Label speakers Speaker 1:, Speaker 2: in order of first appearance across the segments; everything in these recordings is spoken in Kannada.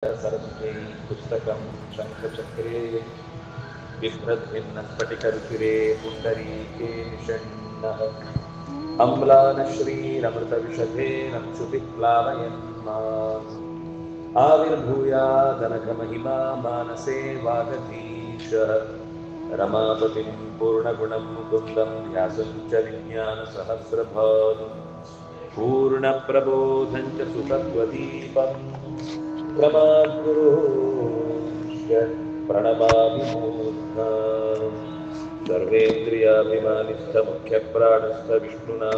Speaker 1: सरस्वती पुस्तकं शङ्खचक्रे बिभ्रद्भिन्नस्फटिकरुचिरे पुण्डरीके निषण्णः अम्लानश्रीरमृतविशधेन क्षुतिप्लावयन् माम् आविर्भूयादनघमहिमा मानसे वागधीशः रमापतिं पूर्णगुणं मुकुन्दं व्यासं च विज्ञानसहस्रभानुं पूर्णप्रबोधं च सुतत्वदीपम् प्रमाद्गुरुश्च प्रणमामि मूर्धा सर्वेन्द्रियाभिमानिस्थमुख्यप्राणस्थ विष्णुना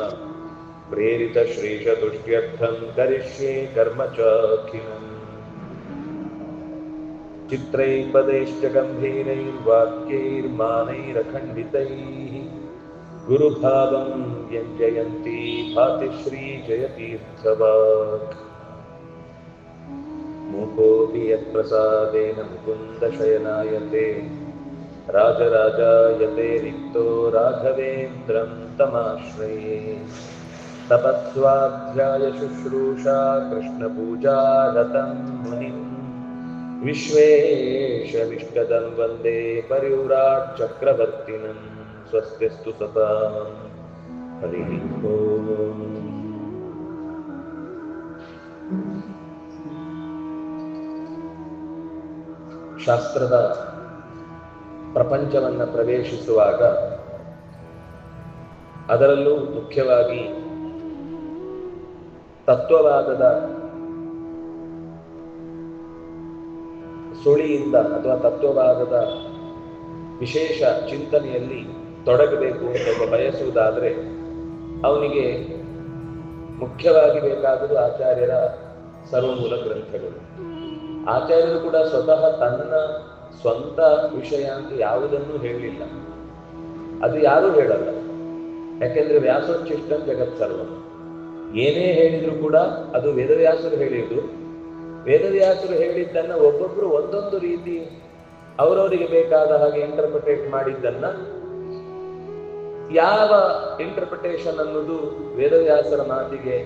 Speaker 1: प्रेरितश्रीशतुष्ट्यर्थं करिष्ये कर्म चाखिलम् चित्रैः पदैश्च गम्भीरैर्वाक्यैर्मानैरखण्डितैः गुरुभावं व्यञ्जयन्ती भाति श्रीजयतीर्थवाक् मूकोऽपि यत्प्रसादेन मुकुन्दशयनायते राजराजायते रिक्तो राघवेन्द्रं तमाश्रये तपस्वाध्यायशुश्रूषा कृष्णपूजा रतं मुनिं विश्वेशविष्टदं वन्दे परिव्राट् चक्रवर्तिनं स्वस्तिस्तु सतां हरिः ओम्। ಶಾಸ್ತ್ರದ ಪ್ರಪಂಚವನ್ನು ಪ್ರವೇಶಿಸುವಾಗ ಅದರಲ್ಲೂ ಮುಖ್ಯವಾಗಿ ತತ್ವವಾದದ ಸುಳಿಯಿಂದ ಅಥವಾ ತತ್ವವಾದದ ವಿಶೇಷ ಚಿಂತನೆಯಲ್ಲಿ ತೊಡಗಬೇಕು ಅಂತ ಬಯಸುವುದಾದರೆ ಅವನಿಗೆ ಮುಖ್ಯವಾಗಿ ಬೇಕಾಗುವುದು ಆಚಾರ್ಯರ ಸರ್ವಮೂಲ ಗ್ರಂಥಗಳು. ಆಚಾರ್ಯರು ಕೂಡ ಸ್ವತಃ ತನ್ನ ಸ್ವಂತ ವಿಷಯ ಅಂತ ಯಾವುದನ್ನೂ ಹೇಳಲಿಲ್ಲ, ಅದು ಯಾರೂ ಹೇಳಲ್ಲ. ಯಾಕೆಂದ್ರೆ ವ್ಯಾಸೋಚ್ಚಿಷ್ಟಂ ಜಗತ್ ಸರ್ವಂ, ಏನೇ ಹೇಳಿದ್ರು ಕೂಡ ಅದು ವೇದವ್ಯಾಸರು ಹೇಳಿದ್ದು. ವೇದವ್ಯಾಸರು ಹೇಳಿದ್ದನ್ನ ಒಬ್ಬೊಬ್ರು ಒಂದೊಂದು ರೀತಿ ಅವರವರಿಗೆ ಬೇಕಾದ ಹಾಗೆ ಇಂಟರ್ಪ್ರಿಟೇಟ್ ಮಾಡಿದ್ದನ್ನ, ಯಾವ ಇಂಟರ್ಪ್ರಿಟೇಷನ್ ಅನ್ನೋದು ವೇದವ್ಯಾಸರ ಮಾತಿಗೆ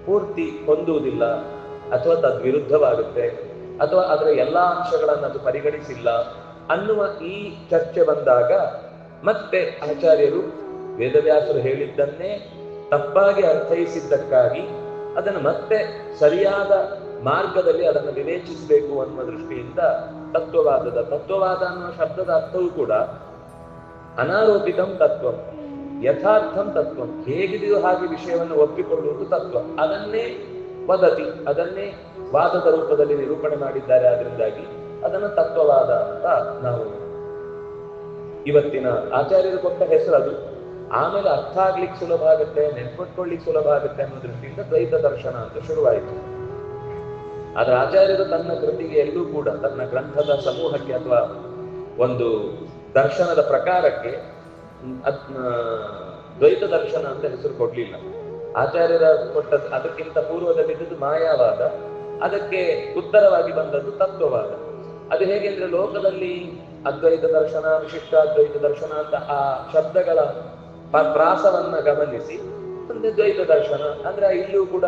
Speaker 1: ಪೂರ್ತಿ ಹೊಂದುವುದಿಲ್ಲ ಅಥವಾ ತದ್ವಿರುದ್ಧವಾಗುತ್ತೆ ಅಥವಾ ಅದರ ಎಲ್ಲಾ ಅಂಶಗಳನ್ನು ಅದು ಪರಿಗಣಿಸಿಲ್ಲ ಅನ್ನುವ ಈ ಚರ್ಚೆ ಬಂದಾಗ ಮತ್ತೆ ಆಚಾರ್ಯರು ವೇದವ್ಯಾಸರು ಹೇಳಿದ್ದನ್ನೇ ತಪ್ಪಾಗಿ ಅರ್ಥೈಸಿದ್ದಕ್ಕಾಗಿ ಅದನ್ನು ಮತ್ತೆ ಸರಿಯಾದ ಮಾರ್ಗದಲ್ಲಿ ಅದನ್ನು ವಿವೇಚಿಸಬೇಕು ಅನ್ನುವ ದೃಷ್ಟಿಯಿಂದ ತತ್ವವಾದ ಅನ್ನುವ ಶಬ್ದದ ಅರ್ಥವೂ ಕೂಡ ಅನಾರೋಪಿತಂ ತತ್ವಂ, ಯಥಾರ್ಥಂ ತತ್ವಂ, ಹೇಗಿದೆಯೋ ಹಾಗೆ ವಿಷಯವನ್ನು ಒಪ್ಪಿಕೊಳ್ಳುವುದು ತತ್ವ. ಅದನ್ನೇ ವದತಿ, ಅದನ್ನೇ ವಾದದ ರೂಪದಲ್ಲಿ ನಿರೂಪಣೆ ಮಾಡಿದ್ದಾರೆ. ಆದ್ರಿಂದಾಗಿ ಅದನ್ನು ತತ್ವವಾದ ಅಂತ ನಾವು ಇವತ್ತಿನ ಆಚಾರ್ಯರು ಕೊಟ್ಟ ಹೆಸರು ಅದು. ಆಮೇಲೆ ಅರ್ಥ ಆಗ್ಲಿಕ್ಕೆ ಸುಲಭ ಆಗುತ್ತೆ, ನೆನ್ಪಿಟ್ಕೊಳ್ಳಿಕ್ಕೆ ಸುಲಭ ಆಗುತ್ತೆ ಅನ್ನೋ ದೃಷ್ಟಿಯಿಂದ ದ್ವೈತ ದರ್ಶನ ಅಂತ ಶುರುವಾಯಿತು. ಆದ್ರೆ ಆಚಾರ್ಯರು ತನ್ನ ಕೃತಿಗೆ ಎಲ್ಲೂ ಕೂಡ ತನ್ನ ಗ್ರಂಥದ ಸಮೂಹಕ್ಕೆ ಅಥವಾ ಒಂದು ದರ್ಶನದ ಪ್ರಕಾರಕ್ಕೆ ದ್ವೈತ ದರ್ಶನ ಅಂತ ಹೆಸರು ಕೊಡ್ಲಿಲ್ಲ. ಆಚಾರ್ಯರ ಕೊಟ್ಟ ಅದಕ್ಕಿಂತ ಪೂರ್ವದಲ್ಲಿದ್ದು ಮಾಯಾವಾದ, ಅದಕ್ಕೆ ಉತ್ತರವಾಗಿ ಬಂದದ್ದು ತತ್ವವಾದ. ಅದು ಹೇಗೆ ಅಂದ್ರೆ ಲೋಕದಲ್ಲಿ ಅದ್ವೈತ ದರ್ಶನ, ವಿಶಿಷ್ಟಾದ್ವೈತ ದರ್ಶನ ಅಂತ ಆ ಶಬ್ದಗಳ ಪ್ರಾಸವನ್ನ ಗಮನಿಸಿ ಒಂದು ದ್ವೈತ ದರ್ಶನ ಅಂದ್ರೆ ಇಲ್ಲೂ ಕೂಡ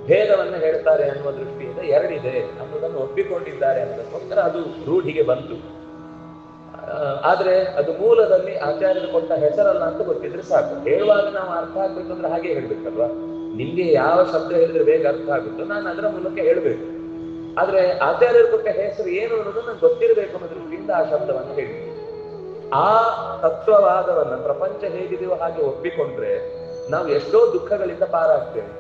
Speaker 1: ಭೇದವನ್ನ ಹೇಳ್ತಾರೆ ಅನ್ನುವ ದೃಷ್ಟಿಯಿಂದ ಎರಡಿದೆ ಅನ್ನೋದನ್ನು ಒಪ್ಪಿಕೊಂಡಿದ್ದಾರೆ ಅನ್ನೋದಕ್ಕೋಸ್ಕರ ಅದು ರೂಢಿಗೆ ಬಂತು. ಆದ್ರೆ ಅದು ಮೂಲದಲ್ಲಿ ಆಚಾರ್ಯರು ಕೊಟ್ಟ ಹೆಸರಲ್ಲ ಅಂತ ಗೊತ್ತಿದ್ರೆ ಸಾಕು. ಹೇಳುವಾಗ ನಾವು ಅರ್ಥ ಆಗ್ಬೇಕು ಅಂದ್ರೆ ಹಾಗೆ ಹೇಳ್ಬೇಕಲ್ವಾ. ನಿಮ್ಗೆ ಯಾವ ಶಬ್ದ ಹೇಳಿದ್ರೆ ಬೇಗ ಅರ್ಥ ಆಗುತ್ತೋ ನಾನು ಅದರ ಮೂಲಕ ಹೇಳ್ಬೇಕು. ಆದ್ರೆ ಆಚಾರ್ಯರು ಕೊಟ್ಟ ಹೆಸರು ಏನು ಅನ್ನೋದು ನಂಗೆ ಗೊತ್ತಿರಬೇಕು ಅನ್ನೋ ದೃಷ್ಟಿಯಿಂದ ಆ ಶಬ್ದವನ್ನು ಹೇಳಿದ್ವಿ. ಆ ತತ್ವವಾದವನ್ನ ಪ್ರಪಂಚ ಹೇಗಿದೆಯೋ ಹಾಗೆ ಒಪ್ಪಿಕೊಂಡ್ರೆ ನಾವು ಎಷ್ಟೋ ದುಃಖಗಳಿಂದ ಪಾರಾಗ್ತೇವೆ.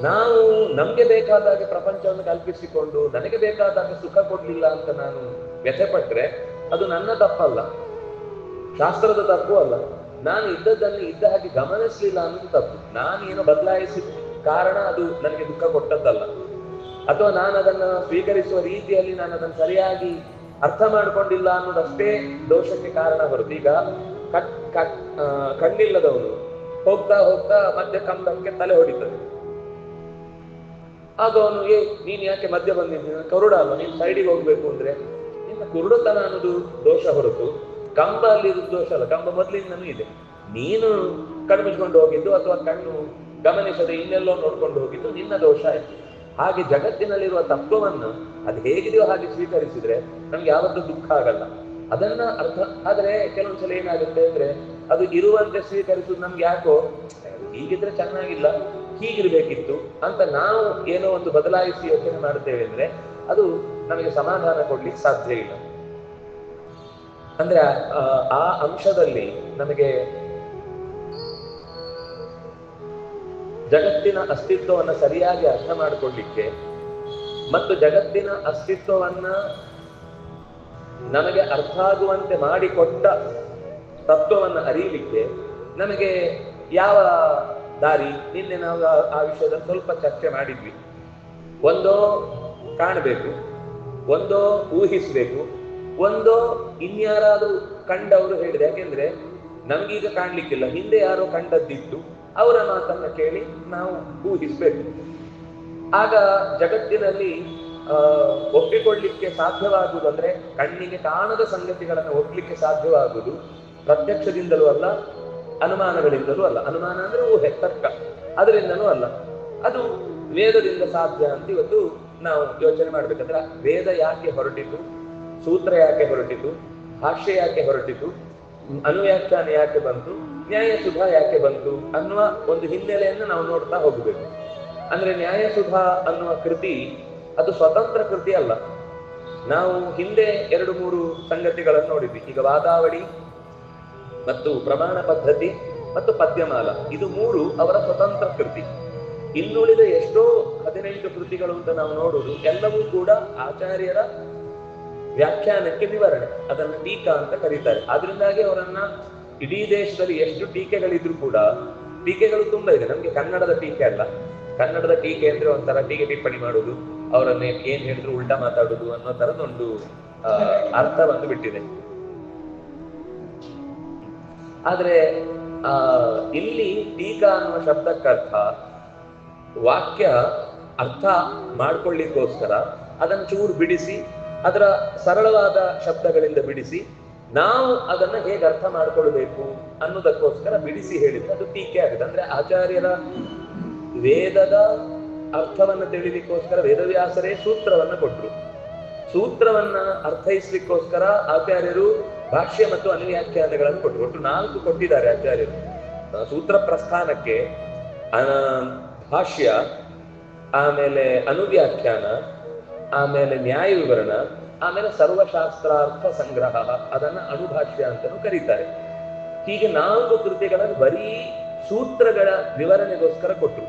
Speaker 1: ನಾವು ನಮ್ಗೆ ಬೇಕಾದಾಗೆ ಪ್ರಪಂಚವನ್ನು ಕಲ್ಪಿಸಿಕೊಂಡು ನನಗೆ ಬೇಕಾದಾಗ ಸುಖ ಕೊಡ್ಲಿಲ್ಲ ಅಂತ ನಾನು ವ್ಯಥೆ ಪಟ್ರೆ ಅದು ನನ್ನ ತಪ್ಪಲ್ಲ, ಶಾಸ್ತ್ರದ ತಪ್ಪು ಅಲ್ಲ. ನಾನು ಇದ್ದದ್ದನ್ನು ಇದ್ದ ಹಾಗೆ ಗಮನಿಸ್ಲಿಲ್ಲ ಅನ್ನೋದು ತಪ್ಪು. ನಾನೇನೋ ಬದಲಾಯಿಸಿದ ಕಾರಣ ಅದು ನನಗೆ ದುಃಖ ಕೊಟ್ಟದ್ದಲ್ಲ, ಅಥವಾ ನಾನು ಅದನ್ನ ಸ್ವೀಕರಿಸುವ ರೀತಿಯಲ್ಲಿ ನಾನು ಅದನ್ನು ಸರಿಯಾಗಿ ಅರ್ಥ ಮಾಡ್ಕೊಂಡಿಲ್ಲ ಅನ್ನೋದಷ್ಟೇ ದೋಷಕ್ಕೆ ಕಾರಣ ಹೊರತು. ಈಗ ಕಣ್ಣಿಲ್ಲದವನು ಹೋಗ್ತಾ ಹೋಗ್ತಾ ಮಧ್ಯ ಕಂಬಕ್ಕೆ ತಲೆ ಹೊಡಿತದೆ. ಆಗ ಅವನು ನೀನ್ ಯಾಕೆ ಮಧ್ಯ ಬಂದಿದ್ದೀನಿ, ಕರುಡ ಅಲ್ವ, ನೀನ್ ಸೈಡಿಗೆ ಹೋಗ್ಬೇಕು ಅಂದ್ರೆ ನಿನ್ನ ಕುರುಡುತನ ಅನ್ನೋದು ದೋಷ ಹೊರತು ಕಂಬ ಅಲ್ಲಿ ದೋಷ ಅಲ್ಲ. ಕಂಬ ಮೊದಲಿಂದನೂ ಇದೆ. ನೀನು ಕಣ್ಮುಚ್ಕೊಂಡು ಹೋಗಿದ್ದು ಅಥವಾ ಕಣ್ಣು ಗಮನಿಸದೆ ಇನ್ನೆಲ್ಲೋ ನೋಡ್ಕೊಂಡು ಹೋಗಿದ್ದು ನಿನ್ನ ದೋಷ ಆಯ್ತು. ಹಾಗೆ ಜಗತ್ತಿನಲ್ಲಿರುವ ತತ್ವವನ್ನು ಅದು ಹೇಗಿದೆಯೋ ಹಾಗೆ ಸ್ವೀಕರಿಸಿದ್ರೆ ನಮ್ಗೆ ಯಾವತ್ತೂ ದುಃಖ ಆಗಲ್ಲ. ಅದನ್ನ ಅರ್ಥ ಆದ್ರೆ ಕೆಲವೊಂದ್ಸಲ ಏನಾಗುತ್ತೆ ಅಂದ್ರೆ ಅದು ಇರುವಂತೆ ಸ್ವೀಕರಿಸುದು ನಮ್ಗೆ ಯಾಕೋ ಹೀಗಿದ್ರೆ ಚೆನ್ನಾಗಿಲ್ಲ, ಹೀಗಿರ್ಬೇಕಿತ್ತು ಅಂತ ನಾವು ಏನೋ ಒಂದು ಬದಲಾಯಿಸಿ ಯೋಚನೆ ಮಾಡುತ್ತೇವೆ ಅಂದ್ರೆ ಅದು ನಮಗೆ ಸಮಾಧಾನ ಕೊಡ್ಲಿಕ್ಕೆ ಸಾಧ್ಯ ಇಲ್ಲ. ಅಂದ್ರೆ ಆ ಅಂಶದಲ್ಲಿ ನಮಗೆ ಜಗತ್ತಿನ ಅಸ್ತಿತ್ವವನ್ನ ಸರಿಯಾಗಿ ಅರ್ಥ ಮಾಡಿಕೊಳ್ಳಿಕ್ಕೆ ಮತ್ತು ಜಗತ್ತಿನ ಅಸ್ತಿತ್ವವನ್ನ ನಮಗೆ ಅರ್ಥ ಆಗುವಂತೆ ಮಾಡಿಕೊಟ್ಟ ತತ್ವವನ್ನು ಅರಿಯಲಿಕ್ಕೆ ನಮಗೆ ಯಾವ ದಾರಿ? ನಿನ್ನೆ ನಾವು ಆ ವಿಷಯದಲ್ಲಿ ಸ್ವಲ್ಪ ಚರ್ಚೆ ಮಾಡಿದ್ವಿ. ಒಂದೋ ಕಾಣಬೇಕು, ಒಂದೋ ಊಹಿಸ್ಬೇಕು, ಒಂದೋ ಇನ್ಯಾರಾದ್ರೂ ಕಂಡವರು ಹೇಳಿದೆ. ಯಾಕೆಂದ್ರೆ ನಮ್ಗೀಗ ಕಾಣ್ಲಿಕ್ಕಿಲ್ಲ, ಹಿಂದೆ ಯಾರೋ ಕಂಡದ್ದಿತ್ತು, ಅವರ ಮಾತನ್ನ ಕೇಳಿ ನಾವು ಊಹಿಸ್ಬೇಕು. ಆಗ ಜಗತ್ತಿನಲ್ಲಿ ಒಪ್ಪಿಕೊಳ್ಳಿಕ್ಕೆ ಸಾಧ್ಯವಾಗುವುದು ಅಂದ್ರೆ ಕಣ್ಣಿಗೆ ಕಾಣದ ಸಂಗತಿಗಳನ್ನು ಒಪ್ಲಿಕ್ಕೆ ಸಾಧ್ಯವಾಗುವುದು ಪ್ರತ್ಯಕ್ಷದಿಂದಲೂ ಅಲ್ಲ, ಅನುಮಾನಗಳಿಂದಲೂ ಅಲ್ಲ. ಅನುಮಾನ ಅಂದ್ರೆ ಊಹೆ, ತರ್ಕ, ಅದರಿಂದಲೂ ಅಲ್ಲ. ಅದು ವೇದದಿಂದ ಸಾಧ್ಯ ಅಂತ ಇವತ್ತು ನಾವು ಯೋಚನೆ ಮಾಡ್ಬೇಕಂದ್ರೆ ವೇದ ಯಾಕೆ ಹೊರಟಿತು, ಸೂತ್ರ ಯಾಕೆ ಹೊರಟಿತು, ಭಾಷ್ಯ ಯಾಕೆ ಹೊರಟಿತು, ಅನುವ್ಯಾಖ್ಯಾನ ಯಾಕೆ ಬಂತು, ನ್ಯಾಯಸುಧಾ ಯಾಕೆ ಬಂತು ಅನ್ನುವ ಒಂದು ಹಿನ್ನೆಲೆಯನ್ನು ನಾವು ನೋಡ್ತಾ ಹೋಗಬೇಕು. ಅಂದ್ರೆ ನ್ಯಾಯಸುಧಾ ಅನ್ನುವ ಕೃತಿ ಅದು ಸ್ವತಂತ್ರ ಕೃತಿ ಅಲ್ಲ. ನಾವು ಹಿಂದೆ 2-3 ಸಂಗತಿಗಳನ್ನು ನೋಡಿದ್ವಿ. ಈಗ ವಾದಾವಳಿ ಮತ್ತು ಪ್ರಮಾಣ ಪದ್ಧತಿ ಮತ್ತು ಪದ್ಯಮಾಲ, ಇದು 3 ಅವರ ಸ್ವತಂತ್ರ ಕೃತಿ. ಇನ್ನುಳಿದ ಎಷ್ಟೋ 15 ಕೃತಿಗಳು ಅಂತ ನಾವು ನೋಡುವುದು ಎಲ್ಲವೂ ಕೂಡ ಆಚಾರ್ಯರ ವ್ಯಾಖ್ಯಾನಕ್ಕೆ ವಿವರಣೆ, ಅದನ್ನು ಟೀಕಾ ಅಂತ ಕರೀತಾರೆ. ಆದ್ರಿಂದಾಗಿ ಅವರನ್ನ ಇಡೀ ದೇಶದಲ್ಲಿ ಎಷ್ಟು ಟೀಕೆಗಳಿದ್ರು ಕೂಡ, ಟೀಕೆಗಳು ತುಂಬಾ ಇದೆ. ನಮ್ಗೆ ಕನ್ನಡದ ಟೀಕೆ ಅಲ್ಲ, ಕನ್ನಡದ ಟೀಕೆ ಅಂದ್ರೆ ಒಂಥರ ಟೀಕೆ ಟಿಪ್ಪಣಿ ಮಾಡುದು, ಅವರನ್ನ ಏನ್ ಹೇಳಿದ್ರು ಉಲ್ಟಾ ಮಾತಾಡುದು ಅನ್ನೋ ತರದೊಂದು ಅರ್ಥ ಬಂದು ಬಿಟ್ಟಿದೆ. ಆದ್ರೆ ಇಲ್ಲಿ ಟೀಕಾ ಅನ್ನುವ ಶಬ್ದಕ್ಕರ್ಥ ವಾಕ್ಯ ಅರ್ಥ ಮಾಡ್ಕೊಳ್ಳಿಕ್ಕೋಸ್ಕರ ಅದನ್ನು ಚೂರು ಬಿಡಿಸಿ, ಅದರ ಸರಳವಾದ ಶಬ್ದಗಳಿಂದ ಬಿಡಿಸಿ ನಾವು ಅದನ್ನ ಹೇಗೆ ಅರ್ಥ ಮಾಡ್ಕೊಳ್ಬೇಕು ಅನ್ನೋದಕ್ಕೋಸ್ಕರ ಬಿಡಿಸಿ ಹೇಳಿದ್ರೆ ಅದು ಟೀಕೆ ಆಗಿದೆ. ಅಂದ್ರೆ ಆಚಾರ್ಯರ ವೇದದ ಅರ್ಥವನ್ನ ತಿಳಿಲಿಕ್ಕೋಸ್ಕರ ವೇದವ್ಯಾಸರೇ ಸೂತ್ರವನ್ನ ಕೊಟ್ರು. ಸೂತ್ರವನ್ನ ಅರ್ಥೈಸ್ಲಿಕ್ಕೋಸ್ಕರ ಆಚಾರ್ಯರು ಭಾಷ್ಯ ಮತ್ತು ಅನುವ್ಯಾಖ್ಯಾನಗಳನ್ನು ಕೊಟ್ಟರು. ಒಟ್ಟು 4 ಕೊಟ್ಟಿದ್ದಾರೆ ಆಚಾರ್ಯರು. ಸೂತ್ರ ಪ್ರಸ್ಥಾನಕ್ಕೆ ಭಾಷ್ಯ, ಆಮೇಲೆ ಅನುವ್ಯಾಖ್ಯಾನ, ಆಮೇಲೆ ನ್ಯಾಯ ವಿವರಣ, ಆಮೇಲೆ ಸರ್ವಶಾಸ್ತ್ರಾರ್ಥ ಸಂಗ್ರಹ, ಅದನ್ನ ಅನುಭಾಷ್ಯ ಅಂತಲೂ ಕರೀತಾರೆ. ಹೀಗೆ 4 ಕೃತಿಗಳನ್ನು ಬರೀ ಸೂತ್ರಗಳ ವಿವರಣೆಗೋಸ್ಕರ ಕೊಟ್ಟರು.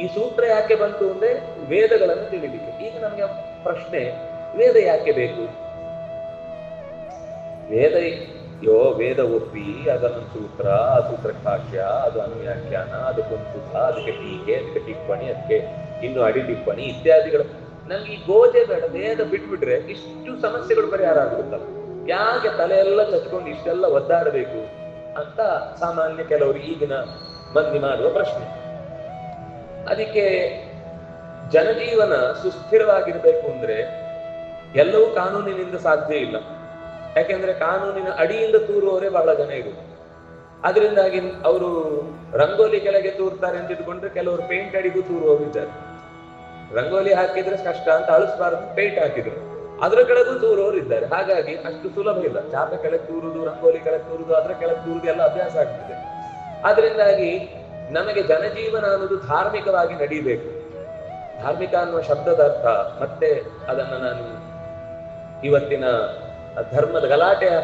Speaker 1: ಈ ಸೂತ್ರ ಯಾಕೆ ಬಂತು ಅಂದ್ರೆ ವೇದಗಳನ್ನು ತಿಳಿಲಿಕ್ಕೆ. ಈಗ ನಮ್ಗೆ ಪ್ರಶ್ನೆ, ವೇದ ಯಾಕೆ ಬೇಕು? ವೇದ ಒಪ್ಪಿ ಅದನ್ನೊಂದು ಸೂತ್ರ, ಆ ಸೂತ್ರಕ್ಕೆ ಭಾಷ್ಯ, ಅದು ಅನುವ್ಯಾಖ್ಯಾನ, ಅದಕ್ಕೊಂದು ಸುಖ, ಅದಕ್ಕೆ ಟೀಕೆ, ಅದಕ್ಕೆ ಟಿಪ್ಪಣಿ, ಅದಕ್ಕೆ ಇನ್ನು ಅಡಿ ಟಿಪ್ಪಣಿ ಇತ್ಯಾದಿಗಳು. ನಮ್ಗೆ ಈ ಗೋಜೆ ಬೇಡ, ವೇದ ಬಿಟ್ಬಿಟ್ರೆ ಇಷ್ಟು ಸಮಸ್ಯೆಗಳು ಪರಿಹಾರ ಆಗುತ್ತಲ್ಲ. ಯಾಕೆ ತಲೆಯೆಲ್ಲ ಚಚ್ಕೊಂಡು ಇಷ್ಟೆಲ್ಲ ಒದ್ದಾಡಬೇಕು ಅಂತ ಸಾಮಾನ್ಯ ಕೆಲವರು ಈಗಿನ ಮಂದಿ ಮಾಡುವ ಪ್ರಶ್ನೆ. ಅದಕ್ಕೆ ಜನಜೀವನ ಸುಸ್ಥಿರವಾಗಿರ್ಬೇಕು ಅಂದ್ರೆ ಎಲ್ಲವೂ ಕಾನೂನಿನಿಂದ ಸಾಧ್ಯ ಇಲ್ಲ. ಯಾಕೆಂದ್ರೆ ಕಾನೂನಿನ ಅಡಿಯಿಂದ ತೂರುವವರೇ ಬಹಳ ಜನ ಇರುವುದು. ಅದರಿಂದಾಗಿ ಅವರು ರಂಗೋಲಿ ಕೆಳಗೆ ತೂರ್ತಾರೆ ಅಂತ ಇಟ್ಕೊಂಡ್ರೆ ಕೆಲವರು ಪೇಂಟ್ ಅಡಿಗೂ ತೂರುವವರು ಇದ್ದಾರೆ. ರಂಗೋಲಿ ಹಾಕಿದ್ರೆ ಕಷ್ಟ ಅಂತ ಅಳಿಸಬಾರದು, ಪೇಂಟ್ ಹಾಕಿದ್ರು, ಅದ್ರ ಕೆಳಗೂ ತೂರುವವರು ಇದ್ದಾರೆ. ಹಾಗಾಗಿ ಅಷ್ಟು ಸುಲಭ ಇಲ್ಲ. ಚಾಪೆ ಕೆಳಗೆ ತೂರುದು, ರಂಗೋಲಿ ಕೆಳಗೆ ತೂರುದು, ಅದ್ರ ಕೆಳಗೆ ತೂರುದು ಎಲ್ಲ ಅಭ್ಯಾಸ ಆಗ್ತಿದೆ. ಆದ್ರಿಂದಾಗಿ ನಮಗೆ ಜನಜೀವನ ಅನ್ನೋದು ಧಾರ್ಮಿಕವಾಗಿ ನಡೀಬೇಕು. ಧಾರ್ಮಿಕ ಅನ್ನುವ ಶಬ್ದದ ಅರ್ಥ ಮತ್ತೆ ಅದನ್ನ ನಾನು ಇವತ್ತಿನ ಧರ್ಮದ ಗಲಾಟೆಯ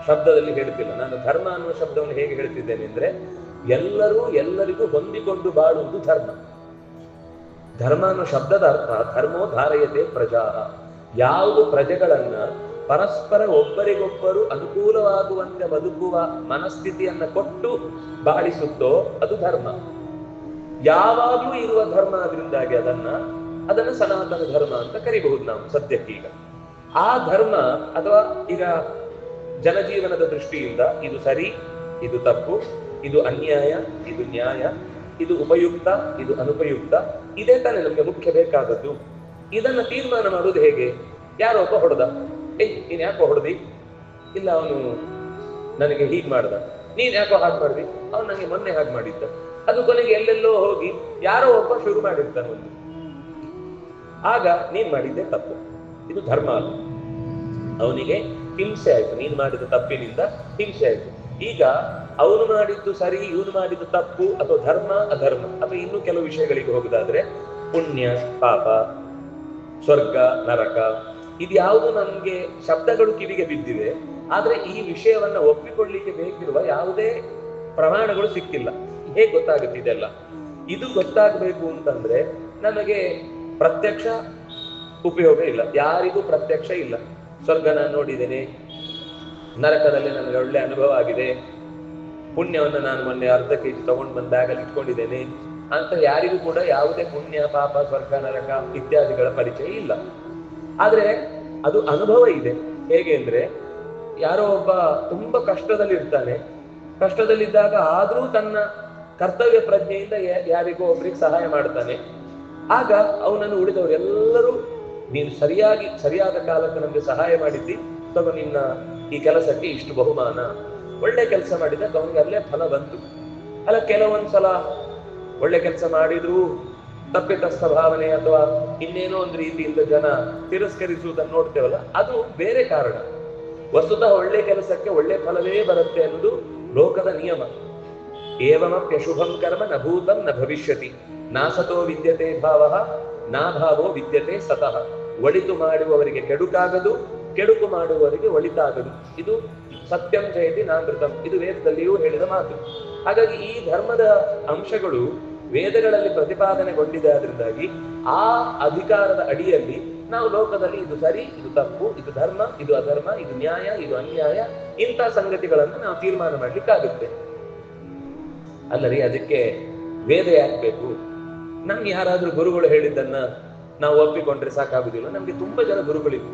Speaker 1: ಶಬ್ದದಲ್ಲಿ ಹೇಳ್ತಿಲ್ಲ. ನಾನು ಧರ್ಮ ಅನ್ನುವ ಶಬ್ದವನ್ನು ಹೇಗೆ ಹೇಳ್ತಿದ್ದೇನೆ ಅಂದ್ರೆ ಎಲ್ಲರಿಗೂ ಹೊಂದಿಕೊಂಡು ಬಾಳುವುದು ಧರ್ಮ. ಧರ್ಮ ಅನ್ನೋ ಶಬ್ದದ ಅರ್ಥ ಧರ್ಮೋ ಧಾರಯತೆ ಪ್ರಜಾ, ಯಾವುದು ಪ್ರಜೆಗಳನ್ನ ಪರಸ್ಪರ ಒಬ್ಬರಿಗೊಬ್ಬರು ಅನುಕೂಲವಾಗುವಂತೆ ಬದುಕುವ ಮನಸ್ಥಿತಿಯನ್ನ ಕೊಟ್ಟು ಬಾಳಿಸುತ್ತೋ ಅದು ಧರ್ಮ. ಯಾವಾಗಲೂ ಇರುವ ಧರ್ಮ. ಅದರಿಂದಾಗಿ ಅದನ್ನ ಸನಾತನ ಧರ್ಮ ಅಂತ ಕರಿಬಹುದು ನಾವು ಸದ್ಯಕ್ಕೀಗ. ಆ ಧರ್ಮ ಅಥವಾ ಈಗ ಜನಜೀವನದ ದೃಷ್ಟಿಯಿಂದ ಇದು ಸರಿ, ಇದು ತಪ್ಪು, ಇದು ಅನ್ಯಾಯ, ಇದು ನ್ಯಾಯ, ಇದು ಉಪಯುಕ್ತ, ಇದು ಅನುಪಯುಕ್ತ, ಇದೇ ತಾನೇ ನಮ್ಗೆ ಮುಖ್ಯ ಬೇಕಾದದ್ದು. ಇದನ್ನ ತೀರ್ಮಾನ ಮಾಡುವುದು ಹೇಗೆ? ಯಾರೋ ಒಬ್ಬ ಹೊಡೆದ, ನೀನ್ ಯಾಕೋ ಹೊಡೆದಿ? ಇಲ್ಲ, ಅವನು ನನಗೆ ಹೀಗ್ ಮಾಡ್ದ. ನೀನ್ ಯಾಕೋ ಹಾಗೆ ಮಾಡ್ದಿ? ಅವನು ನನಗೆ ಮೊನ್ನೆ ಹಾಗೆ ಮಾಡಿದ್ದ. ಅದು ಕೊನೆಗೆ ಎಲ್ಲೆಲ್ಲೋ ಹೋಗಿ ಯಾರೋ ಒಬ್ಬ ಶುರು ಮಾಡಿರ್ತಾನೆ ಒಂದು. ಆಗ ನೀನ್ ಮಾಡಿದ್ದೆ ತಪ್ಪು, ಇದು ಧರ್ಮ ಅಲ್ಲ. ಅವನಿಗೆ ಹಿಂಸೆ ಆಯ್ತು, ನೀನು ಮಾಡಿದ ತಪ್ಪಿನಿಂದ ಹಿಂಸೆ ಆಯ್ತು. ಈಗ ಅವನು ಮಾಡಿದ್ದು ಸರಿ, ಇವನು ಮಾಡಿದ್ದು ತಪ್ಪು, ಅಥವಾ ಧರ್ಮ ಅಧರ್ಮ, ಅಥವಾ ಇನ್ನು ಕೆಲವು ವಿಷಯಗಳಿಗೆ ಹೋಗುದಾದ್ರೆ ಪುಣ್ಯ ಪಾಪ, ಸ್ವರ್ಗ ನರಕ, ಇದ್ಯಾವುದು ನಮ್ಗೆ ಶಬ್ದಗಳು ಕಿವಿಗೆ ಬಿದ್ದಿವೆ. ಆದ್ರೆ ಈ ವಿಷಯವನ್ನ ಒಪ್ಪಿಕೊಳ್ಳಿಕ್ಕೆ ಬೇಕಿರುವ ಯಾವುದೇ ಪ್ರಮಾಣಗಳು ಸಿಕ್ಕಿಲ್ಲ. ಹೇಗೆ ಗೊತ್ತಾಗುತ್ತೆ ಇದೆಲ್ಲ? ಇದು ಗೊತ್ತಾಗಬೇಕು ಅಂತಂದ್ರೆ ನಮಗೆ ಪ್ರತ್ಯಕ್ಷ ಉಪಯೋಗ ಇಲ್ಲ, ಯಾರಿಗೂ ಪ್ರತ್ಯಕ್ಷ ಇಲ್ಲ. ಸ್ವರ್ಗ ನಾನು ನೋಡಿದ್ದೇನೆ, ನರಕದಲ್ಲಿ ನನಗೆ ಒಳ್ಳೆ ಅನುಭವ ಆಗಿದೆ, ಪುಣ್ಯವನ್ನು ನಾನು ಮೊನ್ನೆ ಅರ್ಧ ಕೆಜಿ ತಗೊಂಡು ಬಂದ ಬ್ಯಾಗಲ್ಲಿ ಇಟ್ಕೊಂಡಿದ್ದೇನೆ ಅಂತ ಯಾರಿಗೂ ಕೂಡ ಯಾವುದೇ ಪುಣ್ಯ ಪಾಪ ಸ್ವರ್ಗ ನರಕ ಇತ್ಯಾದಿಗಳ ಪರಿಚಯ ಇಲ್ಲ. ಆದ್ರೆ ಅದು ಅನುಭವ ಇದೆ. ಹೇಗೆ ಅಂದ್ರೆ, ಯಾರೋ ಒಬ್ಬ ತುಂಬಾ ಕಷ್ಟದಲ್ಲಿ ಇರ್ತಾನೆ, ಕಷ್ಟದಲ್ಲಿದ್ದಾಗ ಆದ್ರೂ ತನ್ನ ಕರ್ತವ್ಯ ಪ್ರಜ್ಞೆಯಿಂದ ಯಾರಿಗೋ ಒಬ್ರಿಗೆ ಸಹಾಯ ಮಾಡ್ತಾನೆ. ಆಗ ಅವನನ್ನು ಉಳಿದವರೆಲ್ಲರೂ ನೀನು ಸರಿಯಾದ ಕಾಲಕ್ಕೆ ನಮ್ಗೆ ಸಹಾಯ ಮಾಡಿದ್ದಿ, ತಗೋ ನಿನ್ನ ಈ ಕೆಲಸಕ್ಕೆ ಇಷ್ಟು ಬಹುಮಾನ. ಒಳ್ಳೆ ಕೆಲಸ ಮಾಡಿದಾಗ ಅವನಿಗೆ ಅಲ್ಲೇ ಫಲ ಬಂತು. ಅಲ್ಲ, ಕೆಲವೊಂದ್ಸಲ ಒಳ್ಳೆ ಕೆಲಸ ಮಾಡಿದ್ರು ತಪ್ಪಿತಸ್ಥ ಭಾವನೆ ಅಥವಾ ಇನ್ನೇನೋ ಒಂದು ರೀತಿಯಿಂದ ಜನ ತಿರಸ್ಕರಿಸುವುದನ್ನು ನೋಡ್ತೇವಲ್ಲ, ಅದು ಬೇರೆ ಕಾರಣ. ವಸ್ತುತಃ ಒಳ್ಳೆ ಕೆಲಸಕ್ಕೆ ಒಳ್ಳೆ ಫಲವೇ ಬರುತ್ತೆ ಅನ್ನೋದು ಲೋಕದ ನಿಯಮ. ಏವಮಪ್ಯಶುಭಂ ಕರ್ಮ ನ ಭೂತಂ ನ ಭವಿಷ್ಯತಿ, ನಾಸತೋ ವಿದ್ಯತೆ ಭಾವ ನಾ ಭಾವೋ ವಿದ್ಯತೆ ಸತಃ. ಒಳಿತು ಮಾಡುವವರಿಗೆ ಕೆಡುಕಾಗದು, ಕೆಡುಕು ಮಾಡುವವರಿಗೆ ಒಳಿತಾಗದು. ಇದು ಸತ್ಯಂ ಜಯತಿ ನಾಮೃತಂ, ಇದು ವೇದದಲ್ಲಿಯೂ ಹೇಳಿದ ಮಾತು. ಹಾಗಾಗಿ ಈ ಧರ್ಮದ ಅಂಶಗಳು ವೇದಗಳಲ್ಲಿ ಪ್ರತಿಪಾದನೆಗೊಂಡಿದೆ. ಅದರಿಂದಾಗಿ ಆ ಅಧಿಕಾರದ ಅಡಿಯಲ್ಲಿ ನಾವು ಲೋಕದಲ್ಲಿ ಇದು ಸರಿ, ಇದು ತಪ್ಪು, ಇದು ಧರ್ಮ, ಇದು ಅಧರ್ಮ, ಇದು ನ್ಯಾಯ, ಇದು ಅನ್ಯಾಯ, ಇಂಥ ಸಂಗತಿಗಳನ್ನು ನಾವು ತೀರ್ಮಾನ ಮಾಡ್ಲಿಕ್ಕಾಗುತ್ತೆ. ಅಲ್ಲರಿ, ಅದಕ್ಕೆ ವೇದ ಯಾಕಬೇಕು? ನಮ್ಗೆ ಯಾರಾದ್ರೂ ಗುರುಗಳು ಹೇಳಿದ್ದನ್ನ ನಾವು ಒಪ್ಪಿಕೊಂಡ್ರೆ ಸಾಕಾಗುದಿಲ್ಲ. ನಮ್ಗೆ ತುಂಬಾ ಜನ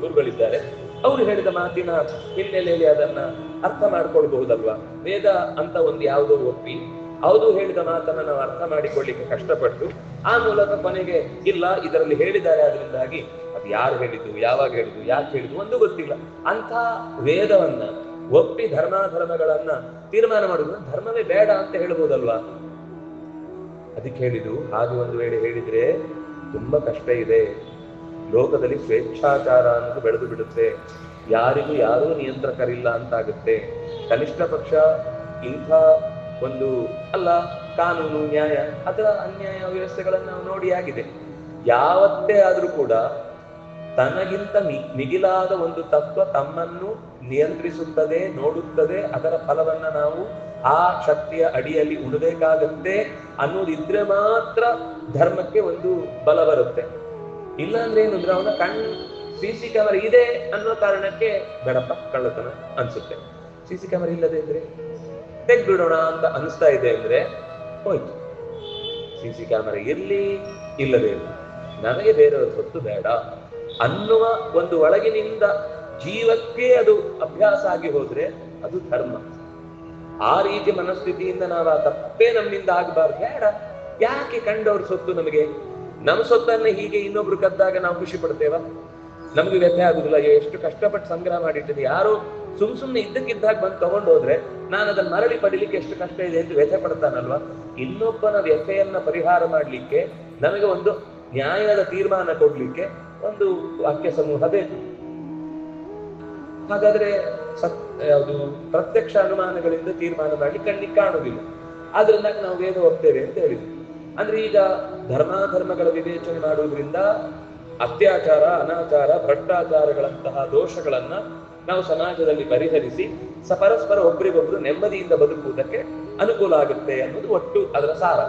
Speaker 1: ಗುರುಗಳಿದ್ದಾರೆ. ಅವರು ಹೇಳಿದ ಮಾತಿನ ಹಿನ್ನೆಲೆಯಲ್ಲಿ ಅದನ್ನ ಅರ್ಥ ಮಾಡ್ಕೊಳ್ಬಹುದಲ್ವಾ? ವೇದ ಅಂತ ಒಂದು ಯಾವುದೋ ಒಪ್ಪಿ ಅವರು ಹೇಳಿದ ಮಾತನ್ನ ನಾವು ಅರ್ಥ ಮಾಡಿಕೊಳ್ಳಿಕ್ಕೆ ಕಷ್ಟಪಟ್ಟು ಆ ಮೂಲಕ ಕೊನೆಗೆ ಇಲ್ಲ ಇದರಲ್ಲಿ ಹೇಳಿದ್ದಾರೆ, ಅದರಿಂದಾಗಿ ಅದು ಯಾರು ಹೇಳಿದ್ದು, ಯಾವಾಗ ಹೇಳಿದ್ದು, ಯಾಕೆ ಹೇಳಿದ್ದು ಒಂದು ಗೊತ್ತಿಲ್ಲ ಅಂತ ವೇದವನ್ನ ಒಪ್ಪಿ ಧರ್ಮಾಧರ್ಮಗಳನ್ನ ತೀರ್ಮಾನ ಮಾಡುವುದು ಧರ್ಮವೇ ಬೇಡ ಅಂತ ಹೇಳ್ಬೋದಲ್ವಾ? ಅದಕ್ಕೆ ಹೇಳಿದ್ದು. ಹಾಗೆ ಒಂದು ವೇಳೆ ಹೇಳಿದ್ರೆ ತುಂಬಾ ಕಷ್ಟ ಇದೆ. ಲೋಕದಲ್ಲಿ ಸ್ವೇಚ್ಛಾಚಾರ ಅನ್ನೋದು ಬೆಳೆದು ಬಿಡುತ್ತೆ. ಯಾರಿಗೂ ಯಾರೂ ನಿಯಂತ್ರಕರಿಲ್ಲ ಅಂತಾಗುತ್ತೆ. ಕನಿಷ್ಠ ಪಕ್ಷ ಇಂಥ ಒಂದು ಕಾನೂನು ನ್ಯಾಯ ಅದರ ಅನ್ಯಾಯ ವ್ಯವಸ್ಥೆಗಳನ್ನು ನಾವು ನೋಡಿ ಆಗಿದೆ. ಯಾವತ್ತೇ ಆದ್ರೂ ಕೂಡ ತನಗಿಂತ ಮಿಗಿಲಾದ ಒಂದು ತತ್ವ ತಮ್ಮನ್ನು ನಿಯಂತ್ರಿಸುತ್ತದೆ, ನೋಡುತ್ತದೆ, ಅದರ ಫಲವನ್ನ ನಾವು ಆ ಶಕ್ತಿಯ ಅಡಿಯಲ್ಲಿ ಉಣಬೇಕಾಗತ್ತೆ ಅನ್ನೋದಿದ್ರೆ ಮಾತ್ರ ಧರ್ಮಕ್ಕೆ ಒಂದು ಬಲ ಬರುತ್ತೆ. ಇಲ್ಲ ಅಂದ್ರೆ ಏನು ಅಂದ್ರೆ ಅವನ CC ಕ್ಯಾಮರಾ ಇದೆ ಅನ್ನೋ ಕಾರಣಕ್ಕೆ ಬೇಡಪ್ಪ ಕಳ್ಳತನ ಅನ್ಸುತ್ತೆ. CC ಕ್ಯಾಮರಾ ಇಲ್ಲದೆ ಇದ್ರೆ ತೆಗ್ಬಿಡೋಣ ಅಂತ ಅನಿಸ್ತಾ ಇದೆ ಅಂದ್ರೆ ಹೋಯ್ತು. CC ಕ್ಯಾಮರಾ ಇರ್ಲಿ ಇಲ್ಲದೆ ಇರಲಿ, ನನಗೆ ಬೇರೆಯವ್ರ ಸೊತ್ತು ಬೇಡ ಅನ್ನುವ ಒಂದು ಒಳಗಿನಿಂದ ಜೀವಕ್ಕೆ ಅದು ಅಭ್ಯಾಸ ಆಗಿ ಹೋದ್ರೆ ಅದು ಧರ್ಮ. ಆ ರೀತಿ ಮನಸ್ಥಿತಿಯಿಂದ ನಾವು ಆ ತಪ್ಪೇ ನಮ್ಮಿಂದ ಆಗಬಾರ್ದು. ಬೇಡ, ಯಾಕೆ ಕಂಡವ್ರ ಸೊತ್ತು ನಮಗೆ? ನಮ್ಮ ಸೊತ್ತನ್ನ ಹೀಗೆ ಇನ್ನೊಬ್ರು ಕದ್ದಾಗ ನಾವು ಖುಷಿ ಪಡ್ತೇವ? ನಮ್ಗೆ ವ್ಯಥೆ ಆಗುದಿಲ್ಲ? ಎಷ್ಟು ಕಷ್ಟಪಟ್ಟು ಸಂಗ್ರಹ ಮಾಡಿಟ್ಟಿದೆ, ಯಾರು ಸುಮ್ನೆ ಇದ್ದಕ್ಕಿದ್ದಾಗ ಬಂದು ತಗೊಂಡು ಹೋದ್ರೆ ನಾನು ಅದನ್ನ ಮರಳಿ ಪಡಿಲಿಕ್ಕೆ ಎಷ್ಟು ಕಷ್ಟ ಇದೆ ಅಂತ ವ್ಯಥೆ ಪಡ್ತಾನಲ್ವಾ? ಇನ್ನೊಬ್ಬನ ವ್ಯಥೆಯನ್ನ ಪರಿಹಾರ ಮಾಡ್ಲಿಕ್ಕೆ ನಮಗೆ ಒಂದು ನ್ಯಾಯದ ತೀರ್ಮಾನ ಕೊಡ್ಲಿಕ್ಕೆ ಒಂದು ವಾಕ್ಯ ಸಮೂಹ ಬೇಕು. ಹಾಗಾದ್ರೆ ಯಾವುದು ಪ್ರತ್ಯಕ್ಷ ಅನುಮಾನಗಳಿಂದ ತೀರ್ಮಾನ ಮಾಡ್ಲಿಕ್ಕೆ ಕಣ್ಣಿಗೆ ಕಾಣುವುದಿಲ್ಲ. ಆದ್ರಿಂದ ನಾವು ವೇದ ಒಪ್ತೇವೆ ಅಂತ ಹೇಳಿದ್ವಿ. ಅಂದ್ರೆ ಈಗ ಧರ್ಮಾಧರ್ಮಗಳ ವಿವೇಚನೆ ಮಾಡುವುದರಿಂದ ಅತ್ಯಾಚಾರ, ಅನಾಚಾರ, ಭ್ರಷ್ಟಾಚಾರಗಳಂತಹ ದೋಷಗಳನ್ನ ನಾವು ಸಮಾಜದಲ್ಲಿ ಪರಿಹರಿಸಿ ಪರಸ್ಪರ ಒಬ್ಬರಿಗೊಬ್ರು ನೆಮ್ಮದಿಯಿಂದ ಬದುಕುವುದಕ್ಕೆ ಅನುಕೂಲ ಆಗುತ್ತೆ ಅನ್ನೋದು ಒಟ್ಟು ಅದರ ಸಾರ.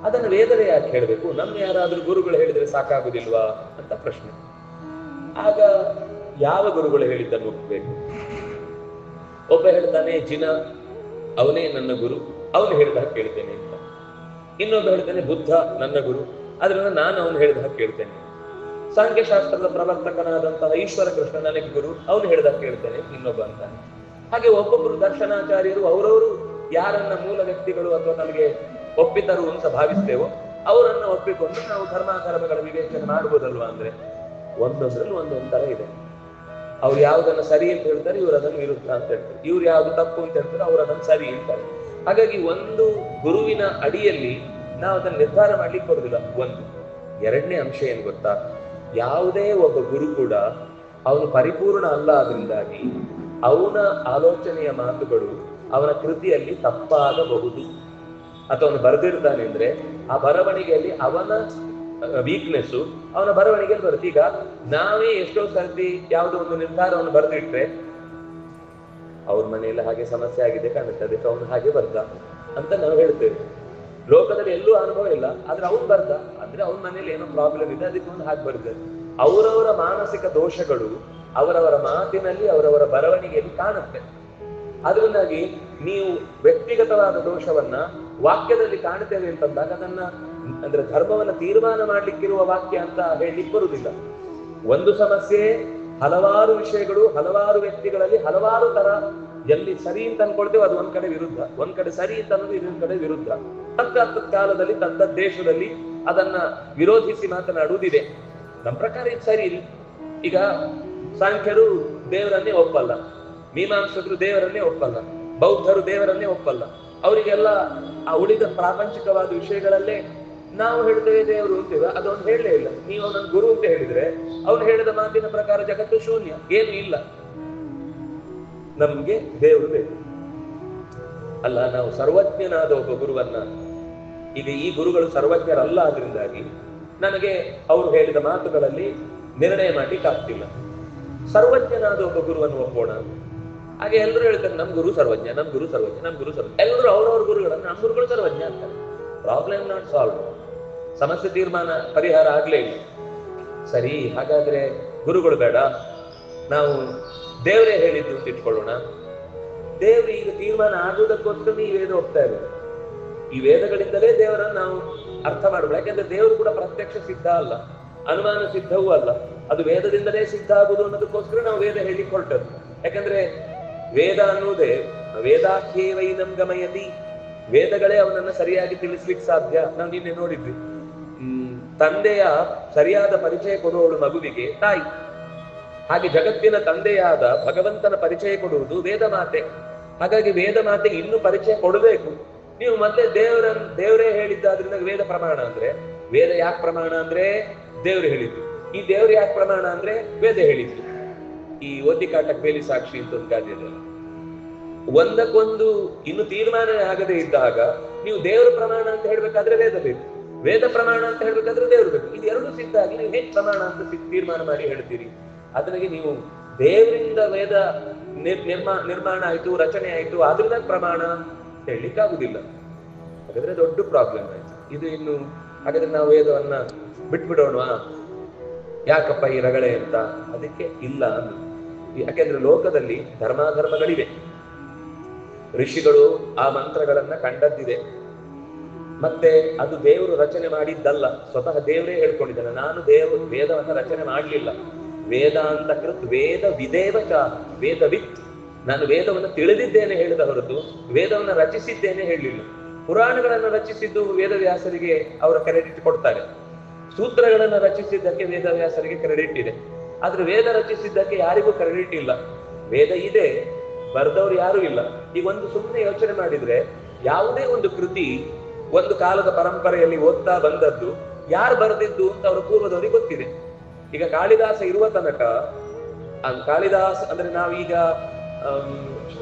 Speaker 1: ಅದನ್ನು ವೇದವೇ ಯಾಕೆ ಹೇಳಬೇಕು? ನಮ್ಮ ಯಾರಾದ್ರೂ ಗುರುಗಳು ಹೇಳಿದ್ರೆ ಸಾಕಾಗುದಿಲ್ವಾ ಅಂತ ಪ್ರಶ್ನೆ. ಆಗ ಯಾವ ಗುರುಗಳು ಹೇಳಿದ್ದನ್ನು ಒಪ್ಪಬೇಕು? ಒಬ್ಬ ಹೇಳ್ತಾನೆ ಜಿನ, ಅವನೇ ನನ್ನ ಗುರು, ಅವನು ಹೇಳಿದ ಹಾಗೆ ಕೇಳ್ತೇನೆ ಅಂತ. ಇನ್ನೊಬ್ಬ ಹೇಳ್ತಾನೆ ಬುದ್ಧ ನನ್ನ ಗುರು, ಆದ್ರಿಂದ ನಾನು ಅವನು ಹೇಳಿದ ಹಾಗೆ ಕೇಳ್ತೇನೆ. ಸಾಂಖ್ಯಶಾಸ್ತ್ರದ ಪ್ರವರ್ತಕನಾದಂತಹ ಈಶ್ವರ ಕೃಷ್ಣ ನನಗೆ ಗುರು, ಅವನು ಹೇಳಿದ ಹಾಗೆ ಕೇಳ್ತೇನೆ ಇನ್ನೊಬ್ಬ ಅಂತ. ಹಾಗೆ ಒಬ್ಬೊಬ್ರು ದರ್ಶನಾಚಾರ್ಯರು ಅವರವರು ಯಾರನ್ನ ಮೂಲ ವ್ಯಕ್ತಿಗಳು ಅಥವಾ ನಮಗೆ ಒಪ್ಪಿತರು ಅಂತ ಭಾವಿಸ್ತೇವೋ ಅವರನ್ನ ಒಪ್ಪಿಕೊಂಡು ನಾವು ಧರ್ಮಾಧರ್ಮಗಳ ವಿವೇಚನೆ ಮಾಡ್ಬೋದಲ್ವಾ? ಅಂದ್ರೆ ಒಂದೊಂದ್ರಲ್ಲಿ ಒಂದೊಂದ್ ತರ ಇದೆ. ಅವ್ರು ಯಾವ್ದನ್ನ ಸರಿ ಅಂತ ಹೇಳ್ತಾರೆ, ಇವ್ರು ಅದನ್ನು ವಿರುದ್ಧ ಅಂತ ಹೇಳ್ತಾರೆ. ಇವ್ರು ಯಾವ್ದು ತಪ್ಪು ಅಂತ ಹೇಳ್ತಾರೆ, ಅವ್ರು ಅದನ್ನು ಸರಿ ಅಂತಾರೆ. ಹಾಗಾಗಿ ಒಂದು ಗುರುವಿನ ಅಡಿಯಲ್ಲಿ ನಾವು ಅದನ್ನು ನಿರ್ಧಾರ ಮಾಡ್ಲಿಕ್ಕೆ ಬರುದಿಲ್ಲ. ಒಂದು ಎರಡನೇ ಅಂಶ ಏನ್ ಗೊತ್ತಾ, ಯಾವುದೇ ಒಬ್ಬ ಗುರು ಕೂಡ ಅವನು ಪರಿಪೂರ್ಣ ಅಲ್ಲ, ಅದರಿಂದಾಗಿ ಅವನ ಆಲೋಚನೆಯ ಮಾತುಗಳು ಅವನ ಕೃತಿಯಲ್ಲಿ ತಪ್ಪಾಗಬಹುದು. ಅಥವಾ ಅವನು ಬರೆದಿರ್ತಾನೆ ಅಂದ್ರೆ ಆ ಬರವಣಿಗೆಯಲ್ಲಿ ಅವನ ವೀಕ್ನೆಸ್ ಅವನ ಬರವಣಿಗೆಯಲ್ಲಿ ಬರುತ್ತೆ. ಈಗ ನಾವೇ ಎಷ್ಟೋ ಸರ್ತಿ ಯಾವುದೋ ಒಂದು ನಿರ್ಧಾರವನ್ನು ಬರೆದಿಟ್ರೆ ಅವ್ರ ಮನೆಯಲ್ಲಿ ಹಾಗೆ ಸಮಸ್ಯೆ ಆಗಿದೆ ಕಾಣುತ್ತೆ, ಅದಕ್ಕೆ ಅವನು ಹಾಗೆ ಬರ್ದ ಅಂತ ನಾವು ಹೇಳ್ತೇವೆ. ಲೋಕದಲ್ಲಿ ಎಲ್ಲೂ ಅನುಭವ ಇಲ್ಲ, ಆದ್ರೆ ಅವ್ನು ಬರ್ದ ಅಂದ್ರೆ ಅವ್ನ ಮನೇಲಿ ಏನೋ ಪ್ರಾಬ್ಲಮ್ ಇದೆ, ಅದಕ್ಕೆ ಒಂದು ಹಾಗೆ ಬರ್ತಾರೆ. ಅವರವರ ಮಾನಸಿಕ ದೋಷಗಳು ಅವರವರ ಮಾತಿನಲ್ಲಿ ಅವರವರ ಬರವಣಿಗೆಯಲ್ಲಿ ಕಾಣುತ್ತೆ. ಅದರಿಂದಾಗಿ ನೀವು ವ್ಯಕ್ತಿಗತವಾದ ದೋಷವನ್ನ ವಾಕ್ಯದಲ್ಲಿ ಕಾಣುತ್ತೇವೆ ಅಂತಂದಾಗ ಅದನ್ನ ಅಂದ್ರೆ ಧರ್ಮವನ್ನ ತೀರ್ಮಾನ ಮಾಡ್ಲಿಕ್ಕಿರುವ ವಾಕ್ಯ ಅಂತ ಹೇಳಲಿಕ್ಕೆ ಬರುವುದಿಲ್ಲ. ಒಂದು ಸಮಸ್ಯೆ ಹಲವಾರು ವಿಷಯಗಳು ಹಲವಾರು ವ್ಯಕ್ತಿಗಳಲ್ಲಿ ಹಲವಾರು ತರ ಎಲ್ಲಿ ಸರಿ ಅಂತ ಅನ್ಕೊಳ್ತೇವೆ ಅದು ಒಂದ್ ಕಡೆ ವಿರುದ್ಧ, ಒಂದ್ ಕಡೆ ಸರಿ ಅಂತ ಅನ್ನೋದು ಇನ್ನೊಂದ್ ಕಡೆ ವಿರುದ್ಧ. ತಕ್ಕ ಕಾಲದಲ್ಲಿ ತಕ್ಕ ದೇಶದಲ್ಲಿ ಅದನ್ನ ವಿರೋಧಿಸಿ ಮಾತನಾಡುವುದಿದೆ. ನಮ್ಮ ಪ್ರಕಾರ ಇದು ಸರಿ ಇಲ್ಲ. ಈಗ ಸಾಂಖ್ಯರು ದೇವರನ್ನೇ ಒಪ್ಪಲ್ಲ, ಮೀಮಾಂಸಕರು ದೇವರನ್ನೇ ಒಪ್ಪಲ್ಲ, ಬೌದ್ಧರು ದೇವರನ್ನೇ ಒಪ್ಪಲ್ಲ. ಅವರಿಗೆಲ್ಲ ಆ ಉಳಿದ ಪ್ರಾಪಂಚಿಕವಾದ ವಿಷಯಗಳಲ್ಲೇ ನಾವು ಹೇಳ್ತೇವೆ ದೇವರು ಅಂತೇವೆ, ಅದೊಂದು ಹೇಳಲೇ ಇಲ್ಲ. ನೀವು ಅವನನ್ನ ಗುರು ಅಂತ ಹೇಳಿದ್ರೆ ಅವನು ಹೇಳಿದ ಮಾತಿನ ಪ್ರಕಾರ ಜಗತ್ತು ಶೂನ್ಯ, ಏನು ಇಲ್ಲ. ನಮ್ಗೆ ದೇವರು ಬೇಕು ಅಲ್ಲ. ನಾವು ಸರ್ವಜ್ಞನಾದ ಒಬ್ಬ ಗುರುವನ್ನ, ಈಗ ಈ ಗುರುಗಳು ಸರ್ವಜ್ಞರಲ್ಲ, ಆದ್ರಿಂದಾಗಿ ನನಗೆ ಅವರು ಹೇಳಿದ ಮಾತುಗಳಲ್ಲಿ ನಿರ್ಣಯ ಮಾಡ್ಲಿಕ್ಕೆ ಆಗ್ತಿಲ್ಲ. ಸರ್ವಜ್ಞನಾದ ಒಬ್ಬ ಗುರುವನ್ನು ಒಪ್ಪೋಣ. ಹಾಗೆ ಎಲ್ಲರೂ ಹೇಳ್ತಾರೆ ನಮ್ ಗುರು ಸರ್ವಜ್ಞ, ನಮ್ ಗುರು ಸರ್ವಜ್ಞ, ನಮ್ ಗುರು ಸರ್ವಜ್ಞ. ಎಲ್ಲರೂ ಅವ್ರವ್ರ ಗುರುಗಳನ್ನ ನಮ್ಮ ಗುರುಗಳು ಸರ್ವಜ್ಞ ಅಂತಾರೆ. ಪ್ರಾಬ್ಲಮ್ ನಾಟ್ ಸಾಲ್ವ್, ಸಮಸ್ಯೆ ತೀರ್ಮಾನ ಪರಿಹಾರ ಆಗ್ಲೇ ಇಲ್ಲ. ಸರಿ, ಹಾಗಾದ್ರೆ ಗುರುಗಳು ಬೇಡ, ನಾವು ದೇವರೇ ಹೇಳಿದ್ದು ಅಂತ ಇಟ್ಕೊಳ್ಳೋಣ. ದೇವ್ರು ಈಗ ತೀರ್ಮಾನ ಆಗುವುದಕ್ಕೋಸ್ಕರ ಈ ವೇದ ಹೋಗ್ತಾ ಇರೋದು. ಈ ವೇದಗಳಿಂದಲೇ ದೇವರನ್ನು ನಾವು ಅರ್ಥ ಮಾಡಬಹುದು. ಯಾಕೆಂದ್ರೆ ದೇವರು ಕೂಡ ಪ್ರತ್ಯಕ್ಷ ಸಿದ್ಧ ಅಲ್ಲ, ಅನುಮಾನ ಸಿದ್ಧವೂ ಅಲ್ಲ. ಅದು ವೇದದಿಂದಲೇ ಸಿದ್ಧ ಆಗುವುದು ಅನ್ನೋದಕ್ಕೋಸ್ಕರ ನಾವು ವೇದ ಹೇಳಿಕ್ ಹೊರಟದ್ದು. ಯಾಕಂದ್ರೆ ವೇದ ಅನ್ನುವುದೇ ವೇದಾಖ್ಯೇವೈನಂ ಗಮಯತಿ, ವೇದಗಳೇ ಅವನನ್ನ ಸರಿಯಾಗಿ ತಿಳಿಸ್ಲಿಕ್ಕೆ ಸಾಧ್ಯ. ನಾವು ನಿನ್ನೆ ನೋಡಿದ್ವಿ, ತಂದೆಯ ಸರಿಯಾದ ಪರಿಚಯ ಕೊಡುವವಳು ಮಗುವಿಗೆ ತಾಯಿ. ಹಾಗೆ ಜಗತ್ತಿನ ತಂದೆಯಾದ ಭಗವಂತನ ಪರಿಚಯ ಕೊಡುವುದು ವೇದ ಮಾತೆ. ಹಾಗಾಗಿ ವೇದ ಮಾತೆಗೆ ಇನ್ನೂ ಪರಿಚಯ ಕೊಡಬೇಕು. ನೀವು ಮತ್ತೆ ದೇವರೇ ಹೇಳಿದ್ದಾದ್ರಿಂದ ವೇದ ಪ್ರಮಾಣ ಅಂದ್ರೆ, ವೇದ ಯಾಕೆ ಪ್ರಮಾಣ ಅಂದ್ರೆ ದೇವ್ರು ಹೇಳಿದ್ದು, ಈ ದೇವ್ರು ಯಾಕೆ ಪ್ರಮಾಣ ಅಂದ್ರೆ ವೇದ ಹೇಳಿದ್ದು. ಈ ಒದ್ದಿಕಾಟಕ್ ಬೇಲಿ ಸಾಕ್ಷಿ ಅಂತ ಒಂದು ಗಾದೆ ಇದೆ. ಒಂದಕ್ಕೊಂದು ಇನ್ನು ತೀರ್ಮಾನ ಆಗದೆ ಇದ್ದಾಗ ನೀವು ದೇವ್ರ ಪ್ರಮಾಣ ಅಂತ ಹೇಳ್ಬೇಕಾದ್ರೆ ವೇದ ಬೇಕು, ವೇದ ಪ್ರಮಾಣ ಅಂತ ಹೇಳ್ಬೇಕಾದ್ರೆ ದೇವ್ರು ಬೇಕು. ಇದು ಎರಡು ಸಿದ್ಧ ಆಗಿ ನೀವು ಹೇಗೆ ಪ್ರಮಾಣ ಅಂತ ತೀರ್ಮಾನ ಮಾಡಿ ಹೇಳ್ತೀರಿ? ಅದನಿಗೆ ನೀವು ದೇವರಿಂದ ವೇದ ನಿರ್ಮಾಣ ಆಯ್ತು, ರಚನೆ ಆಯ್ತು, ಅದ್ರಿಂದ ಪ್ರಮಾಣ ಹೇಳಲಿಕ್ಕೆ ಆಗುದಿಲ್ಲ. ಹಾಗಾದ್ರೆ ದೊಡ್ಡ ಪ್ರಾಬ್ಲಮ್ ಆಯ್ತು ಇದು. ಇನ್ನು ಹಾಗಾದ್ರೆ ನಾವು ವೇದವನ್ನ ಬಿಟ್ಬಿಡೋಣವಾ, ಯಾಕಪ್ಪ ಈ ರಗಳೆ ಅಂತ? ಅದಕ್ಕೆ ಇಲ್ಲ ಅಂದು. ಯಾಕೆಂದ್ರೆ ಲೋಕದಲ್ಲಿ ಧರ್ಮಾಧರ್ಮಗಳಿವೆ. ಋಷಿಗಳು ಆ ಮಂತ್ರಗಳನ್ನ ಕಂಡದ್ದಿದೆ. ಮತ್ತೆ ಅದು ದೇವರು ರಚನೆ ಮಾಡಿದ್ದಲ್ಲ, ಸ್ವತಃ ದೇವರೇ ಹೇಳ್ಕೊಂಡಿದ್ದಾನೆ, ನಾನು ವೇದವನ್ನ ರಚನೆ ಮಾಡ್ಲಿಲ್ಲ. ವೇದಾಂತ ಕೃತ್ ವೇದ ವಿದೇವ ಚ ವೇದವಿತ್, ನಾನು ವೇದವನ್ನು ತಿಳಿದಿದ್ದೇನೆ ಹೇಳಿದ ಹೊರತು ವೇದವನ್ನು ರಚಿಸಿದ್ದೇನೆ ಹೇಳಲಿಲ್ಲ. ಪುರಾಣಗಳನ್ನು ರಚಿಸಿದ್ದು ವೇದವ್ಯಾಸರಿಗೆ ಅವರ ಕ್ರೆಡಿಟ್ ಕೊಡ್ತಾರೆ. ಸೂತ್ರಗಳನ್ನು ರಚಿಸಿದ್ದಕ್ಕೆ ವೇದವ್ಯಾಸರಿಗೆ ಕ್ರೆಡಿಟ್ ಇದೆ. ಆದ್ರೆ ವೇದ ರಚಿಸಿದ್ದಕ್ಕೆ ಯಾರಿಗೂ ಕ್ರೆಡಿಟ್ ಇಲ್ಲ. ವೇದ ಇದೆ, ಬರೆದವ್ರು ಯಾರು ಇಲ್ಲ. ಈಗ ಒಂದು ಸುಮ್ಮನೆ ಯೋಚನೆ ಮಾಡಿದ್ರೆ ಯಾವುದೇ ಒಂದು ಕೃತಿ ಒಂದು ಕಾಲದ ಪರಂಪರೆಯಲ್ಲಿ ಓದ್ತಾ ಬಂದದ್ದು ಯಾರು ಬರೆದಿದ್ದು ಅಂತ ಅವರ ಪೂರ್ವದವರಿಗೆ ಗೊತ್ತಿದೆ. ಈಗ ಕಾಳಿದಾಸ ಇರುವ ತನಕ, ಕಾಳಿದಾಸ ಅಂದ್ರೆ ನಾವೀಗ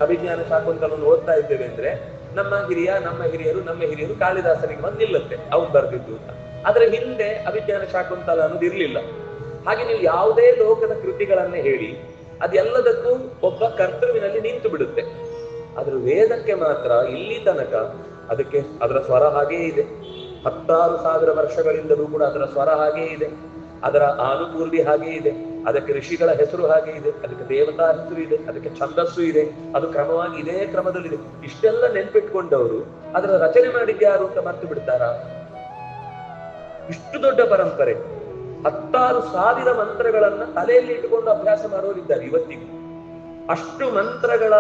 Speaker 1: ಅಭಿಜ್ಞಾನ ಶಾಕುಂತಲವನ್ನು ಓದ್ತಾ ಇದ್ದೇವೆ ಅಂದ್ರೆ ನಮ್ಮ ಹಿರಿಯರು ಕಾಳಿದಾಸನಿಗೆ ಬಂದು ನಿಲ್ಲುತ್ತೆ ಅವ್ನು ಬರೆದಿದ್ದು ಅಂತ. ಆದ್ರೆ ಹಿಂದೆ ಅಭಿಜ್ಞಾನ ಶಾಕುಂತಲ ಅನ್ನೋದು ಇರ್ಲಿಲ್ಲ. ಹಾಗೆ ನೀವು ಯಾವುದೇ ಲೋಕದ ಕೃತಿಗಳನ್ನೇ ಹೇಳಿ ಅದೆಲ್ಲದಕ್ಕೂ ಒಬ್ಬ ಕರ್ತೃವಿನಲ್ಲಿ ನಿಂತು ಬಿಡುತ್ತೆ. ಆದ್ರೆ ವೇದಕ್ಕೆ ಮಾತ್ರ ಇಲ್ಲಿ ತನಕ ಅದಕ್ಕೆ ಅದರ ಸ್ವರ ಹಾಗೇ ಇದೆ. 16,000 ವರ್ಷಗಳಿಂದಲೂ ಕೂಡ ಅದರ ಸ್ವರ ಹಾಗೇ ಇದೆ, ಅದರ ಆನುಪೂರ್ವಿ ಹಾಗೇ ಇದೆ, ಅದಕ್ಕೆ ಋಷಿಗಳ ಹೆಸರು ಹಾಗೆ ಇದೆ, ಅದಕ್ಕೆ ದೇವತಾ ಹೆಸರು ಇದೆ, ಅದಕ್ಕೆ ಛಂದಸ್ಸು ಇದೆ, ಅದು ಕ್ರಮವಾಗಿ ಇದೇ ಕ್ರಮದಲ್ಲಿದೆ. ಇಷ್ಟೆಲ್ಲ ನೆನ್ಪಿಟ್ಕೊಂಡವರು ಅದರ ರಚನೆ ಮಾಡಿದ್ಯಾರು ಅಂತ ಮರ್ತು ಬಿಡ್ತಾರ? ಇಷ್ಟು ದೊಡ್ಡ ಪರಂಪರೆ, 16,000 ಮಂತ್ರಗಳನ್ನ ತಲೆಯಲ್ಲಿ ಇಟ್ಟುಕೊಂಡು ಅಭ್ಯಾಸ ಮಾಡೋರಿದ್ದಾರೆ ಇವತ್ತಿಗೂ. ಅಷ್ಟು ಮಂತ್ರಗಳ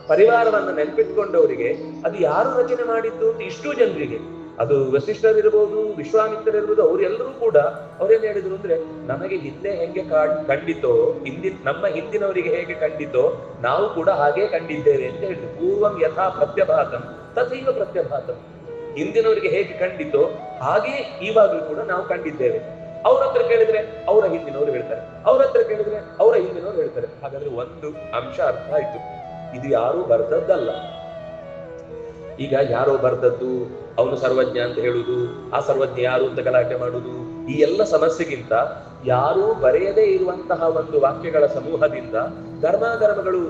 Speaker 1: ಪರಿವಾರವನ್ನ ನೆನಪಿಟ್ಕೊಂಡವರಿಗೆ ಅದು ಯಾರು ರಚನೆ ಮಾಡಿದ್ದು ಅಂತ ಇಷ್ಟು ಜನರಿಗೆ, ಅದು ವಸಿಷ್ಠರಿರ್ಬೋದು, ವಿಶ್ವಾಮಿತ್ರರಿರ್ಬೋದು, ಅವರೆಲ್ಲರೂ ಕೂಡ ಅವ್ರೇನ್ ಹೇಳಿದ್ರು ಅಂದ್ರೆ, ನಮಗೆ ಹಿಂದೆ ಹೆಂಗೆ ಕಂಡಿತೋ, ನಮ್ಮ ಹಿಂದಿನವರಿಗೆ ಹೇಗೆ ಕಂಡಿತೋ ನಾವು ಕೂಡ ಹಾಗೆ ಕಂಡಿದ್ದೇವೆ ಅಂತ ಹೇಳಿದ್ರು. ಪೂರ್ವಂ ಯಥಾ ಪ್ರತ್ಯಭಾತಂ ತಥೈವ ಪ್ರತ್ಯಭಾತಂ. ಹಿಂದಿನವರಿಗೆ ಹೇಗೆ ಕಂಡಿತೋ ಹಾಗೆ ಇವಾಗಲೂ ಕೂಡ ನಾವು ಕಂಡಿದ್ದೇವೆ. ಅವ್ರ ಹತ್ರ ಕೇಳಿದ್ರೆ ಅವರ ಹಿಂದಿನವರು ಹೇಳ್ತಾರೆ, ಅವ್ರ ಹತ್ರ ಕೇಳಿದ್ರೆ ಅವರ ಹಿಂದಿನವರು ಹೇಳ್ತಾರೆ. ಹಾಗಾದ್ರೆ ಒಂದು ಅಂಶ ಅರ್ಥ ಆಯ್ತು, ಇದು ಯಾರು ಬರ್ದದ್ದಲ್ಲ. ಈಗ ಯಾರೋ ಬರ್ದದ್ದು, ಅವನು ಸರ್ವಜ್ಞ ಅಂತ ಹೇಳುದು, ಆ ಸರ್ವಜ್ಞ ಯಾರು ಅಂತ ಗಲಾಟೆ ಮಾಡುದು, ಈ ಎಲ್ಲ ಸಮಸ್ಯೆಗಿಂತ ಯಾರೂ ಬರೆಯದೇ ಇರುವಂತಹ ಒಂದು ವಾಕ್ಯಗಳ ಸಮೂಹದಿಂದ ಧರ್ಮಾಧರ್ಮಗಳು,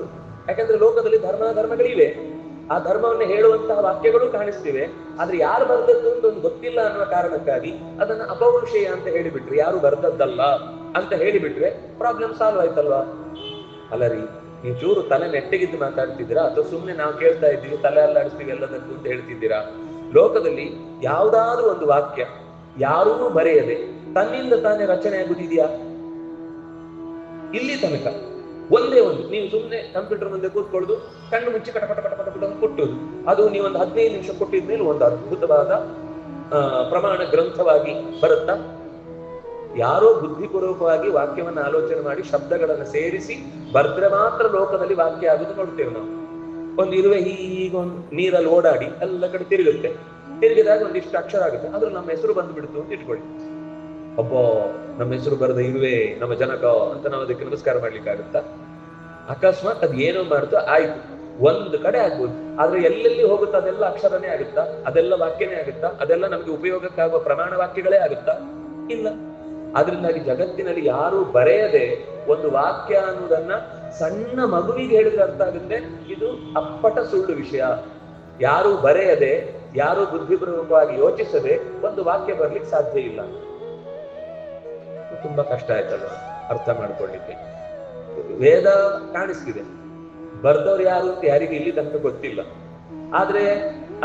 Speaker 1: ಯಾಕಂದ್ರೆ ಲೋಕದಲ್ಲಿ ಧರ್ಮಾಧರ್ಮಗಳಿವೆ, ಆ ಧರ್ಮವನ್ನು ಹೇಳುವಂತಹ ವಾಕ್ಯಗಳು ಕಾಣಿಸ್ತಿವೆ. ಆದ್ರೆ ಯಾರು ಬರ್ದದ್ದು ಅಂತ ಒಂದು ಗೊತ್ತಿಲ್ಲ ಅನ್ನುವ ಕಾರಣಕ್ಕಾಗಿ ಅದನ್ನ ಅಪೌರುಷೇಯ ಅಂತ ಹೇಳಿಬಿಟ್ರೆ, ಯಾರು ಬರ್ದದ್ದಲ್ಲ ಅಂತ ಹೇಳಿಬಿಟ್ರೆ ಪ್ರಾಬ್ಲಮ್ ಸಾಲ್ವ್ ಆಯ್ತಲ್ವಾ? ಅಲ್ಲ ರೀ, ನೀವು ಚೂರು ತಲೆ ನೆಟ್ಟಗಿದ್ದು ಮಾತಾಡ್ತಿದ್ದೀರಾ ಅಥವಾ ಸುಮ್ಮನೆ ನಾವು ಕೇಳ್ತಾ ಇದ್ದೀವಿ ತಲೆ ಅಲ್ಲಾಡಿಸ್ತೀವಿ ಎಲ್ಲದಕ್ಕೂ ಅಂತ ಹೇಳ್ತಿದ್ದೀರಾ? ಲೋಕದಲ್ಲಿ ಯಾವ್ದಾದ್ರು ಒಂದು ವಾಕ್ಯ ಯಾರೂ ಬರೆಯದೆ ತನ್ನಿಂದ ತಾನೇ ರಚನೆ ಆಗುತ್ತಿದೆಯಾ? ಇಲ್ಲಿ ತನಕ ಒಂದೇ ಒಂದು, ನೀವು ಸುಮ್ಮನೆ ಕಂಪ್ಯೂಟರ್ ಮುಂದೆ ಕೂತ್ಕೊಳ್ಳೋದು, ಕಣ್ಣು ಮುಚ್ಚಿ ಕಟ ಕಟ ಕಟ ಕಟ ಕಟ ಕೊಟ್ಟುದು, ಅದು ನೀವೊಂದು 15 ನಿಮಿಷ ಕೊಟ್ಟಿದ್ಮೇಲೆ ಒಂದು ಅದ್ಭುತವಾದ ಪ್ರಮಾಣ ಗ್ರಂಥವಾಗಿ ಬರುತ್ತಾ? ಯಾರೋ ಬುದ್ಧಿಪೂರ್ವಕವಾಗಿ ವಾಕ್ಯವನ್ನು ಆಲೋಚನೆ ಮಾಡಿ ಶಬ್ದಗಳನ್ನು ಸೇರಿಸಿ ಬರ್ದ್ರೆ ಮಾತ್ರ ಲೋಕದಲ್ಲಿ ವಾಕ್ಯ ಆಗುದು ನೋಡ್ತೇವೆ ನಾವು. ಒಂದು ಇರುವೆ ಹೀಗೊಂದು ನೀರಲ್ಲಿ ಓಡಾಡಿ ಎಲ್ಲ ಕಡೆ ತಿರುಗುತ್ತೆ, ತಿರುಗಿದಾಗ ಒಂದಿಷ್ಟು ಅಕ್ಷರ ಆಗುತ್ತೆ, ಆದ್ರೂ ನಮ್ಮ ಹೆಸರು ಬಂದ್ಬಿಡ್ತು ಅಂತ ಇಟ್ಕೊಳ್ಳಿ. ಅಬ್ಬೋ, ನಮ್ಮ ಹೆಸರು ಬರೆದ ಇರುವೆ ನಮ್ಮ ಜನಕ ಅಂತ ನಾವು ಅದಕ್ಕೆ ನಮಸ್ಕಾರ ಮಾಡ್ಲಿಕ್ಕಾಗುತ್ತಾ? ಅಕಸ್ಮಾತ್ ಅದ್ ಏನೋ ಮಾಡ್ತೋ ಆಯ್ತು, ಒಂದು ಕಡೆ ಆಗ್ಬೋದು, ಆದ್ರೆ ಎಲ್ಲೆಲ್ಲಿ ಹೋಗುತ್ತಾ ಅದೆಲ್ಲ ಅಕ್ಷರನೇ ಆಗುತ್ತಾ? ಅದೆಲ್ಲ ವಾಕ್ಯನೇ ಆಗುತ್ತಾ? ಅದೆಲ್ಲ ನಮ್ಗೆ ಉಪಯೋಗಕ್ಕಾಗುವ ಪ್ರಮಾಣ ವಾಕ್ಯಗಳೇ ಆಗುತ್ತಾ? ಇಲ್ಲ. ಆದ್ರಿಂದಾಗಿ ಜಗತ್ತಿನಲ್ಲಿ ಯಾರು ಬರೆಯದೆ ಒಂದು ವಾಕ್ಯ ಅನ್ನೋದನ್ನ ಸಣ್ಣ ಮಗುವಿಗೆ ಹೇಳಿದ್ರೆ ಅರ್ಥ ಆಗುತ್ತೆ, ಇದು ಅಪ್ಪಟ ಸುಳ್ಳು ವಿಷಯ. ಯಾರು ಬರೆಯದೆ, ಯಾರು ಬುದ್ಧಿಪೂರ್ವಕವಾಗಿ ಯೋಚಿಸದೆ ಒಂದು ವಾಕ್ಯ ಬರ್ಲಿಕ್ಕೆ ಸಾಧ್ಯ ಇಲ್ಲ. ತುಂಬಾ ಕಷ್ಟ ಆಯ್ತಲ್ಲ ಅರ್ಥ ಮಾಡ್ಕೊಳ್ಳಿಕ್ಕೆ. ವೇದ ಕಾಣಿಸ್ತಿದೆ, ಬರ್ದವ್ರು ಯಾರು ಅಂತ ಯಾರಿಗೆ ಇಲ್ಲಿ ತನಕ ಗೊತ್ತಿಲ್ಲ. ಆದ್ರೆ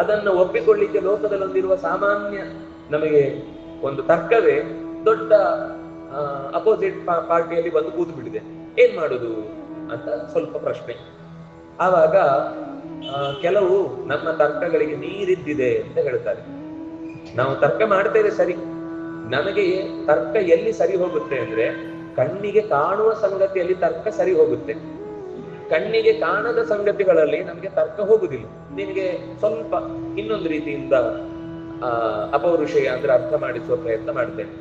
Speaker 1: ಅದನ್ನು ಒಪ್ಪಿಕೊಳ್ಳಿಕ್ಕೆ ಲೋಕದಲ್ಲಿ ಒಂದಿರುವ ಸಾಮಾನ್ಯ ನಮಗೆ ಒಂದು ತರ್ಕವೇ ದೊಡ್ಡ ಅಪೋಸಿಟ್ ಪಾರ್ಟಿಯಲ್ಲಿ ಬಂದು ಕೂತು ಬಿಟ್ಟಿದೆ. ಏನ್ ಮಾಡುದು ಅಂತ ಸ್ವಲ್ಪ ಪ್ರಶ್ನೆ. ಆವಾಗ ಕೆಲವು ನಮ್ಮ ತರ್ಕಗಳಿಗೆ ನೀರಿದ್ದಿದೆ ಅಂತ ಹೇಳ್ತಾರೆ. ನಾವು ತರ್ಕ ಮಾಡ್ತೇವೆ ಸರಿ, ನಮಗೆ ತರ್ಕ ಎಲ್ಲಿ ಸರಿ ಹೋಗುತ್ತೆ ಅಂದ್ರೆ ಕಣ್ಣಿಗೆ ಕಾಣುವ ಸಂಗತಿಯಲ್ಲಿ ತರ್ಕ ಸರಿ ಹೋಗುತ್ತೆ, ಕಣ್ಣಿಗೆ ಕಾಣದ ಸಂಗತಿಗಳಲ್ಲಿ ನಮಗೆ ತರ್ಕ ಹೋಗುದಿಲ್ಲ. ನಿನಗೆ ಸ್ವಲ್ಪ ಇನ್ನೊಂದು ರೀತಿಯಿಂದ ಅಪೌರುಷೇಯ ಅಂದ್ರೆ ಅರ್ಥ ಮಾಡಿಸುವ ಪ್ರಯತ್ನ ಮಾಡ್ತೇನೆ.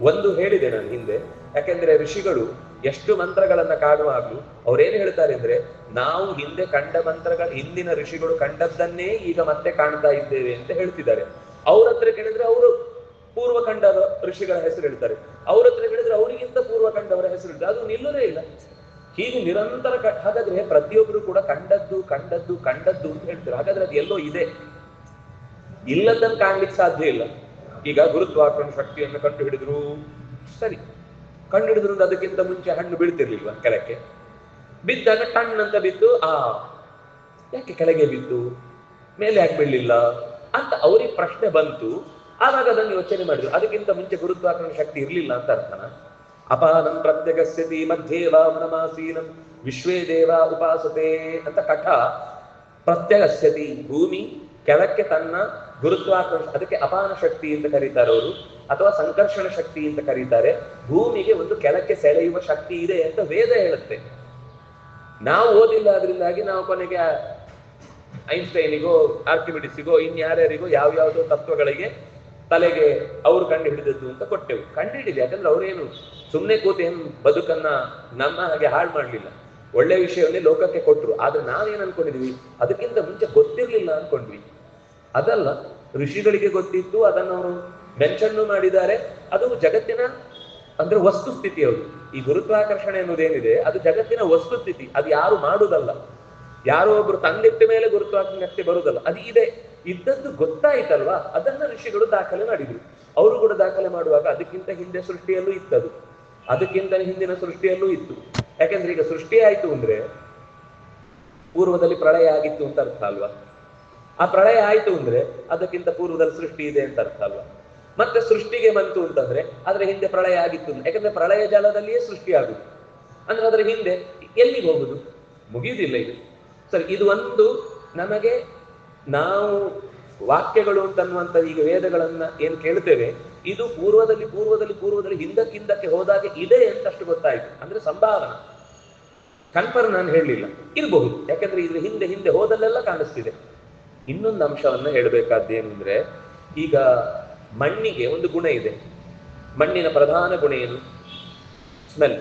Speaker 1: ಒಂದು ಹೇಳಿದೆ ನಾನು ಹಿಂದೆ, ಯಾಕೆಂದ್ರೆ ಋಷಿಗಳು ಎಷ್ಟು ಮಂತ್ರಗಳನ್ನ ಕಾಣುವಾಗ್ಲೂ ಅವ್ರೇನು ಹೇಳ್ತಾರೆ ಅಂದ್ರೆ, ನಾವು ಹಿಂದೆ ಕಂಡ ಮಂತ್ರಗಳ, ಹಿಂದಿನ ಋಷಿಗಳು ಕಂಡದ್ದನ್ನೇ ಈಗ ಮತ್ತೆ ಕಾಣ್ತಾ ಇದ್ದೇವೆ ಅಂತ ಹೇಳ್ತಿದ್ದಾರೆ. ಅವ್ರ ಹತ್ರ ಕೇಳಿದ್ರೆ ಅವರು ಪೂರ್ವ ಕಂಡ ಋಷಿಗಳ ಹೆಸರು ಹೇಳ್ತಾರೆ, ಅವ್ರ ಹತ್ರ ಕೇಳಿದ್ರೆ ಅವರಿಗಿಂತ ಪೂರ್ವ ಕಂಡವರ ಹೆಸರು ಹೇಳ್ತಾರೆ. ಅದು ನಿಲ್ಲುವುದೇ ಇಲ್ಲ. ಹೀಗೆ ನಿರಂತರ ಹಾಗಾದ್ರೆ ಪ್ರತಿಯೊಬ್ಬರು ಕೂಡ ಕಂಡದ್ದು ಕಂಡದ್ದು ಕಂಡದ್ದು ಅಂತ ಹೇಳ್ತಾರೆ. ಹಾಗಾದ್ರೆ ಅದು ಎಲ್ಲೋ ಇದೆ, ಇಲ್ಲದನ್ನು ಕಾಣ್ಲಿಕ್ಕೆ ಸಾಧ್ಯ ಇಲ್ಲ. ಈಗ ಗುರುತ್ವಾಕರ್ಷಣ ಶಕ್ತಿಯನ್ನು ಕಂಡು ಹಿಡಿದ್ರು, ಸರಿ, ಕಂಡು ಹಿಡಿದ್ರು ಅದಕ್ಕಿಂತ ಮುಂಚೆ ಹಣ್ಣು ಬೀಳ್ತಿರ್ಲಿಲ್ವಾ ಕೆಳಕ್ಕೆ? ಬಿದ್ದಾಗ ಟಣ್ ಅಂತ ಬಿದ್ದು, ಯಾಕೆ ಕೆಳಗೆ ಬಿದ್ದು, ಮೇಲೆ ಯಾಕೆ ಬೀಳಲಿಲ್ಲ ಅಂತ ಅವ್ರಿಗೆ ಪ್ರಶ್ನೆ ಬಂತು. ಆವಾಗ ಅದನ್ನು ಯೋಚನೆ ಮಾಡಿದ್ರು, ಅದಕ್ಕಿಂತ ಮುಂಚೆ ಗುರುತ್ವಾಕರ್ಷಣ ಶಕ್ತಿ ಇರ್ಲಿಲ್ಲ ಅಂತ ಅರ್ಥನ? ಅಪಾನಂ ಪ್ರತ್ಯಗಸ್ಯತಿ ಮಧ್ಯೇವಾಮನಮಾಸೀನಂ ವಿಶ್ವೇ ದೇವ ಉಪಾಸತೆ ಅಂತ ಕಠ ಪ್ರತ್ಯಗಸ್ಯತಿ, ಭೂಮಿ ಕೆಳಕ್ಕೆ ತನ್ನ ಗುರುತ್ವಾಕರ್ಷಣ, ಅದಕ್ಕೆ ಅಪಾನ ಶಕ್ತಿ ಅಂತ ಕರೀತಾರೆ ಅವರು, ಅಥವಾ ಸಂಕರ್ಷಣ ಶಕ್ತಿ ಅಂತ ಕರೀತಾರೆ. ಭೂಮಿಗೆ ಒಂದು ಕೆಳಕ್ಕೆ ಸೆಳೆಯುವ ಶಕ್ತಿ ಇದೆ ಅಂತ ವೇದ ಹೇಳುತ್ತೆ. ನಾವು ಓದಿಲ್ಲ, ಅದರಿಂದಾಗಿ ನಾವು ಕೊನೆಗೆ ಐನ್ಸ್ಟೈನಿಗೋ ಆರ್ಕಿಮಿಡಿಸ್ಗೋ ಇನ್ಯಾರ್ಯಾರಿಗೋ ಯಾವ್ಯಾವುದೋ ತತ್ವಗಳಿಗೆ ತಲೆಗೆ ಅವರು ಕಂಡು ಹಿಡಿದದ್ದು ಅಂತ ಕೊಟ್ಟೆವು. ಕಂಡು ಹಿಡಿದೆ, ಯಾಕಂದ್ರೆ ಅವರೇನು ಸುಮ್ಮನೆ ಕೂತು ಏನು ಬದುಕನ್ನ ನಮ್ಮ ಹಾಗೆ ಹಾಳು ಮಾಡ್ಲಿಲ್ಲ, ಒಳ್ಳೆ ವಿಷಯವನ್ನೇ ಲೋಕಕ್ಕೆ ಕೊಟ್ರು. ಆದ್ರೆ ನಾವೇನ್ ಅನ್ಕೊಂಡಿದ್ವಿ, ಅದಕ್ಕಿಂತ ಮುಂಚೆ ಗೊತ್ತಿರ್ಲಿಲ್ಲ ಅನ್ಕೊಂಡ್ವಿ. ಅದಲ್ಲ, ಋಷಿಗಳಿಗೆ ಗೊತ್ತಿತ್ತು, ಅದನ್ನು ಅವರು ಮೆನ್ಷನ್ ಮಾಡಿದ್ದಾರೆ. ಅದು ಜಗತ್ತಿನ ಅಂದ್ರೆ ವಸ್ತುಸ್ಥಿತಿ. ಅವರು ಈ ಗುರುತ್ವಾಕರ್ಷಣೆ ಅನ್ನೋದೇನಿದೆ ಅದು ಜಗತ್ತಿನ ವಸ್ತುಸ್ಥಿತಿ, ಅದು ಯಾರು ಮಾಡುವುದಲ್ಲ. ಯಾರೋ ಒಬ್ರು ತಂದಿಟ್ಟ ಮೇಲೆ ಗುರುತ್ವಾಕರ್ಷಣೆ ಬರುವುದಲ್ಲ, ಅದು ಇದೆ. ಇದ್ದದ್ದು ಗೊತ್ತಾಯ್ತಲ್ವಾ, ಅದನ್ನ ಋಷಿಗಳು ದಾಖಲೆ ಮಾಡಿದ್ರು. ಅವರು ಕೂಡ ದಾಖಲೆ ಮಾಡುವಾಗ ಅದಕ್ಕಿಂತ ಹಿಂದೆ ಸೃಷ್ಟಿಯಲ್ಲೂ ಇತ್ತದು, ಅದಕ್ಕಿಂತ ಹಿಂದಿನ ಸೃಷ್ಟಿಯಲ್ಲೂ ಇತ್ತು. ಯಾಕೆಂದ್ರೆ ಈಗ ಸೃಷ್ಟಿ ಆಯ್ತು ಅಂದ್ರೆ ಪೂರ್ವದಲ್ಲಿ ಪ್ರಳಯ ಆಗಿತ್ತು ಅಂತ ಅರ್ಥ ಅಲ್ವಾ? ಆ ಪ್ರಳಯ ಆಯ್ತು ಅಂದ್ರೆ ಅದಕ್ಕಿಂತ ಪೂರ್ವದಲ್ಲಿ ಸೃಷ್ಟಿ ಇದೆ ಅಂತ ಅರ್ಥ ಅಲ್ವಾ? ಮತ್ತೆ ಸೃಷ್ಟಿಗೆ ಬಂತು ಅಂತಂದ್ರೆ ಅದ್ರ ಹಿಂದೆ ಪ್ರಳಯ ಆಗಿತ್ತು, ಯಾಕಂದ್ರೆ ಪ್ರಳಯ ಜಾಲದಲ್ಲಿಯೇ ಸೃಷ್ಟಿ ಆಗುದು. ಅಂದ್ರೆ ಅದರ ಹಿಂದೆ ಎಲ್ಲಿಗೆ ಹೋಗುದು? ಮುಗಿಯುವುದಿಲ್ಲ ಇದು. ಸರಿ, ಇದು ಒಂದು ನಮಗೆ ನಾವು ವಾಕ್ಯಗಳು ಅಂತನ್ನುವಂತ ಈಗ ವೇದಗಳನ್ನ ಏನ್ ಕೇಳ್ತೇವೆ, ಇದು ಪೂರ್ವದಲ್ಲಿ ಪೂರ್ವದಲ್ಲಿ ಪೂರ್ವದಲ್ಲಿ ಹಿಂದಕ್ಕಿಂದಕ್ಕೆ ಹೋದಾಗ ಇದೆ ಅಂತ ಅಷ್ಟು ಗೊತ್ತಾಯ್ತು. ಅಂದ್ರೆ ಸಂಭಾವನಾ, ಕನ್ಫರ್ಮ್ ನಾನು ಹೇಳಲಿಲ್ಲ, ಇರಬಹುದು. ಯಾಕಂದ್ರೆ ಇದ್ರ ಹಿಂದೆ ಹಿಂದೆ ಹೋದಲ್ಲೆಲ್ಲ ಕಾಣಿಸ್ತಿದೆ. ಇನ್ನೊಂದು ಅಂಶವನ್ನ ಹೇಳ್ಬೇಕಾದ್ದೇನು ಅಂದ್ರೆ, ಈಗ ಮಣ್ಣಿಗೆ ಒಂದು ಗುಣ ಇದೆ. ಮಣ್ಣಿನ ಪ್ರಧಾನ ಗುಣ ಏನು? ಸ್ಮೆಲ್.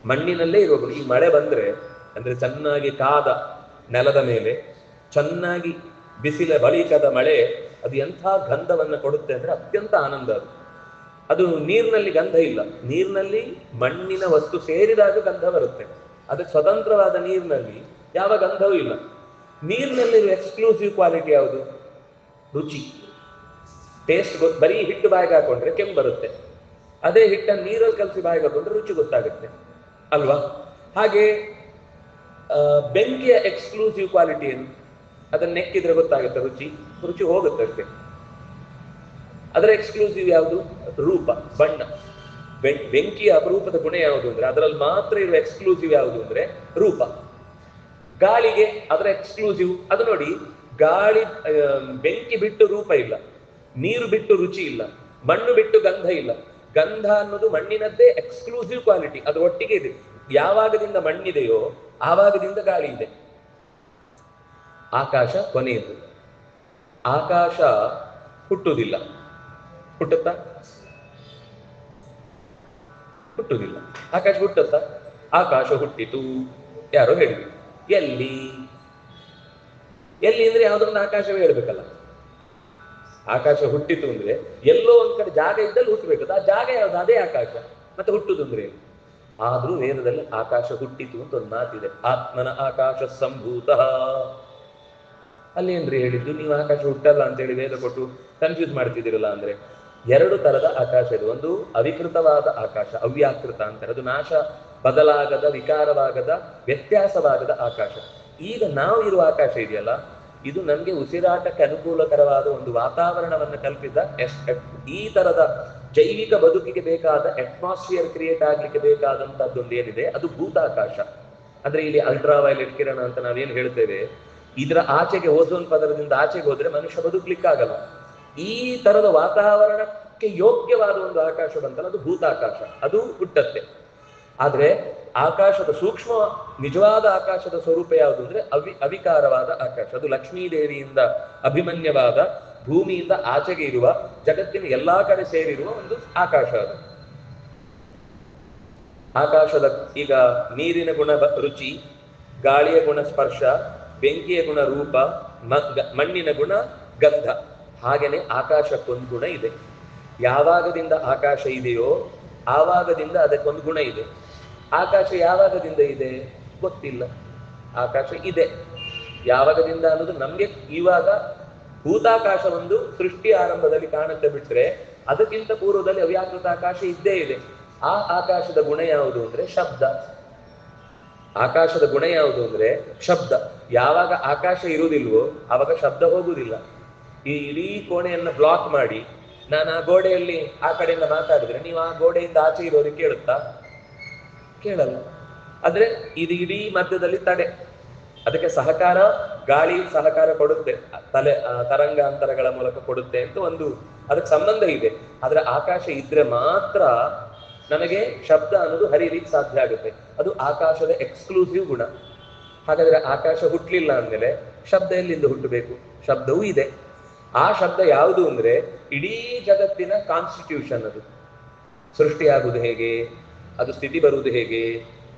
Speaker 1: ಮಣ್ಣಿನಲ್ಲೇ ಇರುವ ಗುಣ. ಈ ಮಳೆ ಬಂದ್ರೆ ಅಂದ್ರೆ ಚೆನ್ನಾಗಿ ಕಾದ ನೆಲದ ಮೇಲೆ ಚೆನ್ನಾಗಿ ಬಿಸಿಲ ಬಳಿಕದ ಮಳೆ, ಅದು ಎಂಥ ಗಂಧವನ್ನ ಕೊಡುತ್ತೆ ಅಂದ್ರೆ ಅತ್ಯಂತ ಆನಂದ. ಅದು ನೀರಿನಲ್ಲಿ ಗಂಧ ಇಲ್ಲ. ನೀರಿನಲ್ಲಿ ಮಣ್ಣಿನ ವಸ್ತು ಸೇರಿದಾಗ ಗಂಧ ಬರುತ್ತೆ. ಅದಕ್ಕೆ ಸ್ವತಂತ್ರವಾದ ನೀರಿನಲ್ಲಿ ಯಾವ ಗಂಧವೂ ಇಲ್ಲ. ನೀರಿನಲ್ಲಿರುವ ಎಕ್ಸ್ಕ್ಲೂಸಿವ್ ಕ್ವಾಲಿಟಿ ಯಾವುದು? ರುಚಿ, ಟೇಸ್ಟ್. ಬರೀ ಹಿಟ್ಟು ಬಾಯಿಗೆ ಹಾಕೊಂಡ್ರೆ ಕೆಮ್ಮು ಬರುತ್ತೆ. ಅದೇ ಹಿಟ್ಟನ್ನು ನೀರಲ್ಲಿ ಕಲಸಿ ಬಾಯಿಗೆ ಹಾಕೊಂಡ್ರೆ ರುಚಿ ಗೊತ್ತಾಗುತ್ತೆ ಅಲ್ವಾ? ಹಾಗೆ ಬೆಂಕಿಯ ಎಕ್ಸ್ಕ್ಲೂಸಿವ್ ಕ್ವಾಲಿಟಿ ಏನು? ಅದನ್ನ ನೆಕ್ಕಿದ್ರೆ ಗೊತ್ತಾಗುತ್ತೆ ರುಚಿ. ರುಚಿ ಹೋಗುತ್ತೆ ಅಷ್ಟೇ. ಅದರ ಎಕ್ಸ್ಕ್ಲೂಸಿವ್ ಯಾವುದು? ರೂಪ, ಬಣ್ಣ. ಬೆಂಕಿಯ ಅಪರೂಪದ ಗುಣ ಯಾವುದು ಅಂದ್ರೆ ಅದರಲ್ಲಿ ಮಾತ್ರ ಇರುವ ಎಕ್ಸ್ಕ್ಲೂಸಿವ್ ಯಾವುದು ಅಂದ್ರೆ ರೂಪ. ಗಾಳಿಗೆ ಅದರ ಎಕ್ಸ್ಕ್ಲೂಸಿವ್ ಅದು ನೋಡಿ, ಗಾಳಿ ಬೆಂಕಿ ಬಿಟ್ಟು ರೂಪ ಇಲ್ಲ, ನೀರು ಬಿಟ್ಟು ರುಚಿ ಇಲ್ಲ, ಮಣ್ಣು ಬಿಟ್ಟು ಗಂಧ ಇಲ್ಲ. ಗಂಧ ಅನ್ನೋದು ಮಣ್ಣಿನದ್ದೇ ಎಕ್ಸ್ಕ್ಲೂಸಿವ್ ಕ್ವಾಲಿಟಿ. ಅದು ಒಟ್ಟಿಗೆ ಇದೆ. ಯಾವಾಗದಿಂದ ಮಣ್ಣಿದೆಯೋ ಆವಾಗದಿಂದ ಗಾಳಿ ಇದೆ. ಆಕಾಶ ಕೊನೆಯದು. ಆಕಾಶ ಹುಟ್ಟುವುದಿಲ್ಲ. ಹುಟ್ಟುತ್ತಾ? ಹುಟ್ಟುವುದಿಲ್ಲ. ಆಕಾಶ ಹುಟ್ಟುತ್ತಾ? ಆಕಾಶ ಹುಟ್ಟಿತು ಯಾರೋ ಹೇಳಿದ್ರು. ಎಲ್ಲಿ? ಎಲ್ಲಿ ಅಂದ್ರೆ ಯಾವುದೊಂದು ಆಕಾಶವೇ ಹೇಳ್ಬೇಕಲ್ಲ. ಆಕಾಶ ಹುಟ್ಟಿತು ಅಂದ್ರೆ ಎಲ್ಲೋ ಒಂದ್ ಕಡೆ ಜಾಗ ಇದ್ದಲ್ಲಿ ಹುಟ್ಟಬೇಕು. ಆ ಜಾಗ ಯಾವ್ದು? ಅದೇ ಆಕಾಶ. ಮತ್ತೆ ಹುಟ್ಟುದು ಅಂದ್ರೆ ಆದ್ರೂ ವೇದದಲ್ಲಿ ಆಕಾಶ ಹುಟ್ಟಿತು ಅಂತ ಒಂದು ಮಾತಿದೆ. ಆತ್ಮನ ಆಕಾಶ ಸಂಭೂತ. ಅಲ್ಲಿ ಏನ್ರಿ ಹೇಳಿದ್ದು? ನೀವು ಆಕಾಶ ಹುಟ್ಟಲ್ಲ ಅಂತ ಹೇಳಿ ವೇದ ಕೊಟ್ಟು ಕನ್ಫ್ಯೂಸ್ ಮಾಡ್ತಿದ್ದೀರಲ್ಲ ಅಂದ್ರೆ, ಎರಡು ತರದ ಆಕಾಶ ಇದೆ. ಒಂದು ಅವಿಕೃತವಾದ ಆಕಾಶ, ಅವ್ಯಾಕೃತ ಅಂತಾರೆ. ಅದು ನಾಶ, ಬದಲಾಗದ, ವಿಕಾರವಾಗದ, ವ್ಯತ್ಯಾಸವಾಗದ ಆಕಾಶ. ಈಗ ನಾವು ಇರುವ ಆಕಾಶ ಇದೆಯಲ್ಲ, ಇದು ನಮ್ಗೆ ಉಸಿರಾಟಕ್ಕೆ ಅನುಕೂಲಕರವಾದ ಒಂದು ವಾತಾವರಣವನ್ನು ಕಲ್ಪಿಸಿದ ಈ ತರದ ಜೈವಿಕ ಬದುಕಿಗೆ ಬೇಕಾದ ಅಟ್ಮಾಸ್ಫಿಯರ್ ಕ್ರಿಯೇಟ್ ಆಗ್ಲಿಕ್ಕೆ ಬೇಕಾದಂತದ್ದೊಂದು ಏನಿದೆ ಅದು ಭೂತಾಕಾಶ. ಅಂದ್ರೆ ಇಲ್ಲಿ ಅಲ್ಟ್ರಾ ವೈಲೆಟ್ ಕಿರಣ ಅಂತ ನಾವೇನು ಹೇಳ್ತೇವೆ, ಇದರ ಆಚೆಗೆ ಓಝೋನ್ ಪದರದಿಂದ ಆಚೆಗೆ ಹೋದ್ರೆ ಮನುಷ್ಯ ಬದುಕಲಿಕ್ಕಾಗಲ್ಲ. ಈ ತರದ ವಾತಾವರಣಕ್ಕೆ ಯೋಗ್ಯವಾದ ಒಂದು ಆಕಾಶ ಬಂತಲ್ಲ, ಅದು ಭೂತಾಕಾಶ. ಅದು ಹುಟ್ಟತ್ತೆ. ಆದ್ರೆ ಆಕಾಶದ ಸೂಕ್ಷ್ಮ ನಿಜವಾದ ಆಕಾಶದ ಸ್ವರೂಪ ಯಾವುದು ಅಂದ್ರೆ ಅವಿಕಾರವಾದ ಆಕಾಶ. ಅದು ಲಕ್ಷ್ಮೀದೇವಿಯಿಂದ ಅಭಿಮನ್ಯವಾದ, ಭೂಮಿಯಿಂದ ಆಚೆಗೆ ಇರುವ, ಜಗತ್ತಿನ ಎಲ್ಲಾ ಕಡೆ ಸೇರಿರುವ ಒಂದು ಆಕಾಶ ಅದು. ಆಕಾಶದ ಈಗ ನೀರಿನ ಗುಣ ರುಚಿ, ಗಾಳಿಯ ಗುಣ ಸ್ಪರ್ಶ, ಬೆಂಕಿಯ ಗುಣ ರೂಪ, ಮಣ್ಣಿನ ಗುಣ ಗಂಧ. ಹಾಗೇನೆ ಆಕಾಶಕ್ಕೊಂದು ಗುಣ ಇದೆ. ಯಾವಾಗದಿಂದ ಆಕಾಶ ಇದೆಯೋ ಆವಾಗದಿಂದ ಅದಕ್ಕೊಂದು ಗುಣ ಇದೆ. ಆಕಾಶ ಯಾವಾಗದಿಂದ ಇದೆ ಗೊತ್ತಿಲ್ಲ. ಆಕಾಶ ಇದೆ ಯಾವಾಗದಿಂದ ಅನ್ನೋದು ನಮ್ಗೆ ಇವಾಗ ಭೂತಾಕಾಶ ಒಂದು ಸೃಷ್ಟಿ ಆರಂಭದಲ್ಲಿ ಕಾಣುತ್ತೆ ಬಿಟ್ರೆ, ಅದಕ್ಕಿಂತ ಪೂರ್ವದಲ್ಲಿ ಅವ್ಯಾಕೃತ ಆಕಾಶ ಇದ್ದೇ ಇದೆ. ಆ ಆಕಾಶದ ಗುಣ ಯಾವುದು ಅಂದ್ರೆ ಶಬ್ದ. ಆಕಾಶದ ಗುಣ ಯಾವುದು ಅಂದ್ರೆ ಶಬ್ದ. ಯಾವಾಗ ಆಕಾಶ ಇರುವುದಿಲ್ವೋ ಆವಾಗ ಶಬ್ದ ಹೋಗುವುದಿಲ್ಲ. ಈ ಇಡೀ ಕೋಣೆಯನ್ನ ಬ್ಲಾಕ್ ಮಾಡಿ ನಾನು ಆ ಗೋಡೆಯಲ್ಲಿ ಆ ಕಡೆಯಿಂದ ಮಾತಾಡಿದ್ರೆ ನೀವು ಆ ಗೋಡೆಯಿಂದ ಆಚೆ ಇರೋರಿಗೆ ಕೇಳುತ್ತಾ? ಕೇಳಲ್ಲ. ಆದ್ರೆ ಇದು ಇಡೀ ಮಧ್ಯದಲ್ಲಿ ತಡೆ. ಅದಕ್ಕೆ ಸಹಕಾರ, ಗಾಳಿ ಸಹಕಾರ ಕೊಡುತ್ತೆ, ತರಂಗಾಂತರಗಳ ಮೂಲಕ ಕೊಡುತ್ತೆ ಅಂತ ಒಂದು ಅದಕ್ಕೆ ಸಂಬಂಧ ಇದೆ. ಆದ್ರೆ ಆಕಾಶ ಇದ್ರೆ ಮಾತ್ರ ನಮಗೆ ಶಬ್ದ ಅನ್ನೋದು ಹರಿಲಿಕ್ಕೆ ಸಾಧ್ಯ ಆಗುತ್ತೆ. ಅದು ಆಕಾಶದ ಎಕ್ಸ್ಕ್ಲೂಸಿವ್ ಗುಣ. ಹಾಗಾದ್ರೆ ಆಕಾಶ ಹುಟ್ಟಲಿಲ್ಲ ಅಂದ್ಮೇಲೆ ಶಬ್ದ ಎಲ್ಲಿಂದ ಹುಟ್ಟಬೇಕು? ಶಬ್ದವೂ ಇದೆ. ಆ ಶಬ್ದ ಯಾವುದು ಅಂದ್ರೆ ಇಡೀ ಜಗತ್ತಿನ ಕಾನ್ಸ್ಟಿಟ್ಯೂಷನ್. ಅದು ಸೃಷ್ಟಿಯಾಗುವುದು ಹೇಗೆ, ಅದು ಸ್ಥಿತಿ ಬರುವುದು ಹೇಗೆ,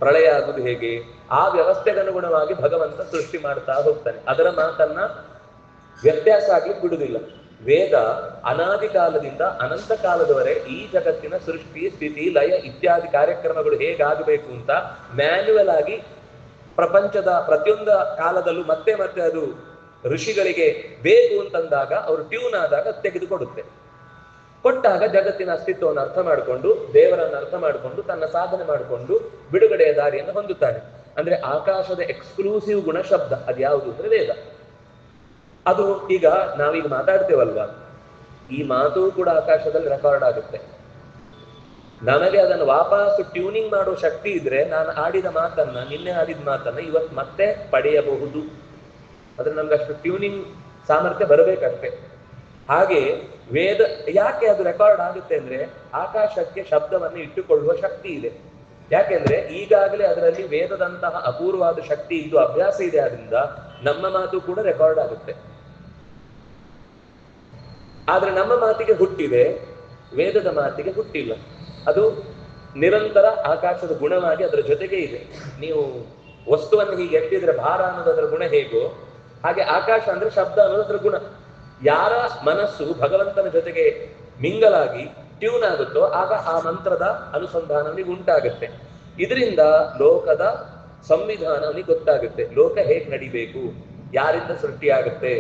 Speaker 1: ಪ್ರಳಯ ಆಗುವುದು ಹೇಗೆ, ಆ ವ್ಯವಸ್ಥೆಗನುಗುಣವಾಗಿ ಭಗವಂತ ಸೃಷ್ಟಿ ಮಾಡ್ತಾ ಹೋಗ್ತಾನೆ. ಅದರ ಮಾತನ್ನ ವ್ಯತ್ಯಾಸ ಆಗ್ಲಿಕ್ಕೆ ಬಿಡುವುದಿಲ್ಲ. ವೇದ ಅನಾದಿ ಕಾಲದಿಂದ ಅನಂತ ಕಾಲದವರೆ ಈ ಜಗತ್ತಿನ ಸೃಷ್ಟಿ, ಸ್ಥಿತಿ, ಲಯ ಇತ್ಯಾದಿ ಕಾರ್ಯಕ್ರಮಗಳು ಹೇಗಾಗಬೇಕು ಅಂತ ಮ್ಯಾನ್ಯುವಲ್ ಆಗಿ ಪ್ರಪಂಚದ ಪ್ರತಿಯೊಂದು ಕಾಲದಲ್ಲೂ ಮತ್ತೆ ಮತ್ತೆ ಅದು ಋಷಿಗಳಿಗೆ ಬೇಕು ಅಂತಂದಾಗ ಅವರು ಟ್ಯೂನ್ ಆದಾಗ ತೆಗೆದುಕೊಡುತ್ತೆ. ಕೊಟ್ಟಾಗ ಜಗತ್ತಿನ ಅಸ್ತಿತ್ವವನ್ನು ಅರ್ಥ ಮಾಡಿಕೊಂಡು, ದೇವರನ್ನು ಅರ್ಥ ಮಾಡಿಕೊಂಡು, ತನ್ನ ಸಾಧನೆ ಮಾಡಿಕೊಂಡು ಬಿಡುಗಡೆಯ ದಾರಿಯನ್ನು ಹೊಂದುತ್ತಾನೆ. ಅಂದ್ರೆ ಆಕಾಶದ ಎಕ್ಸ್ಕ್ಲೂಸಿವ್ ಗುಣ ಶಬ್ದ. ಅದ್ಯಾವುದು ಅಂದ್ರೆ ವೇದ. ಅದು ಈಗ ನಾವೀಗ ಮಾತಾಡ್ತೇವಲ್ವಾ, ಈ ಮಾತು ಕೂಡ ಆಕಾಶದಲ್ಲಿ ರೆಕಾರ್ಡ್ ಆಗುತ್ತೆ. ನನಗೆ ಅದನ್ನು ವಾಪಸ್ಸು ಟ್ಯೂನಿಂಗ್ ಮಾಡುವ ಶಕ್ತಿ ಇದ್ರೆ ನಾನು ಆಡಿದ ಮಾತನ್ನ, ನಿನ್ನೆ ಆಡಿದ ಮಾತನ್ನ ಇವತ್ತು ಮತ್ತೆ ಪಡೆಯಬಹುದು. ಆದ್ರೆ ನಮ್ಗೆ ಅಷ್ಟು ಟ್ಯೂನಿಂಗ್ ಸಾಮರ್ಥ್ಯ ಬರಬೇಕಷ್ಟೇ. ಹಾಗೆ ವೇದ ಯಾಕೆ ಅದು ರೆಕಾರ್ಡ್ ಆಗುತ್ತೆ ಅಂದ್ರೆ ಆಕಾಶಕ್ಕೆ ಶಬ್ದವನ್ನು ಇಟ್ಟುಕೊಳ್ಳುವ ಶಕ್ತಿ ಇದೆ. ಯಾಕೆಂದ್ರೆ ಈಗಾಗಲೇ ಅದರಲ್ಲಿ ವೇದದಂತಹ ಅಪೂರ್ವವಾದ ಶಕ್ತಿ ಇದ್ದು ಅಭ್ಯಾಸ ಇದೆ. ಆದ್ರಿಂದ ನಮ್ಮ ಮಾತು ಕೂಡ ರೆಕಾರ್ಡ್ ಆಗುತ್ತೆ. ಆದ್ರೆ ನಮ್ಮ ಮಾತಿಗೆ ಹುಟ್ಟಿದೆ, ವೇದದ ಮಾತಿಗೆ ಹುಟ್ಟಿಲ್ಲ. ಅದು ನಿರಂತರ ಆಕಾಶದ ಗುಣವಾಗಿ ಅದರ ಜೊತೆಗೆ ಇದೆ. ನೀವು ವಸ್ತುವನ್ನು ಹೀಗೆ ಎತ್ತಿದ್ರೆ ಭಾರ ಅನ್ನೋದು ಅದರ ಗುಣ ಹೇಗೋ, ಹಾಗೆ ಆಕಾಶ ಅಂದ್ರೆ ಶಬ್ದ ಅನ್ನೋದು ಅದರ ಗುಣ. ಯಾರ ಮನಸ್ಸು ಭಗವಂತನ ಜೊತೆಗೆ ಮಿಂಗಲಾಗಿ ಟ್ಯೂನ್ ಆಗುತ್ತೋ ಆಗ ಆ ಮಂತ್ರದ ಅನುಸಂಧಾನ ಅವನಿಗೆ ಉಂಟಾಗುತ್ತೆ. ಇದರಿಂದ ಲೋಕದ ಸಂವಿಧಾನ ಅವನಿಗೆ ಗೊತ್ತಾಗುತ್ತೆ. ಲೋಕ ಹೇಗೆ ನಡಿಬೇಕು, ಯಾರಿಂದ ಸೃಷ್ಟಿಯಾಗುತ್ತೆ,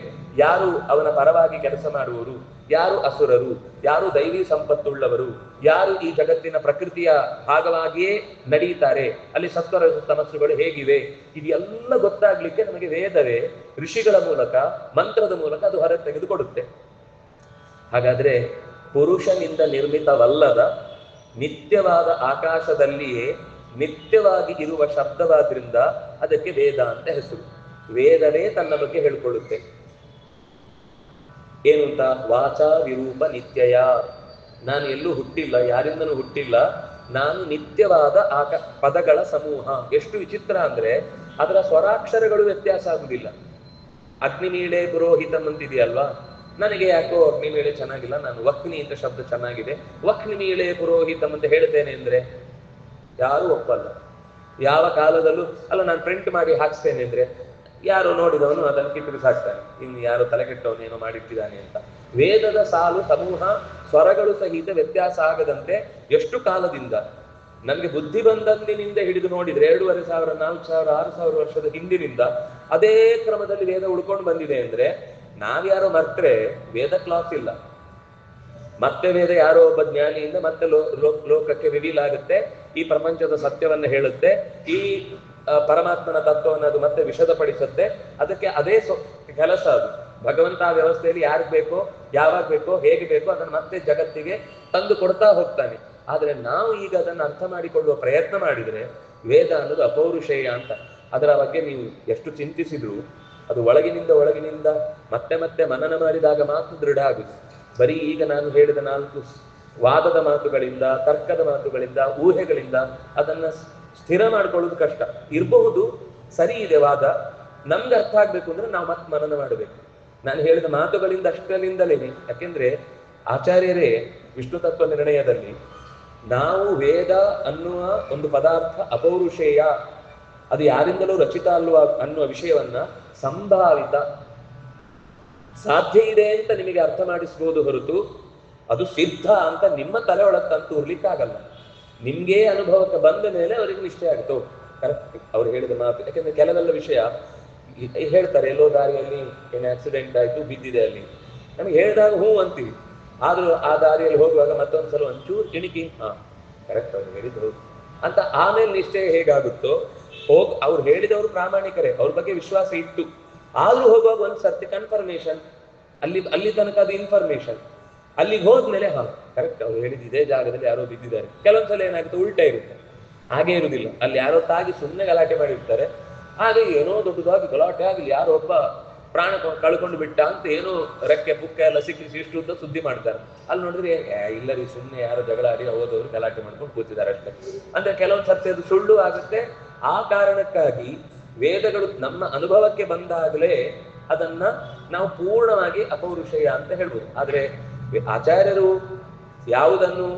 Speaker 1: ಯಾರು ಅವನ ಪರವಾಗಿ ಕೆಲಸ ಮಾಡುವವರು, ಯಾರು ಅಸುರರು, ಯಾರು ದೈವಿ ಸಂಪತ್ತುಳ್ಳವರು, ಯಾರು ಈ ಜಗತ್ತಿನ ಪ್ರಕೃತಿಯ ಭಾಗವಾಗಿಯೇ ನಡೀತಾರೆ, ಅಲ್ಲಿ ಸತ್ವರ ತಮಸ್ಸುಗಳು ಹೇಗಿವೆ, ಇದೆಲ್ಲ ಗೊತ್ತಾಗ್ಲಿಕ್ಕೆ ನಮಗೆ ವೇದವೇ ಋಷಿಗಳ ಮೂಲಕ ಮಂತ್ರದ ಮೂಲಕ ಅದು ಹೊರ ತೆಗೆದುಕೊಡುತ್ತೆ. ಹಾಗಾದ್ರೆ ಪುರುಷನಿಂದ ನಿರ್ಮಿತವಲ್ಲದ ನಿತ್ಯವಾದ ಆಕಾಶದಲ್ಲಿಯೇ ನಿತ್ಯವಾಗಿ ಇರುವ ಶಬ್ದವಾದ್ರಿಂದ ಅದಕ್ಕೆ ವೇದ ಅಂತ ಹೆಸರು. ವೇದವೇ ತನ್ನ ಬಗ್ಗೆ ಹೇಳ್ಕೊಳ್ಳುತ್ತೆ. ಏನು ಅಂತ? ವಾಚಾ ವಿರೂಪ ನಿತ್ಯಯ. ನಾನು ಎಲ್ಲೂ ಹುಟ್ಟಿಲ್ಲ, ಯಾರಿಂದನೂ ಹುಟ್ಟಿಲ್ಲ, ನಾನು ನಿತ್ಯವಾದ ಪದಗಳ ಸಮೂಹ. ಎಷ್ಟು ವಿಚಿತ್ರ ಅಂದ್ರೆ ಅದರ ಸ್ವರಾಕ್ಷರಗಳು ವ್ಯತ್ಯಾಸ ಆಗುದಿಲ್ಲ. ಅಗ್ನಿಮೀಳೆ ಪುರೋಹಿತಂ ಅಂತಿದೆಯಲ್ವಾ, ನನಗೆ ಯಾಕೋ ಅಗ್ನಿಮೀಳೆ ಚೆನ್ನಾಗಿಲ್ಲ, ನಾನು ವಕ್ನಿ ಅಂತ ಶಬ್ದ ಚೆನ್ನಾಗಿದೆ, ವಕ್ನಿಮೀಳೆ ಪುರೋಹಿತಂ ಅಂತ ಹೇಳ್ತೇನೆ ಅಂದ್ರೆ ಯಾರು ಒಪ್ಪಲ್ಲ. ಯಾವ ಕಾಲದಲ್ಲೂ ಅಲ್ಲ, ನಾನು ಪ್ರಿಂಟ್ ಮಾಡಿ ಹಾಕ್ಸ್ತೇನೆ ಅಂದ್ರೆ ಯಾರೋ ನೋಡಿದವನು ಅದನ್ನು ಕಿತ್ತರಿಸಿ ಹಾಕ್ತಾನೆ, ಇನ್ನು ಯಾರೋ ತಲೆಕೆಟ್ಟವನೇನೋ ಮಾಡಿಟ್ಟಿದ್ದಾನೆ ಅಂತ. ವೇದದ ಸಾಲು ಸಮೂಹ ಸ್ವರಗಳು ಸಹಿತ ವ್ಯತ್ಯಾಸ ಆಗದಂತೆ ಎಷ್ಟು ಕಾಲದಿಂದ, ನಮ್ಗೆ ಬುದ್ಧಿ ಬಂದಂದಿನಿಂದ ಹಿಡಿದು ನೋಡಿದ್ರೆ 2500, 4000, 6000 ವರ್ಷದ ಹಿಂದಿನಿಂದ ಅದೇ ಕ್ರಮದಲ್ಲಿ ವೇದ ಉಳ್ಕೊಂಡು ಬಂದಿದೆ ಅಂದ್ರೆ ನಾವ್ಯಾರೋ ಮರ್ತ್ರೆ ವೇದ ಕ್ಲಾಸ್ ಇಲ್ಲ. ಮತ್ತೆ ವೇದ ಯಾರೋ ಒಬ್ಬ ಜ್ಞಾನಿಯಿಂದ ಮತ್ತೆ ಲೋಕಕ್ಕೆ ರಿವೀಲ್ ಆಗುತ್ತೆ, ಈ ಪ್ರಪಂಚದ ಸತ್ಯವನ್ನ ಹೇಳುತ್ತೆ, ಈ ಪರಮಾತ್ಮನ ತತ್ವವನ್ನು ಅದು ಮತ್ತೆ ವಿಷದಪಡಿಸುತ್ತೆ. ಅದಕ್ಕೆ ಅದೇ ಕೆಲಸ. ಅದು ಭಗವಂತ ಆ ವ್ಯವಸ್ಥೆಯಲ್ಲಿ ಯಾರಿಗೆ ಬೇಕೋ, ಯಾವಾಗ ಬೇಕೋ, ಹೇಗೆ ಬೇಕೋ ಅದನ್ನು ಮತ್ತೆ ಜಗತ್ತಿಗೆ ತಂದು ಕೊಡ್ತಾ ಹೋಗ್ತಾನೆ. ಆದ್ರೆ ನಾವು ಈಗ ಅದನ್ನು ಅರ್ಥ ಮಾಡಿಕೊಳ್ಳುವ ಪ್ರಯತ್ನ ಮಾಡಿದ್ರೆ ವೇದ ಅನ್ನೋದು ಅಪೌರುಷೇಯ ಅಂತ. ಅದರ ಬಗ್ಗೆ ನೀವು ಎಷ್ಟು ಚಿಂತಿಸಿದ್ರು ಅದು ಒಳಗಿನಿಂದ ಮತ್ತೆ ಮತ್ತೆ ಮನನ ಮಾಡಿದಾಗ ಮಾತ್ರ ದೃಢ ಆಗುತ್ತೆ. ಬರೀ ಈಗ ನಾನು ಹೇಳಿದ 4 ವಾದದ ಮಾತುಗಳಿಂದ, ತರ್ಕದ ಮಾತುಗಳಿಂದ, ಊಹೆಗಳಿಂದ ಅದನ್ನ ಸ್ಥಿರ ಮಾಡ್ಕೊಳ್ಳೋದು ಕಷ್ಟ. ಇರಬಹುದು, ಸರಿ ಇದೆ ವಾದ, ನಮ್ಗೆ ಅರ್ಥ ಆಗ್ಬೇಕು ಅಂದ್ರೆ ನಾವು ಮತ್ತೆ ಮನನ ಮಾಡಬೇಕು. ನಾನು ಹೇಳಿದ ಮಾತುಗಳಿಂದ ಅಷ್ಟರಿಂದಲೇನೆ. ಯಾಕೆಂದ್ರೆ ಆಚಾರ್ಯರೇ ವಿಷ್ಣು ತತ್ವ ನಿರ್ಣಯದಲ್ಲಿ ನಾವು ವೇದ ಅನ್ನುವ ಒಂದು ಪದಾರ್ಥ ಅಪೌರುಷೇಯ, ಅದು ಯಾರಿಂದಲೂ ರಚಿತ ಅಲ್ವ ಅನ್ನುವ ವಿಷಯವನ್ನ ಸಂಭಾವಿತ, ಸಾಧ್ಯ ಇದೆ ಅಂತ ನಿಮಗೆ ಅರ್ಥ ಮಾಡಿಸಬಹುದು ಹೊರತು ಅದು ಸಿದ್ಧ ಅಂತ ನಿಮ್ಮ ತಲೆ ಒಳಕ್ಕಂತೂ ಇರ್ಲಿಕ್ಕಾಗಲ್ಲ. ನಿಮ್ಗೆ ಅನುಭವಕ್ಕೆ ಬಂದ ಮೇಲೆ ಅವರಿಗೆ ನಿಶ್ಚಯ ಆಗುತ್ತೆ, ಕರೆಕ್ಟ್ ಅವ್ರು ಹೇಳಿದ ಮಾತು. ಯಾಕೆಂದ್ರೆ ಕೆಲವೆಲ್ಲ ವಿಷಯ ಹೇಳ್ತಾರೆ, ಎಲ್ಲೋ ದಾರಿಯಲ್ಲಿ ಏನು ಆಕ್ಸಿಡೆಂಟ್ ಆಯ್ತು, ಬಿದ್ದಿದೆ ಅಲ್ಲಿ, ನಮ್ಗೆ ಹೇಳಿದಾಗ ಹೂ ಅಂತೀವಿ. ಆದ್ರೂ ಆ ದಾರಿಯಲ್ಲಿ ಹೋಗುವಾಗ ಮತ್ತೊಂದ್ಸಲ ಒಂಚೂರು ಕಿಣಿಕಿ, ಕರೆಕ್ಟ್ ಅವ್ರು ಹೇಳಿದ್ರು ಅಂತ ಆಮೇಲೆ ನಿಶ್ಚಯ ಹೇಗಾಗುತ್ತೋ, ಅವ್ರು ಹೇಳಿದವರು ಪ್ರಾಮಾಣಿಕರೇ, ಅವ್ರ ಬಗ್ಗೆ ವಿಶ್ವಾಸ ಇತ್ತು, ಆದ್ರೂ ಹೋಗುವಾಗ ಒಂದ್ಸರ್ತಿ ಕನ್ಫರ್ಮೇಶನ್, ಅಲ್ಲಿ ತನಕ ಅದು ಇನ್ಫಾರ್ಮೇಶನ್, ಅಲ್ಲಿಗೆ ಹೋದ್ಮೇಲೆ ಕರೆಕ್ಟ್ ಅವ್ರು ಹೇಳಿದ ಇದೇ ಜಾಗದಲ್ಲಿ ಯಾರೋ ಬಿದ್ದಿದ್ದಾರೆ. ಕೆಲವೊಂದ್ಸಲ ಏನಾಗುತ್ತೆ, ಉಲ್ಟಾ ಇರುತ್ತೆ, ಹಾಗೆ ಇರುವುದಿಲ್ಲ. ಅಲ್ಲಿ ಯಾರೋ ತಾಗಿ ಸುಮ್ಮನೆ ಗಲಾಟೆ ಮಾಡಿರ್ತಾರೆ, ಹಾಗೆ ಏನೋ ದೊಡ್ಡದಾಗಿ ಗಲಾಟೆ ಆಗಲಿ, ಯಾರೋ ಒಬ್ಬ ಪ್ರಾಣ ಕಳ್ಕೊಂಡು ಬಿಟ್ಟ ಅಂತ ಏನೋ ರೆಕ್ಕೆ ಪುಕ್ಕ ಎಲ್ಲ ಸಿಕ್ಕಿಸಿ ಇಷ್ಟು ಉದ್ದ ಸುದ್ದಿ ಮಾಡ್ತಾರೆ. ಅಲ್ಲಿ ನೋಡಿದ್ರೆ ಇಲ್ಲರಿ ಸುಮ್ಮನೆ ಯಾರೋ ಜಗಳ ಆಡಿ ಹೋದವರು ಗಲಾಟೆ ಮಾಡ್ಕೊಂಡು ಕೂತಿದ್ದಾರೆ ಅಷ್ಟೇ. ಅಂದ್ರೆ ಕೆಲವೊಂದ್ ಸರ್ತಿ ಅದು ಸುಳ್ಳು ಆಗುತ್ತೆ. ಆ ಕಾರಣಕ್ಕಾಗಿ ವೇದಗಳು ನಮ್ಮ ಅನುಭವಕ್ಕೆ ಬಂದಾಗಲೇ ಅದನ್ನ ನಾವು ಪೂರ್ಣವಾಗಿ ಅಪೌರುಷೇಯ ಅಂತ ಹೇಳ್ಬೋದು. ಆದ್ರೆ ಆಚಾರ್ಯರು ಯಾವುದನ್ನು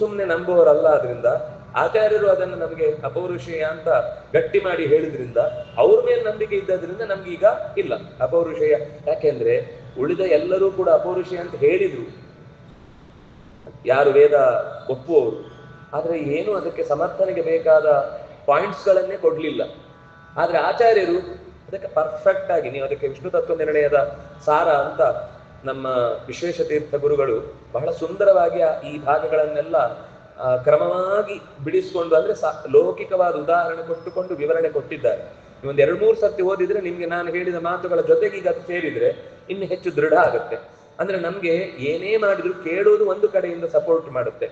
Speaker 1: ಸುಮ್ನೆ ನಂಬುವವರಲ್ಲ. ಆದ್ರಿಂದ ಆಚಾರ್ಯರು ಅದನ್ನು ನಮಗೆ ಅಪೌರುಷೇಯ ಅಂತ ಗಟ್ಟಿ ಮಾಡಿ ಹೇಳಿದ್ರಿಂದ ಅವ್ರ ಮೇಲೆ ನಂಬಿಕೆ ಇದ್ದದ್ರಿಂದ ನಮ್ಗೆ ಈಗ ಇಲ್ಲ ಅಪೌರುಷೇಯ. ಯಾಕೆಂದ್ರೆ ಉಳಿದ ಎಲ್ಲರೂ ಕೂಡ ಅಪೌರುಷೇಯ ಅಂತ ಹೇಳಿದ್ರು, ಯಾರು ವೇದ ಒಪ್ಪುವವರು. ಆದ್ರೆ ಏನು ಅದಕ್ಕೆ ಸಮರ್ಥನೆಗೆ ಬೇಕಾದ ಪಾಯಿಂಟ್ಸ್ ಗಳನ್ನೇ ಕೊಡ್ಲಿಲ್ಲ. ಆದ್ರೆ ಆಚಾರ್ಯರು ಅದಕ್ಕೆ ಪರ್ಫೆಕ್ಟ್ ಆಗಿ, ನೀವು ಅದಕ್ಕೆ ವಿಷ್ಣು ತತ್ವ ನಿರ್ಣಯದ ಸಾರ ಅಂತ ನಮ್ಮ ವಿಶ್ವೇಶತೀರ್ಥ ಗುರುಗಳು ಬಹಳ ಸುಂದರವಾಗಿ ಈ ಭಾಗಗಳನ್ನೆಲ್ಲ ಕ್ರಮವಾಗಿ ಬಿಡಿಸ್ಕೊಂಡು, ಅಂದ್ರೆ ಲೌಕಿಕವಾದ ಉದಾಹರಣೆ ಕೊಟ್ಟುಕೊಂಡು ವಿವರಣೆ ಕೊಟ್ಟಿದ್ದಾರೆ. ನೀವೊಂದು 2-3 ಸರ್ತಿ ಓದಿದ್ರೆ ನಿಮ್ಗೆ ನಾನು ಹೇಳಿದ ಮಾತುಗಳ ಜೊತೆಗೆ ಈಗ ಅದು ಸೇರಿದ್ರೆ ಇನ್ನು ಹೆಚ್ಚು ದೃಢ ಆಗುತ್ತೆ. ಅಂದ್ರೆ ನಮ್ಗೆ ಏನೇ ಮಾಡಿದ್ರು ಕೇಳುವುದು ಒಂದು ಕಡೆಯಿಂದ ಸಪೋರ್ಟ್ ಮಾಡುತ್ತೆ,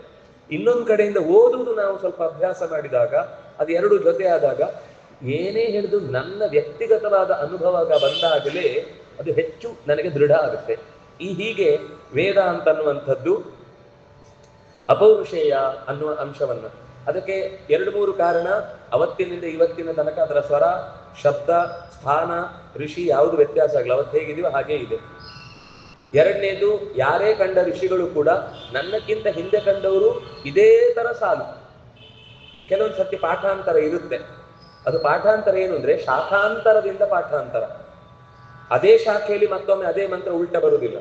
Speaker 1: ಇನ್ನೊಂದು ಕಡೆಯಿಂದ ಓದುವುದು ನಾವು ಸ್ವಲ್ಪ ಅಭ್ಯಾಸ ಮಾಡಿದಾಗ, ಅದು ಎರಡು ಜೊತೆ ಆದಾಗ ಏನೇ ಹೇಳಿದ್ರು ನನ್ನ ವ್ಯಕ್ತಿಗತವಾದ ಅನುಭವ ಬಂದಾಗಲೇ ಅದು ಹೆಚ್ಚು ನನಗೆ ದೃಢ ಆಗುತ್ತೆ. ಹೀಗೆ ವೇದ ಅಂತನ್ನುವಂಥದ್ದು ಅಪೌರುಷೇಯ ಅನ್ನುವ ಅಂಶವನ್ನ, ಅದಕ್ಕೆ 2-3 ಕಾರಣ. ಅವತ್ತಿನಿಂದ ಇವತ್ತಿನ ತನಕ ಅದರ ಸ್ವರ, ಶಬ್ದ, ಸ್ಥಾನ, ಋಷಿ ಯಾವುದು ವ್ಯತ್ಯಾಸ ಆಗಲ್ಲ. ಅವತ್ತು ಹೇಗಿದೆಯೋ ಹಾಗೇ ಇದೆ. ಎರಡನೇದು, ಯಾರೇ ಕಂಡ ಋಷಿಗಳು ಕೂಡ ನನ್ನಕ್ಕಿಂತ ಹಿಂದೆ ಕಂಡವರು ಇದೇ ತರ ಸಾಲು. ಕೆಲವೊಂದು ಸರ್ತಿ ಪಾಠಾಂತರ ಇರುತ್ತೆ. ಅದು ಪಾಠಾಂತರ ಏನು ಅಂದ್ರೆ ಶಾಖಾಂತರದಿಂದ ಪಾಠಾಂತರ. ಅದೇ ಶಾಖೆಯಲ್ಲಿ ಮತ್ತೊಮ್ಮೆ ಅದೇ ಮಂತ್ರ ಉಲ್ಟ ಬರುವುದಿಲ್ಲ.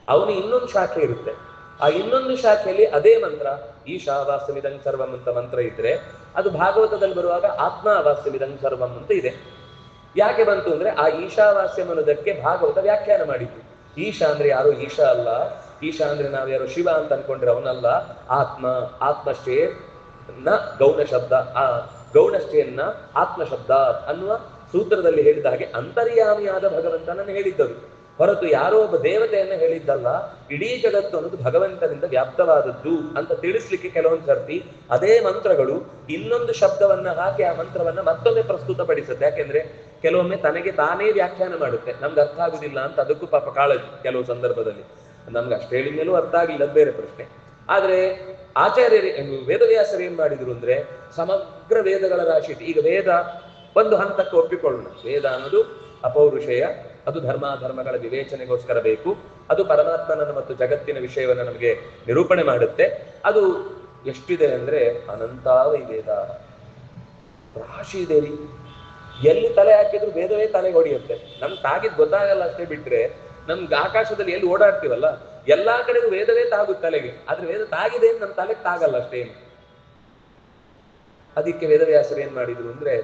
Speaker 1: ಅವನು ಇನ್ನೊಂದು ಶಾಖೆ ಇರುತ್ತೆ, ಆ ಇನ್ನೊಂದು ಶಾಖೆಯಲ್ಲಿ ಅದೇ ಮಂತ್ರ ಈಶಾವಾಸ್ಯಮಿದಂ ಸರ್ವಂ ಅಂತ ಮಂತ್ರ ಇದ್ರೆ, ಅದು ಭಾಗವತದಲ್ಲಿ ಬರುವಾಗ ಆತ್ಮಾವಾಸ್ಯಮಿದಂ ಸರ್ವಂ ಅಂತ ಇದೆ. ಯಾಕೆ ಬಂತು ಅಂದ್ರೆ ಆ ಈಶಾವಾಸ್ಯಂ ಅನ್ನೋದಕ್ಕೆ ಭಾಗವತ ವ್ಯಾಖ್ಯಾನ ಮಾಡಿದ್ದು. ಈಶಾ ಅಂದ್ರೆ ಯಾರು? ಈಶಾ ಅಲ್ಲ. ಈಶಾ ಅಂದ್ರೆ ನಾವು ಯಾರು? ಶಿವ ಅಂತ ಅನ್ಕೊಂಡ್ರೆ ಅವನಲ್ಲ. ಆತ್ಮ, ಆತ್ಮಶ್ಚೇ ನ ಗೌಣ ಶಬ್ದ, ಆ ಗೌಣಶ್ಚೇನ್ನ ಆತ್ಮ ಶಬ್ದ ಅನ್ನುವ ಸೂತ್ರದಲ್ಲಿ ಹೇಳಿದ ಹಾಗೆ ಅಂತರ್ಯಾಮಿಯಾದ ಭಗವಂತನನ್ನು ಹೇಳಿದ್ದರು, ಹೊರತು ಯಾರೋ ಒಬ್ಬ ದೇವತೆಯನ್ನ ಹೇಳಿದ್ದಲ್ಲ. ಇಡೀ ಜಗತ್ತು ಅನ್ನೋದು ಭಗವಂತನಿಂದ ವ್ಯಾಪ್ತವಾದದ್ದು ಅಂತ ತಿಳಿಸ್ಲಿಕ್ಕೆ ಕೆಲವೊಂದು ಸರ್ತಿ ಅದೇ ಮಂತ್ರಗಳು ಇನ್ನೊಂದು ಶಬ್ದವನ್ನ ಹಾಕಿ ಆ ಮಂತ್ರವನ್ನ ಮತ್ತೊಮ್ಮೆ ಪ್ರಸ್ತುತಪಡಿಸುತ್ತೆ. ಯಾಕೆಂದ್ರೆ ಕೆಲವೊಮ್ಮೆ ತನಗೆ ತಾನೇ ವ್ಯಾಖ್ಯಾನ ಮಾಡುತ್ತೆ, ನಮ್ಗೆ ಅರ್ಥ ಆಗುದಿಲ್ಲ ಅಂತ. ಅದಕ್ಕೂ ಪಾಪ ಕಾಳಜಿ ಕೆಲವು ಸಂದರ್ಭದಲ್ಲಿ. ನಮ್ಗೆ ಅಷ್ಟು ಹೇಳಿದ ಮೇಲೂ ಅರ್ಥ ಆಗಿಲ್ಲ, ಬೇರೆ ಪ್ರಶ್ನೆ. ಆದ್ರೆ ಆಚಾರ್ಯರು ವೇದವ್ಯಾಸರು ಏನ್ ಮಾಡಿದ್ರು ಅಂದ್ರೆ ಸಮಗ್ರ ವೇದಗಳ ರಾಶಿ. ಈಗ ವೇದ ಒಂದು ಹಂತಕ್ಕೆ ಒಪ್ಪಿಕೊಳ್ಳೋಣ, ವೇದ ಅನ್ನೋದು ಅಪೌರುಷೇಯ, ಅದು ಧರ್ಮಾಧರ್ಮಗಳ ವಿವೇಚನೆಗೋಸ್ಕರ ಬೇಕು. ಅದು ಪರಮಾತ್ಮನನ್ನು ಮತ್ತು ಜಗತ್ತಿನ ವಿಷಯವನ್ನು ನಮಗೆ ನಿರೂಪಣೆ ಮಾಡುತ್ತೆ. ಅದು ಎಷ್ಟಿದೆ ಅಂದ್ರೆ ಅನಂತಾವೈ ವೇದ, ರಾಶಿ ಇದೆ ರೀ. ಎಲ್ಲಿ ತಲೆ ಹಾಕಿದ್ರು ವೇದವೇ ತಲೆಗೆ ಹೊಡೆಯುತ್ತೆ. ನಮ್ಗೆ ತಾಗಿದ್ ಗೊತ್ತಾಗಲ್ಲ ಅಷ್ಟೇ ಬಿಟ್ರೆ, ನಮ್ಗೆ ಆಕಾಶದಲ್ಲಿ ಎಲ್ಲಿ ಓಡಾಡ್ತೀವಲ್ಲ ಎಲ್ಲಾ ಕಡೆಗೂ ವೇದವೇ ತಾಗುತ್ತೆ ತಲೆಗೆ. ಆದ್ರೆ ವೇದ ತಾಗಿದೆ ನಮ್ಮ ತಲೆಗೆ ತಾಗಲ್ಲ ಅಷ್ಟೇನು. ಅದಕ್ಕೆ ವೇದವ್ಯಾಸರು ಏನ್ ಮಾಡಿದ್ರು ಅಂದ್ರೆ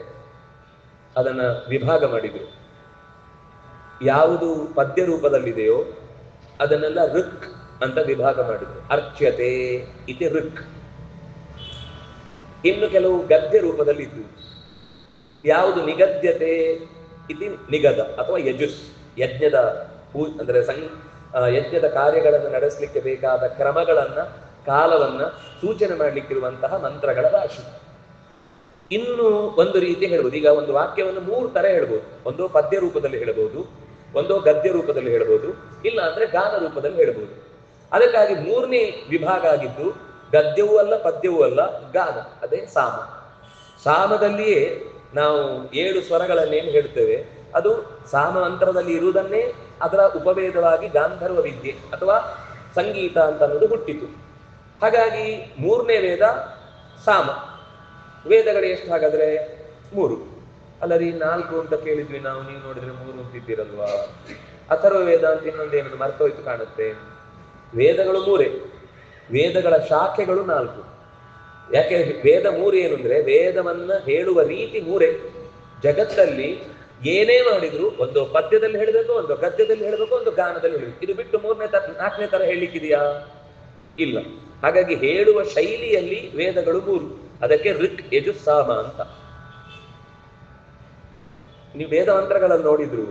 Speaker 1: ಅದನ್ನ ವಿಭಾಗ ಮಾಡಿದ್ರು. ಯಾವುದು ಪದ್ಯ ರೂಪದಲ್ಲಿದೆಯೋ ಅದನ್ನೆಲ್ಲ ಋಕ್ ಅಂತ ವಿಭಾಗ ಮಾಡಿದ್ರು. ಅರ್ಚ್ಯತೆ ಇತಿ ಋಕ್. ಇನ್ನು ಕೆಲವು ಗದ್ಯ ರೂಪದಲ್ಲಿ ಇದ್ದು, ಯಾವುದು ನಿಗದ್ಯತೆ ಇತಿ ನಿಗದ ಅಥವಾ ಯಜುಸ್, ಯಜ್ಞದ ಅಂದ್ರೆ ಯಜ್ಞದ ಕಾರ್ಯಗಳನ್ನು ನಡೆಸಲಿಕ್ಕೆ ಬೇಕಾದ ಕ್ರಮಗಳನ್ನ, ಕಾಲವನ್ನ ಸೂಚನೆ ಮಾಡ್ಲಿಕ್ಕಿರುವಂತಹ ಮಂತ್ರಗಳ ರಾಶಿ. ಇನ್ನು ಒಂದು ರೀತಿ ಹೇಳ್ಬೋದು. ಈಗ ಒಂದು ವಾಕ್ಯವನ್ನು 3 ತರ ಹೇಳ್ಬೋದು. ಒಂದೋ ಪದ್ಯ ರೂಪದಲ್ಲಿ ಹೇಳ್ಬೋದು, ಒಂದೋ ಗದ್ಯ ರೂಪದಲ್ಲಿ ಹೇಳ್ಬೋದು, ಇಲ್ಲ ಅಂದ್ರೆ ಗಾನ ರೂಪದಲ್ಲಿ ಹೇಳ್ಬೋದು. ಅದಕ್ಕಾಗಿ 3ನೇ ವಿಭಾಗ ಆಗಿದ್ದು ಗದ್ಯವೂ ಅಲ್ಲ ಪದ್ಯವೂ ಅಲ್ಲ, ಗಾನ. ಅದೇ ಸಾಮ. ಸಾಮದಲ್ಲಿಯೇ ನಾವು 7 ಸ್ವರಗಳನ್ನೇನು ಹೇಳ್ತೇವೆ ಅದು ಸಾಮ ಮಂತ್ರದಲ್ಲಿ ಇರುವುದನ್ನೇ ಅದರ ಉಪವೇದವಾಗಿ ಗಾಂಧರ್ವ ವಿದ್ಯೆ ಅಥವಾ ಸಂಗೀತ ಅಂತ ಅನ್ನೋದು ಹುಟ್ಟಿತು. ಹಾಗಾಗಿ 3ನೇ ವೇದ ಸಾಮ. ವೇದಗಳು ಎಷ್ಟು ಹಾಗಾದ್ರೆ 3 ಅಲ್ಲರಿ, 4 ಅಂತ ಕೇಳಿದ್ವಿ ನಾವು, ನೀವು ನೋಡಿದ್ರೆ 3 ಅಂತಿದ್ದೀರಲ್ವಾ. ಅಥರ್ವ ವೇದ ಅಂತ ಇನ್ನೊಂದೇನದು ಮರ್ತೋಯ್ತು ಕಾಣುತ್ತೆ. ವೇದಗಳು 3, ವೇದಗಳ ಶಾಖೆಗಳು 4. ಯಾಕೆ ವೇದ 3 ಏನು ಅಂದ್ರೆ ವೇದವನ್ನ ಹೇಳುವ ರೀತಿ 3. ಜಗತ್ತಲ್ಲಿ ಏನೇ ಮಾಡಿದ್ರು ಒಂದು ಪದ್ಯದಲ್ಲಿ ಹೇಳಬೇಕು, ಒಂದು ಗದ್ಯದಲ್ಲಿ ಹೇಳಬೇಕು, ಒಂದು ಗಾನದಲ್ಲಿ ಹೇಳಬೇಕು. ಇದು ಬಿಟ್ಟು 4ನೇ ತರ ಹೇಳಲಿಕ್ಕಿದೆಯಾ? ಇಲ್ಲ. ಹಾಗಾಗಿ ಹೇಳುವ ಶೈಲಿಯಲ್ಲಿ ವೇದಗಳು 3. ಅದಕ್ಕೆ ಋಕ್ ಯಜು ಸಾಮ ಅಂತ. ನೀವು ವೇದ ಮಂತ್ರಗಳನ್ನು ನೋಡಿದ್ರು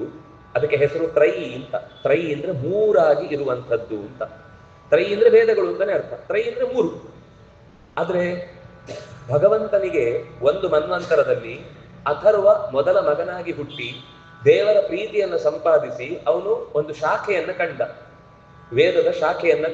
Speaker 1: ಅದಕ್ಕೆ ಹೆಸರು ತ್ರೈ ಅಂತ. ತ್ರೈ ಅಂದ್ರೆ 3 ಇರುವಂಥದ್ದು ಅಂತ. ತ್ರೈ ಅಂದ್ರೆ ವೇದಗಳು ಅಂತಾನೆ ಅರ್ಥ. ತ್ರೈ ಅಂದ್ರೆ 3. ಆದ್ರೆ ಭಗವಂತನಿಗೆ ಒಂದು ಮನ್ವಂತರದಲ್ಲಿ ಅಥರ್ವ ಮೊದಲ ಮಗನಾಗಿ ಹುಟ್ಟಿ ದೇವರ ಪ್ರೀತಿಯನ್ನು ಸಂಪಾದಿಸಿ ಅವನು ಒಂದು ಶಾಖೆಯನ್ನ ಕಂಡ, ವೇದದ ಶಾಖೆಯನ್ನ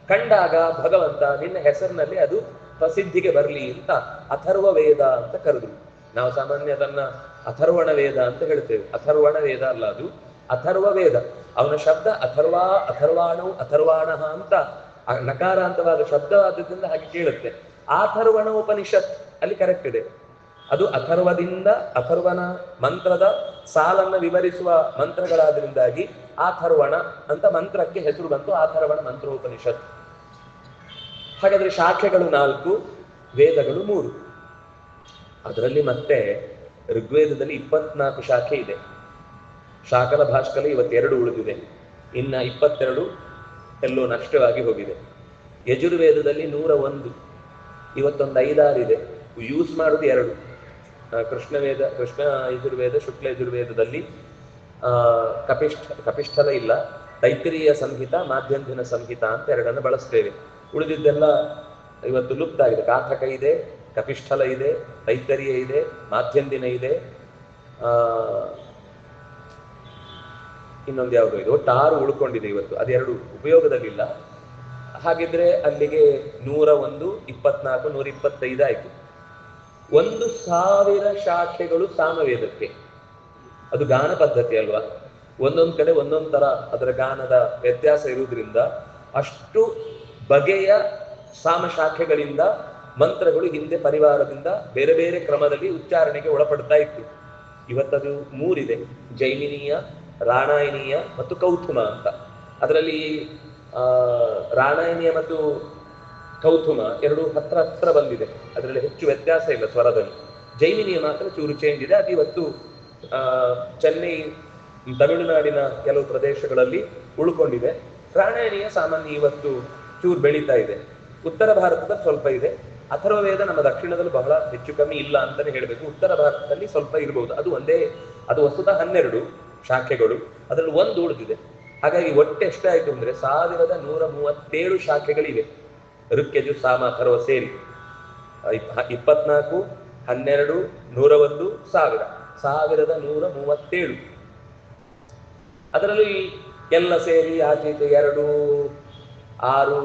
Speaker 1: ಕಂಡಾಗ ಭಗವಂತ ನಿನ್ನ ಹೆಸರಿನಲ್ಲಿ ಅದು ಪ್ರಸಿದ್ಧಿಗೆ ಬರಲಿ ಅಂತ ಅಥರ್ವ ವೇದ ಅಂತ ಕರೆದ್ರು. ನಾವು ಸಾಮಾನ್ಯ ಅದನ್ನ ಅಥರ್ವಣ ವೇದ ಅಂತ ಹೇಳ್ತೇವೆ. ಅಥರ್ವಣ ವೇದ ಅಲ್ಲ, ಅದು ಅಥರ್ವ ವೇದ. ಅವನ ಶಬ್ದ ಅಥರ್ವಾ, ಅಥರ್ವಾಣವು, ಅಥರ್ವಾಣ ಅಂತ ನಕಾರಾಂತವಾದ ಶಬ್ದವಾದದಿಂದ ಹಾಗೆ ಕೇಳುತ್ತೆ. ಅಥರ್ವಣ ಉಪನಿಷತ್ ಅಲ್ಲಿ ಕರೆಕ್ಟ್ ಇದೆ. ಅದು ಅಥರ್ವದಿಂದ, ಅಥರ್ವನ ಮಂತ್ರದ ಸಾಲನ್ನ ವಿವರಿಸುವ ಮಂತ್ರಗಳಾದ್ರಿಂದಾಗಿ ಅಥರ್ವಣ ಅಂತ ಮಂತ್ರಕ್ಕೆ ಹೆಸರು ಬಂತು, ಅಥರ್ವಣ ಮಂತ್ರೋಪನಿಷತ್. ಹಾಗಾದ್ರೆ ಶಾಖೆಗಳು 4, ವೇದಗಳು 3. ಅದರಲ್ಲಿ ಮತ್ತೆ ಋಗ್ವೇದದಲ್ಲಿ 24 ಶಾಖೆ ಇದೆ. ಶಾಕಲ ಭಾಷ್ಕಲ ಇವತ್ತು 2 ಉಳಿದಿದೆ, ಇನ್ನ 22 ಎಲ್ಲೋ ನಷ್ಟವಾಗಿ ಹೋಗಿದೆ. ಯಜುರ್ವೇದದಲ್ಲಿ 101, ಇವತ್ತೊಂದು 5-6 ಇದೆ. ಯೂಸ್ ಮಾಡುದು 2. ಕೃಷ್ಣ ಯಜುರ್ವೇದ, ಶುಕ್ಲ ಯಜುರ್ವೇದದಲ್ಲಿ ಕಪಿಷ್ಠಲ ಇಲ್ಲ, ತೈತ್ರಿಯ ಸಂಹಿತ, ಮಾಧ್ಯಂಧಿನ ಸಂಹಿತ ಅಂತ 2 ಬಳಸ್ತೇವೆ. ಉಳಿದಿದ್ದೆಲ್ಲ ಇವತ್ತು ಲುಪ್ತ ಆಗಿದೆ. ಕಾಥಕ ಇದೆ, ಕಪಿಷ್ಠಲ ಇದೆ, ತೈತ್ತರಿಯ ಇದೆ, ಮಾಧ್ಯಂದಿನ ಇದೆ, ಇನ್ನೊಂದು ಯಾವುದೋ ಇದೆ. ಒಟ್ಟು 6 ಉಳ್ಕೊಂಡಿದೆ ಇವತ್ತು. ಅದು 2 ಉಪಯೋಗದಲ್ಲಿಲ್ಲ. ಹಾಗಿದ್ರೆ ಅಲ್ಲಿಗೆ 101, 24, 125 ಆಯ್ತು. 1000 ಶಾಖೆಗಳು ಸಾಮವೇದಕ್ಕೆ. ಅದು ಗಾನ ಪದ್ಧತಿ ಅಲ್ವಾ. ಒಂದೊಂದ್ ಕಡೆ ಒಂದೊಂದ್ ತರ ಅದರ ಗಾನದ ವ್ಯತ್ಯಾಸ ಇರುವುದರಿಂದ ಅಷ್ಟು ಬಗೆಯ ಸಾಮಶಾಖೆಗಳಿಂದ ಮಂತ್ರಗಳು ಹಿಂದೆ ಪರಿವಾರದಿಂದ ಬೇರೆ ಬೇರೆ ಕ್ರಮದಲ್ಲಿ ಉಚ್ಚಾರಣೆಗೆ ಒಳಪಡ್ತಾ ಇತ್ತು. ಇವತ್ತದು ಮೂರಿದೆ: ಜೈಮಿನೀಯ, ರಾಣಾಯಣೀಯ ಮತ್ತು ಕೌಥುಮ ಅಂತ. ಅದರಲ್ಲಿ ರಾಣಾಯಣೀಯ ಮತ್ತು ಕೌಥುಮ ಎರಡು ಹತ್ರ ಹತ್ರ ಬಂದಿದೆ, ಅದರಲ್ಲಿ ಹೆಚ್ಚು ವ್ಯತ್ಯಾಸ ಇಲ್ಲ ಸ್ವರದಲ್ಲಿ. ಜೈಮಿನೀಯ ಮಾತ್ರ ಚೂರು ಚೇಂಜ್ ಇದೆ. ಅದು ಇವತ್ತು ಚೆನ್ನೈ, ತಮಿಳುನಾಡಿನ ಕೆಲವು ಪ್ರದೇಶಗಳಲ್ಲಿ ಉಳ್ಕೊಂಡಿದೆ. ರಾಣಾಯಣೀಯ ಸಾಮಾನ್ಯ ಇವತ್ತು ಚೂರು ಬೆಳೀತಾ ಇದೆ. ಉತ್ತರ ಭಾರತದಲ್ಲಿ ಸ್ವಲ್ಪ ಇದೆ. ಅಥರ್ವವೇದ ನಮ್ಮ ದಕ್ಷಿಣದಲ್ಲಿ ಬಹಳ ಹೆಚ್ಚು ಕಮ್ಮಿ ಇಲ್ಲ ಅಂತಾನೆ ಹೇಳ್ಬೇಕು. ಉತ್ತರ ಭಾರತದಲ್ಲಿ ಸ್ವಲ್ಪ ಇರಬಹುದು. ಅದು ವಸ್ತುತಃ 12 ಶಾಖೆಗಳು, ಅದರಲ್ಲಿ ಒಂದು ಉಳಿದಿದೆ. ಹಾಗಾಗಿ ಒಟ್ಟು ಎಷ್ಟಾಯ್ತು ಅಂದ್ರೆ 1137 ಶಾಖೆಗಳಿವೆ. ಋಕ್ಯಜು, ಸಾಮ, ಅಥರ್ವ ಸೇರಿ 24, 12, 101, 1000, 1137. ಅದರಲ್ಲಿ ಎಲ್ಲ ಸೇರಿ ಆಚೀಚೆ 2, 6,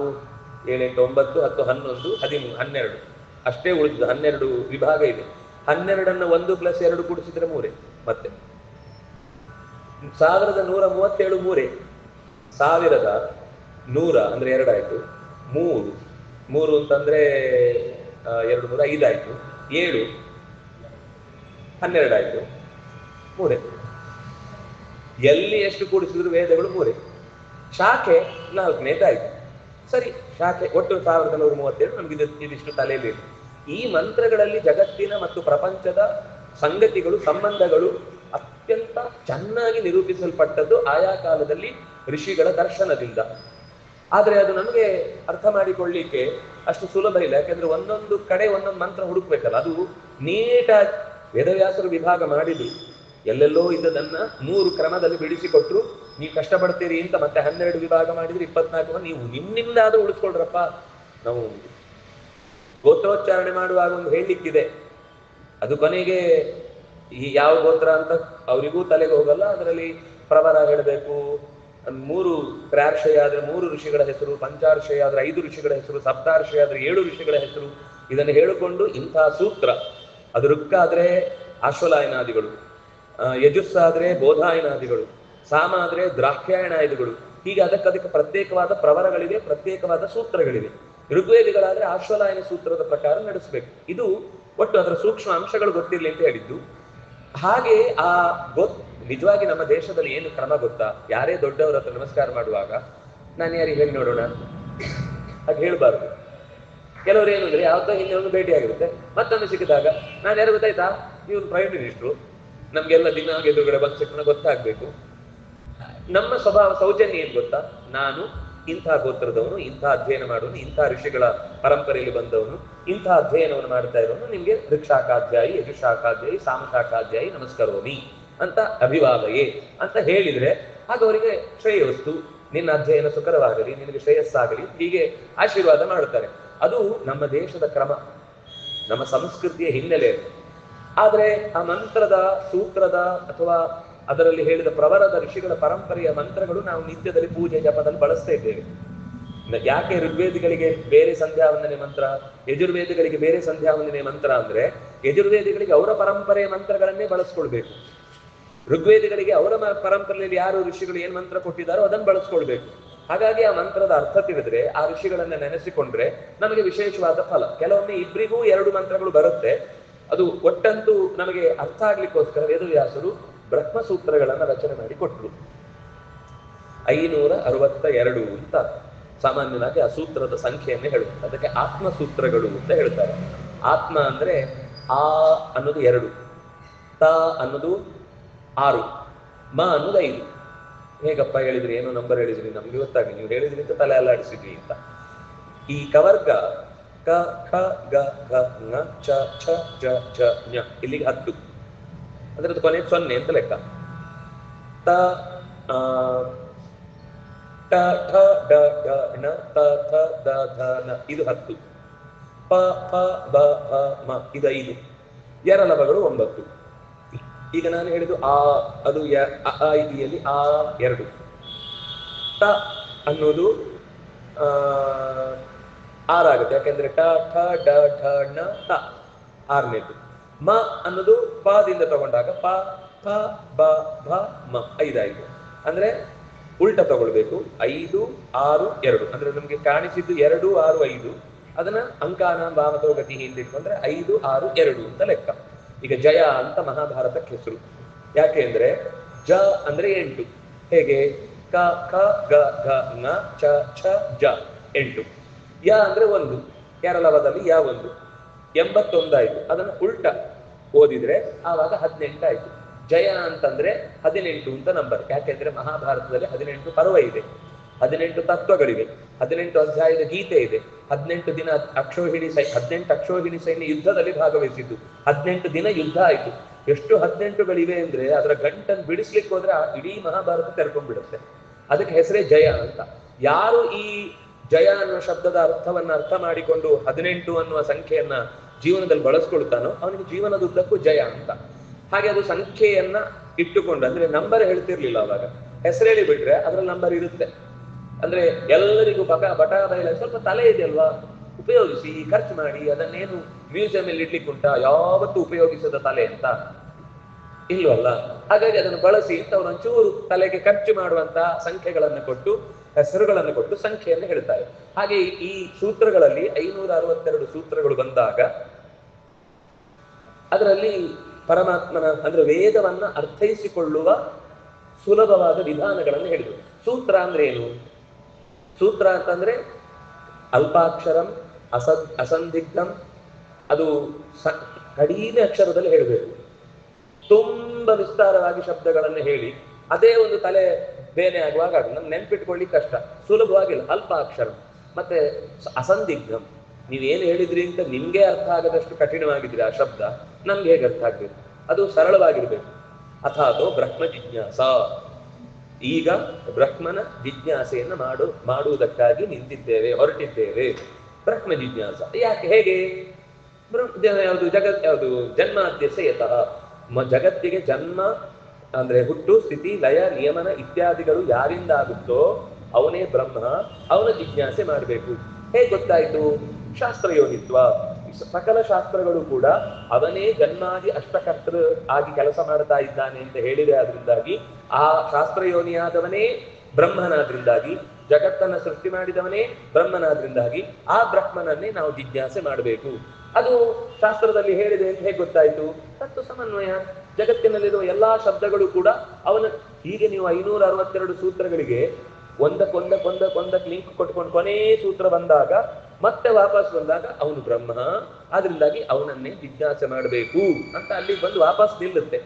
Speaker 1: 7, 8, 9, 10, 11, 13, 12 ಅಷ್ಟೇ ಉಳಿದಿದೆ. 12 ವಿಭಾಗ ಇದೆ. 12ಅನ್ನು 1 + 2 ಕೂಡಿಸಿದ್ರೆ 3. ಮತ್ತೆ 1137 3. 1100 ಅಂದ್ರೆ 2 ಆಯ್ತು. 3 ಅಂತಂದ್ರೆ 2 3 5 ಆಯ್ತು. 7 12 ಆಯ್ತು. 3. ಎಲ್ಲಿ ಎಷ್ಟು ಕೂಡಿಸಿದ್ರು ವೇದಗಳು 3. ಶಾಖೆ 4ನೇದಾಯ್ತು. ಸರಿ, ಶಾಖೆ ಒಟ್ಟು 1137. ನಮ್ಗೆ ಇದಿಷ್ಟು ತಲೆಯಲ್ಲಿ ಇದೆ. ಈ ಮಂತ್ರಗಳಲ್ಲಿ ಜಗತ್ತಿನ ಮತ್ತು ಪ್ರಪಂಚದ ಸಂಗತಿಗಳು, ಸಂಬಂಧಗಳು ಅತ್ಯಂತ ಚೆನ್ನಾಗಿ ನಿರೂಪಿಸಲ್ಪಟ್ಟದ್ದು ಆಯಾ ಕಾಲದಲ್ಲಿ ಋಷಿಗಳ ದರ್ಶನದಿಂದ. ಆದ್ರೆ ಅದು ನಮಗೆ ಅರ್ಥ ಮಾಡಿಕೊಳ್ಳಿಕ್ಕೆ ಅಷ್ಟು ಸುಲಭ ಇಲ್ಲ. ಯಾಕಂದ್ರೆ ಒಂದೊಂದು ಕಡೆ ಒಂದೊಂದು ಮಂತ್ರ ಹುಡುಕ್ಬೇಕಲ್ಲ. ಅದು ನೀಟಾಗಿ ವೇದವ್ಯಾಸರು ವಿಭಾಗ ಮಾಡಿದ್ರು. ಎಲ್ಲೆಲ್ಲೋ ಇದ್ದದನ್ನ 3 ಕ್ರಮದಲ್ಲಿ ಬಿಡಿಸಿಕೊಟ್ರು. ನೀವು ಕಷ್ಟಪಡ್ತೀರಿ ಅಂತ ಮತ್ತೆ 12 ವಿಭಾಗ ಮಾಡಿದ್ರೆ 24. ನೀವು ನಿಮ್ಮಿಂದಾದ್ರೂ ಉಳಿಸ್ಕೊಳ್ರಪ್ಪ. ನಾವು ಗೋತ್ರೋಚ್ಚಾರಣೆ ಮಾಡುವಾಗ ಒಂದು ಹೇಳಲಿಕ್ಕಿದೆ. ಅದು ಕೊನೆಗೆ ಈ ಯಾವ ಗೋತ್ರ ಅಂತ ಅವರಿಗೂ ತಲೆಗೆ ಹೋಗಲ್ಲ. ಅದರಲ್ಲಿ ಪ್ರವರ ಹೇಳಬೇಕು. 3 ತ್ರಾರ್ಷಯ ಆದ್ರೆ 3 ಋಷಿಗಳ ಹೆಸರು, ಪಂಚಾರ್ಷಯ ಆದ್ರೆ 5 ಋಷಿಗಳ ಹೆಸರು, ಸಪ್ತಾರ್ಷಯ ಆದ್ರೆ 7 ಋಷಿಗಳ ಹೆಸರು. ಇದನ್ನು ಹೇಳಿಕೊಂಡು ಇಂತಹ ಸೂತ್ರ. ಅದು ಋಕ್ಕ ಆದ್ರೆ ಆಶ್ವಲಾಯನಾದಿಗಳು, ಯಜುಸ್ಸಾದ್ರೆ ಬೋಧಾಯನಾದಿಗಳು, ಸಾಮ ಆದ್ರೆ ದ್ರಾಖ್ಯಾಯನಾದಿಗಳು. ಹೀಗೆ ಅದಕ್ಕೆ ಪ್ರತ್ಯೇಕವಾದ ಪ್ರವರಗಳಿವೆ, ಪ್ರತ್ಯೇಕವಾದ ಸೂತ್ರಗಳಿವೆ. ಋಗ್ವೇದಿಗಳಾದ್ರೆ ಆಶ್ವಲಾಯನ ಸೂತ್ರದ ಪ್ರಕಾರ ನಡೆಸಬೇಕು. ಇದು ಒಟ್ಟು ಅದರ ಸೂಕ್ಷ್ಮ ಅಂಶಗಳು ಗೊತ್ತಿರಲಿ ಅಂತ ಹೇಳಿದ್ದು. ಹಾಗೆ ನಿಜವಾಗಿ ನಮ್ಮ ದೇಶದಲ್ಲಿ ಏನು ಕ್ರಮ ಗೊತ್ತಾ? ಯಾರೇ ದೊಡ್ಡವರ ಹತ್ರ ನಮಸ್ಕಾರ ಮಾಡುವಾಗ ನಾನು ಯಾರಿಗೆ ಹೇಳಿ ನೋಡೋಣ ಹಾಗೆ ಹೇಳ್ಬಾರ್ದು. ಕೆಲವರು ಏನು ಅಂದ್ರೆ ಯಾವ್ದೋ ಹಿಂದೆ ಒಂದು ಭೇಟಿ ಆಗಿರುತ್ತೆ, ಮತ್ತೊಂದು ಸಿಕ್ಕಿದಾಗ ನಾನು ಯಾರು ಗೊತ್ತಾಯ್ತಾ, ನೀವು ಪ್ರೈಮ್ ಮಿನಿಸ್ಟ್ರು, ನಮ್ಗೆಲ್ಲ ದಿನ ಎದುರುಗಡೆ ಬಂದ ಶಿಕ್ಷಣ ಗೊತ್ತಾಗ್ಬೇಕು. ನಮ್ಮ ಸ್ವಭಾವ ಸೌಜನ್ಯ ಏನ್ ಗೊತ್ತಾ? ನಾನು ಇಂಥ ಗೋತ್ರದವನು, ಇಂಥ ಅಧ್ಯಯನ ಮಾಡೋನು, ಇಂಥ ಋಷಿಗಳ ಪರಂಪರೆಯಲ್ಲಿ ಬಂದವನು, ಇಂಥ ಅಧ್ಯಯನವನ್ನು ಮಾಡ್ತಾ ಇರೋನು, ನಿಮ್ಗೆ ಋಕ್ಷಾಖಾಧ್ಯಾಯಿ, ಯಜುಶಾಖಾಧ್ಯಾಯಿ, ಸಾಮಶಾಖಾಧ್ಯಾಯಿ ನಮಸ್ಕರೋಮಿ ಅಂತ ಅಭಿವಾದಯೇ ಅಂತ ಹೇಳಿದ್ರೆ ಆಗ ಅವರಿಗೆ ಶ್ರೇಯಸ್ತು, ನಿನ್ನ ಅಧ್ಯಯನ ಸುಕರವಾಗಲಿ, ನಿನಗೆ ಶ್ರೇಯಸ್ಸಾಗಲಿ, ಹೀಗೆ ಆಶೀರ್ವಾದ ಮಾಡುತ್ತಾರೆ. ಅದು ನಮ್ಮ ದೇಶದ ಕ್ರಮ, ನಮ್ಮ ಸಂಸ್ಕೃತಿಯ ಹಿನ್ನೆಲೆ. ಆದ್ರೆ ಆ ಮಂತ್ರದ, ಸೂತ್ರದ ಅಥವಾ ಅದರಲ್ಲಿ ಹೇಳಿದ ಪ್ರವರದ ಋಷಿಗಳ ಪರಂಪರೆಯ ಮಂತ್ರಗಳು ನಾವು ನಿತ್ಯದಲ್ಲಿ ಪೂಜೆ ಜಪದಲ್ಲಿ ಬಳಸ್ತಾ ಇದ್ದೇವೆ. ಯಾಕೆ ಋಗ್ವೇದಿಗಳಿಗೆ ಬೇರೆ ಸಂಧ್ಯಾ ವಂದನೆ ಮಂತ್ರ, ಯಜುರ್ವೇದಿಗಳಿಗೆ ಬೇರೆ ಸಂಧ್ಯಾ ವಂದನೆ ಮಂತ್ರ ಅಂದ್ರೆ ಯಜುರ್ವೇದಿಗಳಿಗೆ ಅವರ ಪರಂಪರೆಯ ಮಂತ್ರಗಳನ್ನೇ ಬಳಸ್ಕೊಳ್ಬೇಕು. ಋಗ್ವೇದಿಗಳಿಗೆ ಅವರ ಪರಂಪರೆಯಲ್ಲಿ ಯಾರು ಋಷಿಗಳು ಏನ್ ಮಂತ್ರ ಕೊಟ್ಟಿದ್ದಾರೋ ಅದನ್ನು ಬಳಸ್ಕೊಳ್ಬೇಕು. ಹಾಗಾಗಿ ಆ ಮಂತ್ರದ ಅರ್ಥ ತಿಳಿದ್ರೆ, ಆ ಋಷಿಗಳನ್ನ ನೆನೆಸಿಕೊಂಡ್ರೆ ನಮಗೆ ವಿಶೇಷವಾದ ಫಲ. ಕೆಲವೊಮ್ಮೆ ಇಬ್ಬರಿಗೂ 2 ಮಂತ್ರಗಳು ಬರುತ್ತೆ. ಅದು ಒಟ್ಟಂತೂ ನಮಗೆ ಅರ್ಥ ಆಗ್ಲಿಕ್ಕೋಸ್ಕರ ವೇದವ್ಯಾಸರು ಬ್ರಹ್ಮಸೂತ್ರಗಳನ್ನ ರಚನೆ ಮಾಡಿ ಕೊಟ್ರು. 562 ಅಂತ ಸಾಮಾನ್ಯವಾಗಿ ಆ ಸೂತ್ರದ ಸಂಖ್ಯೆಯನ್ನೇ ಹೇಳುತ್ತೆ. ಅದಕ್ಕೆ ಆತ್ಮಸೂತ್ರಗಳು ಅಂತ ಹೇಳ್ತಾರೆ. ಆತ್ಮ ಅಂದ್ರೆ ಆ ಅನ್ನೋದು 2, ತ ಅನ್ನೋದು 6, ಮ ಅನ್ನೋದು 5. ಹೇಗಪ್ಪ ಹೇಳಿದ್ರಿ, ಏನೋ ನಂಬರ್ ಹೇಳಿದ್ರಿ, ನಮ್ಗೆ ಗೊತ್ತಾಗಿ ನೀವು ಹೇಳಿದ್ರಿ ಅಂತ ತಲೆ ಅಲ್ಲಾಡಿಸಿದ್ವಿ ಅಂತ. ಈ ಕವರ್ಗ ಕ ಖ ಗ ಘ ङ ಚ ಛ ಜ ಝ ಞ ಇಲ್ಲಿಗೆ 10, ಅದರದ್ದು ಕೊನೆ 0 ಅಂತ ಲೆಕ್ಕ. ತ ಟ ಠ ಡ ಢ ಣ ತ ಥ ದ ಧ ನ ಇದು 10. ಪ ಫ ಬ ಹ ಮ ಇದು 5. ಎರಲಭಗಳು 9. ಈಗ ನಾನು ಹೇಳಿದ್ದು ಆ, ಅದು ಇದೆಯಲ್ಲಿ ಆ 2. ಟ ಅನ್ನೋದು 6 ಆಗುತ್ತೆ, ಯಾಕೆಂದ್ರೆ ಟ ಠ ಡ ಠ ಣ ತ 6ನೇದು. ಮ ಅನ್ನೋದು ಪದಿಂದ ತಗೊಂಡಾಗ ಪ ಫ ಬ ಭ ಮ 5 ಆಯ್ತು. ಅಂದ್ರೆ ಉಲ್ಟ ತಗೊಳ್ಬೇಕು. 5, 6, 2 ಅಂದ್ರೆ ನಮ್ಗೆ ಕಾಣಿಸಿದ್ದು 2, 6, 5. ಅದನ್ನ ಅಂಕಾನ ಭಾವತೋ ಗತಿ ಅಂತ ಇಟ್ಕೊಂಡ್ರೆ 5, 6, 2 ಅಂತ ಲೆಕ್ಕ. ಈಗ ಜಯ ಅಂತ ಮಹಾಭಾರತಕ್ಕೆ ಹೆಸರು. ಯಾಕೆ ಅಂದ್ರೆ ಜ ಅಂದ್ರೆ 8. ಹೇಗೆ? ಕ ಖ ಗ ಘ ನ ಚ ಛ ಜ 8. ಯ ಅಂದ್ರೆ 1, ಕೇರಳದಲ್ಲಿ ಯ 1, 81 ಆಯ್ತು. ಅದನ್ನ ಉಲ್ಟ ಓದಿದ್ರೆ ಆವಾಗ 18 ಆಯ್ತು. ಜಯ ಅಂತಂದ್ರೆ 18 ಅಂತ ನಂಬರ್. ಯಾಕೆಂದ್ರೆ ಮಹಾಭಾರತದಲ್ಲಿ 18 ಪರ್ವ ಇದೆ, 18 ತತ್ವಗಳಿವೆ, 18 ಅಧ್ಯಾಯದ ಗೀತೆ ಇದೆ, 18 ದಿನ ಅಕ್ಷೋಹಿಣಿ 18 ಅಕ್ಷೋಹಿಣಿ ಸೈನ್ಯ ಯುದ್ಧದಲ್ಲಿ ಭಾಗವಹಿಸಿದ್ದು, 18 ದಿನ ಯುದ್ಧ ಆಯ್ತು. ಎಷ್ಟು 18ಗಳಿವೆ ಅಂದ್ರೆ ಅದರ ಗಂಟನ್ನು ಬಿಡಿಸ್ಲಿಕ್ಕೆ ಹೋದ್ರೆ ಇಡೀ ಮಹಾಭಾರತ ತೆರ್ಕೊಂಡ್ಬಿಡುತ್ತೆ. ಅದಕ್ಕೆ ಹೆಸರೇ ಜಯ ಅಂತ. ಯಾರು ಈ ಜಯ ಅನ್ನುವ ಶಬ್ದದ ಅರ್ಥವನ್ನ ಅರ್ಥ ಮಾಡಿಕೊಂಡು 18 ಅನ್ನುವ ಸಂಖ್ಯೆಯನ್ನ ಜೀವನದಲ್ಲಿ ಬಳಸ್ಕೊಳ್ತಾನೋ ಅವನಿಗೆ ಜೀವನದುದ್ದಕ್ಕೂ ಜಯ ಅಂತ. ಹಾಗೆ ಅದು ಸಂಖ್ಯೆಯನ್ನ ಇಟ್ಟುಕೊಂಡು, ಅಂದ್ರೆ ನಂಬರ್ ಹೇಳ್ತಿರ್ಲಿಲ್ಲ ಅವಾಗ, ಹೆಸರು ಹೇಳಿ ಬಿಟ್ರೆ ಅದ್ರಲ್ಲಿ ನಂಬರ್ ಇರುತ್ತೆ. ಅಂದ್ರೆ ಎಲ್ಲರಿಗೂ ಬಟ ಬಯಲ ಸ್ವಲ್ಪ ತಲೆ ಇದೆಯಲ್ವಾ, ಉಪಯೋಗಿಸಿ, ಖರ್ಚು ಮಾಡಿ. ಅದನ್ನೇನು ಮ್ಯೂಸಿಯಂ ಅಲ್ಲಿ ಇಡ್ಲಿಕ್ಕೆ ಉಂಟಾ? ಯಾವತ್ತೂ ಉಪಯೋಗಿಸದ ತಲೆ ಅಂತ ಇಲ್ವಲ್ಲ. ಹಾಗಾಗಿ ಅದನ್ನು ಬಳಸಿ ಅಂತ ಅವ್ರು ಒಂಚೂರು ತಲೆಗೆ ಖರ್ಚು ಮಾಡುವಂತ ಸಂಖ್ಯೆಗಳನ್ನು ಕೊಟ್ಟು, ಹೆಸರುಗಳನ್ನು ಕೊಟ್ಟು ಸಂಖ್ಯೆಯನ್ನು ಹೇಳ್ತಾರೆ. ಹಾಗೆ ಈ ಸೂತ್ರಗಳಲ್ಲಿ 562 ಸೂತ್ರಗಳು ಬಂದಾಗ ಅದರಲ್ಲಿ ಪರಮಾತ್ಮನ ಅಂದ್ರೆ ವೇದವನ್ನ ಅರ್ಥೈಸಿಕೊಳ್ಳುವ ಸುಲಭವಾದ ವಿಧಾನಗಳನ್ನು ಹೇಳಿದರು. ಸೂತ್ರ ಅಂದ್ರೆ ಏನು? ಸೂತ್ರ ಅಂತಂದ್ರೆ ಅಲ್ಪಾಕ್ಷರಂ, ಅಸಂದಿಗ್ಧಂ. ಅದು ಕಡಿಮೆ ಅಕ್ಷರದಲ್ಲಿ ಹೇಳಬೇಕು. ತುಂಬಾ ವಿಸ್ತಾರವಾಗಿ ಶಬ್ದಗಳನ್ನು ಹೇಳಿ ಅದೇ ಒಂದು ತಲೆ ಬೇನೆ ಆಗುವಾಗ ನಮ್ಗೆ ನೆನ್ಪಿಟ್ಕೊಳ್ಳಿ ಕಷ್ಟ, ಸುಲಭವಾಗಿಲ್ಲ. ಅಲ್ಪಾಕ್ಷರ ಮತ್ತೆ ಅಸಂದಿಗ್ಧಂ. ನೀವೇನು ಹೇಳಿದ್ರಿ ಅಂತ ನಿಮ್ಗೆ ಅರ್ಥ ಆಗದಷ್ಟು ಕಠಿಣವಾಗಿದ್ರೆ ಆ ಶಬ್ದ ನಮ್ಗೆ ಹೇಗೆ ಅರ್ಥ ಆಗ್ಬೇಕು? ಅದು ಸರಳವಾಗಿರ್ಬೇಕು. ಅಥಾತೋ ಬ್ರಹ್ಮ ಜಿಜ್ಞಾಸ. ಈಗ ಬ್ರಹ್ಮನ ಜಿಜ್ಞಾಸೆಯನ್ನು ಮಾಡುವುದಕ್ಕಾಗಿ ನಿಂತಿದ್ದೇವೆ, ಹೊರಟಿದ್ದೇವೆ. ಬ್ರಹ್ಮ ಜಿಜ್ಞಾಸ ಯಾಕೆ? ಹೇಗೆ? ಯಾವುದು ಯಾವುದು ಜನ್ಮಾದ್ಯಸ್ಯ ಯತಃ. ಜಗತ್ತಿಗೆ ಜನ್ಮ ಅಂದ್ರೆ ಹುಟ್ಟು, ಸ್ಥಿತಿ, ಲಯ, ನಿಯಮನ ಇತ್ಯಾದಿಗಳು ಯಾರಿಂದ ಆಗುತ್ತೋ ಅವನೇ ಬ್ರಹ್ಮ. ಅವನ ಜಿಜ್ಞಾಸೆ ಮಾಡಬೇಕು. ಹೇಗೆ ಗೊತ್ತಾಯ್ತು? ಶಾಸ್ತ್ರಯೋನಿತ್ವ. ಸಕಲ ಶಾಸ್ತ್ರಗಳು ಕೂಡ ಅವನೇ ಜನ್ಮಾದಿ ಅಷ್ಟಕರ್ತೃ ಆಗಿ ಕೆಲಸ ಮಾಡ್ತಾ ಇದ್ದಾನೆ ಅಂತ ಹೇಳಿದೆ. ಆದ್ರಿಂದಾಗಿ ಆ ಶಾಸ್ತ್ರಯೋನಿಯಾದವನೇ ಬ್ರಹ್ಮನಾದ್ರಿಂದಾಗಿ, ಜಗತ್ತನ್ನ ಸೃಷ್ಟಿ ಮಾಡಿದವನೇ ಬ್ರಹ್ಮನಾದ್ರಿಂದಾಗಿ ಆ ಬ್ರಹ್ಮನನ್ನೇ ನಾವು ಜಿಜ್ಞಾಸೆ ಮಾಡಬೇಕು. ಅದು ಶಾಸ್ತ್ರದಲ್ಲಿ ಹೇಳಿದೆ ಅಂತ ಹೇಗೆ ಗೊತ್ತಾಯ್ತು? ತತ್ವ ಸಮನ್ವಯ. ಜಗತ್ತಿನಲ್ಲಿರುವ ಎಲ್ಲಾ ಶಬ್ದಗಳು ಕೂಡ ಅವನ. ಹೀಗೆ ನೀವು 562 ಸೂತ್ರಗಳಿಗೆ ಒಂದಕ್ಕೊಂದಕ್ಕೆ ಲಿಂಕ್ ಕೊಟ್ಕೊಂಡು ಕೊನೇ ಸೂತ್ರ ಬಂದಾಗ ಮತ್ತೆ ವಾಪಸ್ ಬಂದಾಗ ಅವನು ಬ್ರಹ್ಮ, ಆದ್ರಿಂದಾಗಿ ಅವನನ್ನೇ ಜಿಜ್ಞಾಸೆ ಮಾಡಬೇಕು ಅಂತ ಅಲ್ಲಿ ಬಂದು ವಾಪಸ್ ನಿಲ್ಲುತ್ತೆ.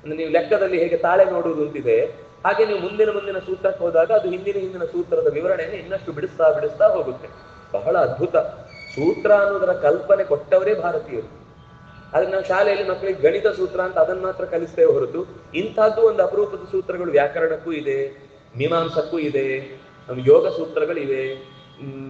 Speaker 1: ಅಂದ್ರೆ ನೀವು ಲೆಕ್ಕದಲ್ಲಿ ಹೇಗೆ ತಾಳೆ ನೋಡುವುದು ಅಂತಿದೆ, ಹಾಗೆ ನೀವು ಮುಂದಿನ ಸೂತ್ರಕ್ಕೆ ಹೋದಾಗ ಅದು ಹಿಂದಿನ ಸೂತ್ರದ ವಿವರಣೆಯನ್ನು ಇನ್ನಷ್ಟು ಬಿಡಿಸ್ತಾ ಹೋಗುತ್ತೆ. ಬಹಳ ಅದ್ಭುತ. ಸೂತ್ರ ಅನ್ನೋದರ ಕಲ್ಪನೆ ಕೊಟ್ಟವರೇ ಭಾರತೀಯರು. ಆದ್ರೆ ನಾವು ಶಾಲೆಯಲ್ಲಿ ಮಕ್ಕಳಿಗೆ ಗಣಿತ ಸೂತ್ರ ಅಂತ ಅದನ್ನ ಮಾತ್ರ ಕಲಿಸ್ತೇವೆ ಹೊರತು ಇಂಥದ್ದು ಒಂದು ಅಪರೂಪದ ಸೂತ್ರಗಳು ವ್ಯಾಕರಣಕ್ಕೂ ಇದೆ, ಮೀಮಾಂಸಕ್ಕೂ ಇದೆ, ಯೋಗ ಸೂತ್ರಗಳಿವೆ.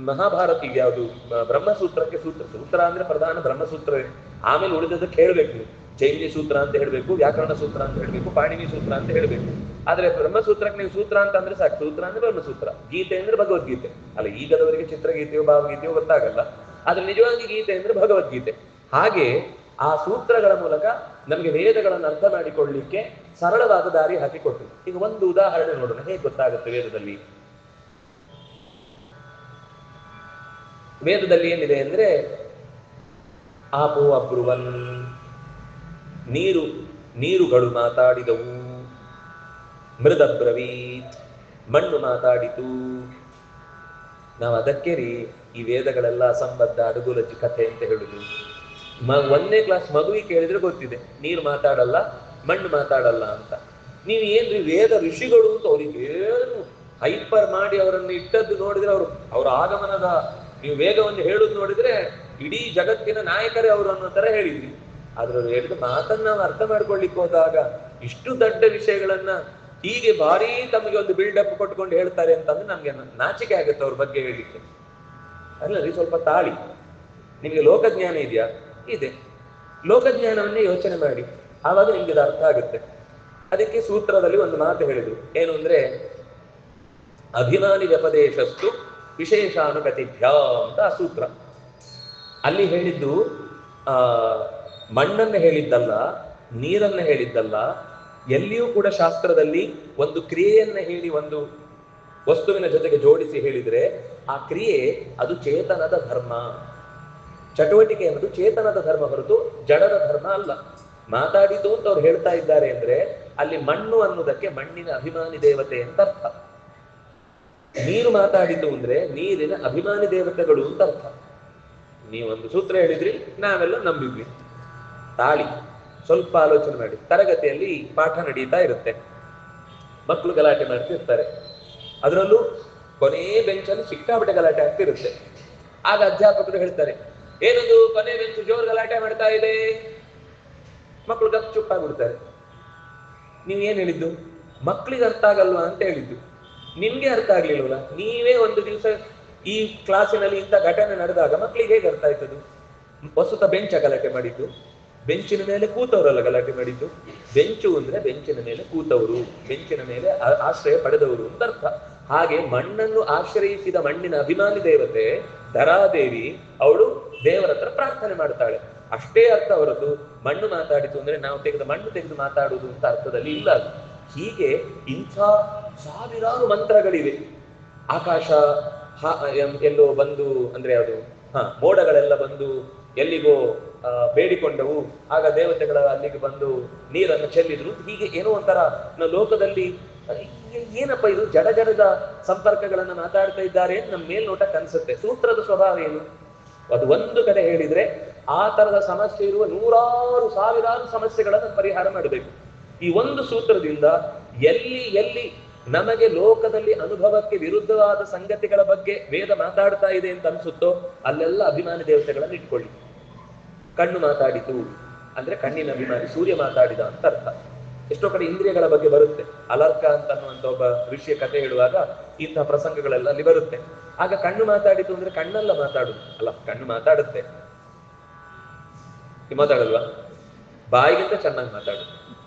Speaker 1: ಮಹಾಭಾರತಿಗೆ ಯಾವುದು ಬ್ರಹ್ಮಸೂತ್ರಕ್ಕೆ ಸೂತ್ರ ಅಂದ್ರೆ ಪ್ರಧಾನ ಬ್ರಹ್ಮಸೂತ್ರವೇ. ಆಮೇಲೆ ಉಳಿದದಕ್ಕೆ ಹೇಳ್ಬೇಕು ನೀವು. ಜೈಮಿನಿ ಸೂತ್ರ ಅಂತ ಹೇಳ್ಬೇಕು, ವ್ಯಾಕರಣ ಸೂತ್ರ ಅಂತ ಹೇಳ್ಬೇಕು, ಪಾಣಿನಿ ಸೂತ್ರ ಅಂತ ಹೇಳ್ಬೇಕು. ಆದ್ರೆ ಬ್ರಹ್ಮಸೂತ್ರಕ್ಕೆ ನೀವು ಸೂತ್ರ ಅಂತ ಅಂದ್ರೆ ಸಾಕು. ಸೂತ್ರ ಅಂದ್ರೆ ಬ್ರಹ್ಮಸೂತ್ರ, ಗೀತೆ ಅಂದ್ರೆ ಭಗವದ್ಗೀತೆ. ಅಲ್ಲ, ಈಗದವರಿಗೆ ಚಿತ್ರಗೀತೆಯೋ ಭಾವಗೀತೆಯೋ ಗೊತ್ತಾಗಲ್ಲ. ಆದ್ರೆ ನಿಜವಾಗಿ ಗೀತೆ ಅಂದ್ರೆ ಭಗವದ್ಗೀತೆ. ಹಾಗೆ ಆ ಸೂತ್ರಗಳ ಮೂಲಕ ನಮಗೆ ವೇದಗಳನ್ನು ಅರ್ಥ ಮಾಡಿಕೊಳ್ಳಲಿಕ್ಕೆ ಸರಳವಾದ ದಾರಿ ಹಾಕಿಕೊಟ್ಟು. ಈಗ ಒಂದು ಉದಾಹರಣೆ ನೋಡೋಣ, ಹೇಗೆ ಗೊತ್ತಾಗುತ್ತೆ ವೇದದಲ್ಲಿ. ವೇದದಲ್ಲಿ ಏನಿದೆ ಅಂದ್ರೆ ಆಪೋ ಅಬ್ರುವನ್, ನೀರುಗಳು ಮಾತಾಡಿದವು. ಮೃದಬ್ರವೀತ್, ಮಣ್ಣು ಮಾತಾಡಿತು. ನಾವು ಅದಕ್ಕೆ ಈ ವೇದಗಳೆಲ್ಲ ಅಸಂಬದ್ಧ, ಅಡುಗುಲಜ್ಜಿ ಕಥೆ ಅಂತ ಹೇಳುದು. 1ನೇ ಕ್ಲಾಸ್ ಮಗುವಿಗೆ ಕೇಳಿದ್ರೆ ಗೊತ್ತಿದೆ, ನೀರು ಮಾತಾಡಲ್ಲ, ಮಣ್ಣು ಮಾತಾಡಲ್ಲ ಅಂತ. ನೀವು ಏನ್ರಿ ವೇದ ಋಷಿಗಳು ಅಂತ ಅವ್ರಿಗೆ ಏನು ಹೈಪರ್ ಮಾಡಿ ಅವರನ್ನು ಇಟ್ಟದ್ದು ನೋಡಿದ್ರೆ, ಅವರ ಆಗಮನದ ನೀವು ವೇಗವನ್ನು ಹೇಳುದು ನೋಡಿದ್ರೆ ಇಡೀ ಜಗತ್ತಿನ ನಾಯಕರೇ ಅವರು ಅನ್ನೋ ತರ ಹೇಳಿದ್ರಿ. ಆದ್ರೆ ಅವ್ರು ಹೇಳಿದ ಮಾತನ್ನ ನಾವು ಅರ್ಥ ಮಾಡ್ಕೊಳ್ಲಿಕ್ಕೆ ಹೋದಾಗ ಇಷ್ಟು ದೊಡ್ಡ ವಿಷಯಗಳನ್ನ ಹೀಗೆ ಭಾರಿ ತಮಗೆ ಒಂದು ಬಿಲ್ಡಪ್ ಕೊಟ್ಕೊಂಡು ಹೇಳ್ತಾರೆ ಅಂತಂದ್ರೆ ನಮ್ಗೆ ನಾಚಿಕೆ ಆಗುತ್ತೆ ಅವ್ರ ಬಗ್ಗೆ ಹೇಳಿಕ್ಕೆ. ಅಲ್ಲರಿ, ಸ್ವಲ್ಪ ತಾಳಿ. ನಿಮಗೆ ಲೋಕಜ್ಞಾನ ಇದೆಯಾ? ಇದೆ. ಲೋಕಜ್ಞಾನವನ್ನೇ ಯೋಚನೆ ಮಾಡಿ, ಆವಾಗ ನಿಮ್ಗೆ ಇದು ಅರ್ಥ ಆಗುತ್ತೆ. ಅದಕ್ಕೆ ಸೂತ್ರದಲ್ಲಿ ಒಂದು ಮಾತು ಹೇಳಿದ್ರು, ಏನು ಅಂದ್ರೆ ಅಭಿಮಾನಿ ವ್ಯಪದೇಶಸ್ತು ವಿಶೇಷಾನುಗತಿಭ್ಯ ಅಂತ ಆ ಸೂತ್ರ. ಅಲ್ಲಿ ಹೇಳಿದ್ದು ಮಣ್ಣನ್ನು ಹೇಳಿದ್ದಲ್ಲ, ನೀರನ್ನು ಹೇಳಿದ್ದಲ್ಲ, ಎಲ್ಲಿಯೂ ಕೂಡ ಶಾಸ್ತ್ರದಲ್ಲಿ ಒಂದು ಕ್ರಿಯೆಯನ್ನ ಹೇಳಿ ಒಂದು ವಸ್ತುವಿನ ಜೊತೆಗೆ ಜೋಡಿಸಿ ಹೇಳಿದ್ರೆ ಆ ಕ್ರಿಯೆ ಅದು ಚೇತನದ ಧರ್ಮ. ಚಟುವಟಿಕೆ ಅನ್ನೋದು ಚೇತನದ ಧರ್ಮ ಹೊರತು ಜಡದ ಧರ್ಮ ಅಲ್ಲ. ಮಾತಾಡಿತು ಅಂತ ಅವ್ರು ಹೇಳ್ತಾ ಇದ್ದಾರೆ ಅಂದ್ರೆ ಅಲ್ಲಿ ಮಣ್ಣು ಅನ್ನೋದಕ್ಕೆ ಮಣ್ಣಿನ ಅಭಿಮಾನಿ ದೇವತೆ ಅಂತ ಅರ್ಥ. ನೀರು ಮಾತಾಡಿತು ಅಂದ್ರೆ ನೀರಿನ ಅಭಿಮಾನಿ ದೇವತೆಗಳು ಅಂತ ಅರ್ಥ. ನೀವೊಂದು ಸೂತ್ರ ಹೇಳಿದ್ರಿ, ನಾವೆಲ್ಲ ನಂಬಿದ್ವಿ. ತಾಳಿ ಸ್ವಲ್ಪ ಆಲೋಚನೆ ಮಾಡಿ. ತರಗತಿಯಲ್ಲಿ ಪಾಠ ನಡೀತಾ ಇರುತ್ತೆ, ಮಕ್ಕಳು ಗಲಾಟೆ ಮಾಡ್ತಿರ್ತಾರೆ. ಅದರಲ್ಲೂ ಕೊನೆ ಬೆಂಚಲ್ಲಿ ಸಿಕ್ಕಾಪಟ್ಟೆ ಗಲಾಟೆ ಆಗ್ತಿರುತ್ತೆ. ಆಗ ಅಧ್ಯಾಪಕರು ಹೇಳ್ತಾರೆ, ಏನದು ಕೊನೆ ಬೆಂಚು ಜೋರು ಗಲಾಟೆ ಮಾಡ್ತಾ ಇದೆ. ಮಕ್ಕಳು ಗಪ್ ಚುಪ್ಪಾಗ್ಬಿಡ್ತಾರೆ. ನೀವೇನ್ ಹೇಳಿದ್ದು? ಮಕ್ಕಳಿಗೆ ಅರ್ಥ ಆಗಲ್ವಾ ಅಂತ ಹೇಳಿದ್ದು. ನಿಮ್ಗೆ ಅರ್ಥ ಆಗ್ಲಿಲ್ವಲ್ಲ. ನೀವೇ ಒಂದು ದಿವಸ ಈ ಕ್ಲಾಸಿನಲ್ಲಿ ಇಂಥ ಘಟನೆ ನಡೆದಾಗ ಮಕ್ಕಳಿಗೆ ಹೇಗೆ ಅರ್ಥ ಆಯ್ತದು? ವಸ್ತುತ ಬೆಂಚ ಗಲಾಟೆ ಮಾಡಿದ್ದು, ಬೆಂಚಿನ ಮೇಲೆ ಕೂತವರಲ್ಲ ಗಲಾಟೆ ಮಾಡಿದ್ದು. ಬೆಂಚು ಅಂದ್ರೆ ಬೆಂಚಿನ ಮೇಲೆ ಕೂತವರು, ಬೆಂಚಿನ ಮೇಲೆ ಆಶ್ರಯ ಪಡೆದವರು ಅಂತ ಅರ್ಥ. ಹಾಗೆ ಮಣ್ಣನ್ನು ಆಶ್ರಯಿಸಿದ ಮಣ್ಣಿನ ಅಭಿಮಾನಿ ದೇವತೆ ಧರಾದೇವಿ, ಅವಳು ದೇವರ ಹತ್ರ ಪ್ರಾರ್ಥನೆ ಮಾಡ್ತಾಳೆ. ಅಷ್ಟೇ ಅರ್ಥ ಹೊರತು ಮಣ್ಣು ಮಾತಾಡಿತು ಅಂದ್ರೆ ನಾವು ಮಣ್ಣು ತೆಗೆದು ಮಾತಾಡುವುದು ಅಂತ ಅರ್ಥದಲ್ಲಿ ಇಲ್ಲ ಅದು. ಹೀಗೆ ಇಂಥ ಸಾವಿರಾರು ಮಂತ್ರಗಳಿವೆ. ಆಕಾಶ ಎಲ್ಲೋ ಬಂದು ಅಂದ್ರೆ ಅದು ಮೋಡಗಳೆಲ್ಲ ಬಂದು ಎಲ್ಲಿಗೋ ಬೇಡಿಕೊಂಡವು, ಆಗ ದೇವತೆಗಳ ಅಲ್ಲಿಗೆ ಬಂದು ನೀರನ್ನು ಚೆಲ್ಲಿದ್ರು. ಹೀಗೆ ಏನೋ ಒಂಥರ ಲೋಕದಲ್ಲಿ ಏನಪ್ಪ ಇದು ಜಡ ಜಡದ ಸಂಪರ್ಕಗಳನ್ನ ಮಾತಾಡ್ತಾ ಇದ್ದಾರೆ ಅಂತ ನಮ್ಮ ಮೇಲ್ನೋಟಕ್ಕೆ ಅನ್ಸುತ್ತೆ. ಸೂತ್ರದ ಸ್ವಭಾವ ಏನು? ಅದು ಒಂದು ಕಡೆ ಹೇಳಿದ್ರೆ ಆ ತರದ ಸಮಸ್ಯೆ ಇರುವ ನೂರಾರು ಸಾವಿರಾರು ಸಮಸ್ಯೆಗಳನ್ನು ಪರಿಹಾರ ಮಾಡಬೇಕು. ಈ ಒಂದು ಸೂತ್ರದಿಂದ ಎಲ್ಲಿ ಎಲ್ಲಿ ನಮಗೆ ಲೋಕದಲ್ಲಿ ಅನುಭವಕ್ಕೆ ವಿರುದ್ಧವಾದ ಸಂಗತಿಗಳ ಬಗ್ಗೆ ವೇದ ಮಾತಾಡ್ತಾ ಇದೆ ಅಂತ ಅನ್ಸುತ್ತೋ ಅಲ್ಲೆಲ್ಲ ಅಭಿಮಾನಿ ದೇವತೆಗಳನ್ನು ಇಟ್ಕೊಳ್ಳಿ. ಕಣ್ಣು ಮಾತಾಡಿತು ಅಂದ್ರೆ ಕಣ್ಣಿನ ಅಭಿಮಾನಿ ಸೂರ್ಯ ಮಾತಾಡಿದ ಅಂತ ಅರ್ಥ. ಎಷ್ಟೋ ಕಡೆ ಇಂದ್ರಿಯಗಳ ಬಗ್ಗೆ ಬರುತ್ತೆ. ಅಲರ್ಕ ಅಂತ ಅನ್ನುವಂತ ಒಬ್ಬ ಋಷಿಯ ಕಥೆ ಹೇಳುವಾಗ ಇಂತಹ ಪ್ರಸಂಗಗಳೆಲ್ಲ ಅಲ್ಲಿ ಬರುತ್ತೆ. ಆಗ ಕಣ್ಣು ಮಾತಾಡಿತು ಅಂದ್ರೆ ಕಣ್ಣಲ್ಲ ಮಾತಾಡುದು ಅಲ್ಲ, ಕಣ್ಣು ಮಾತಾಡುತ್ತೆ, ಮಾತಾಡಲ್ವಾ? ಬಾಯಿಗಿಂತ ಚೆನ್ನಾಗಿ ಮಾತಾಡುದು.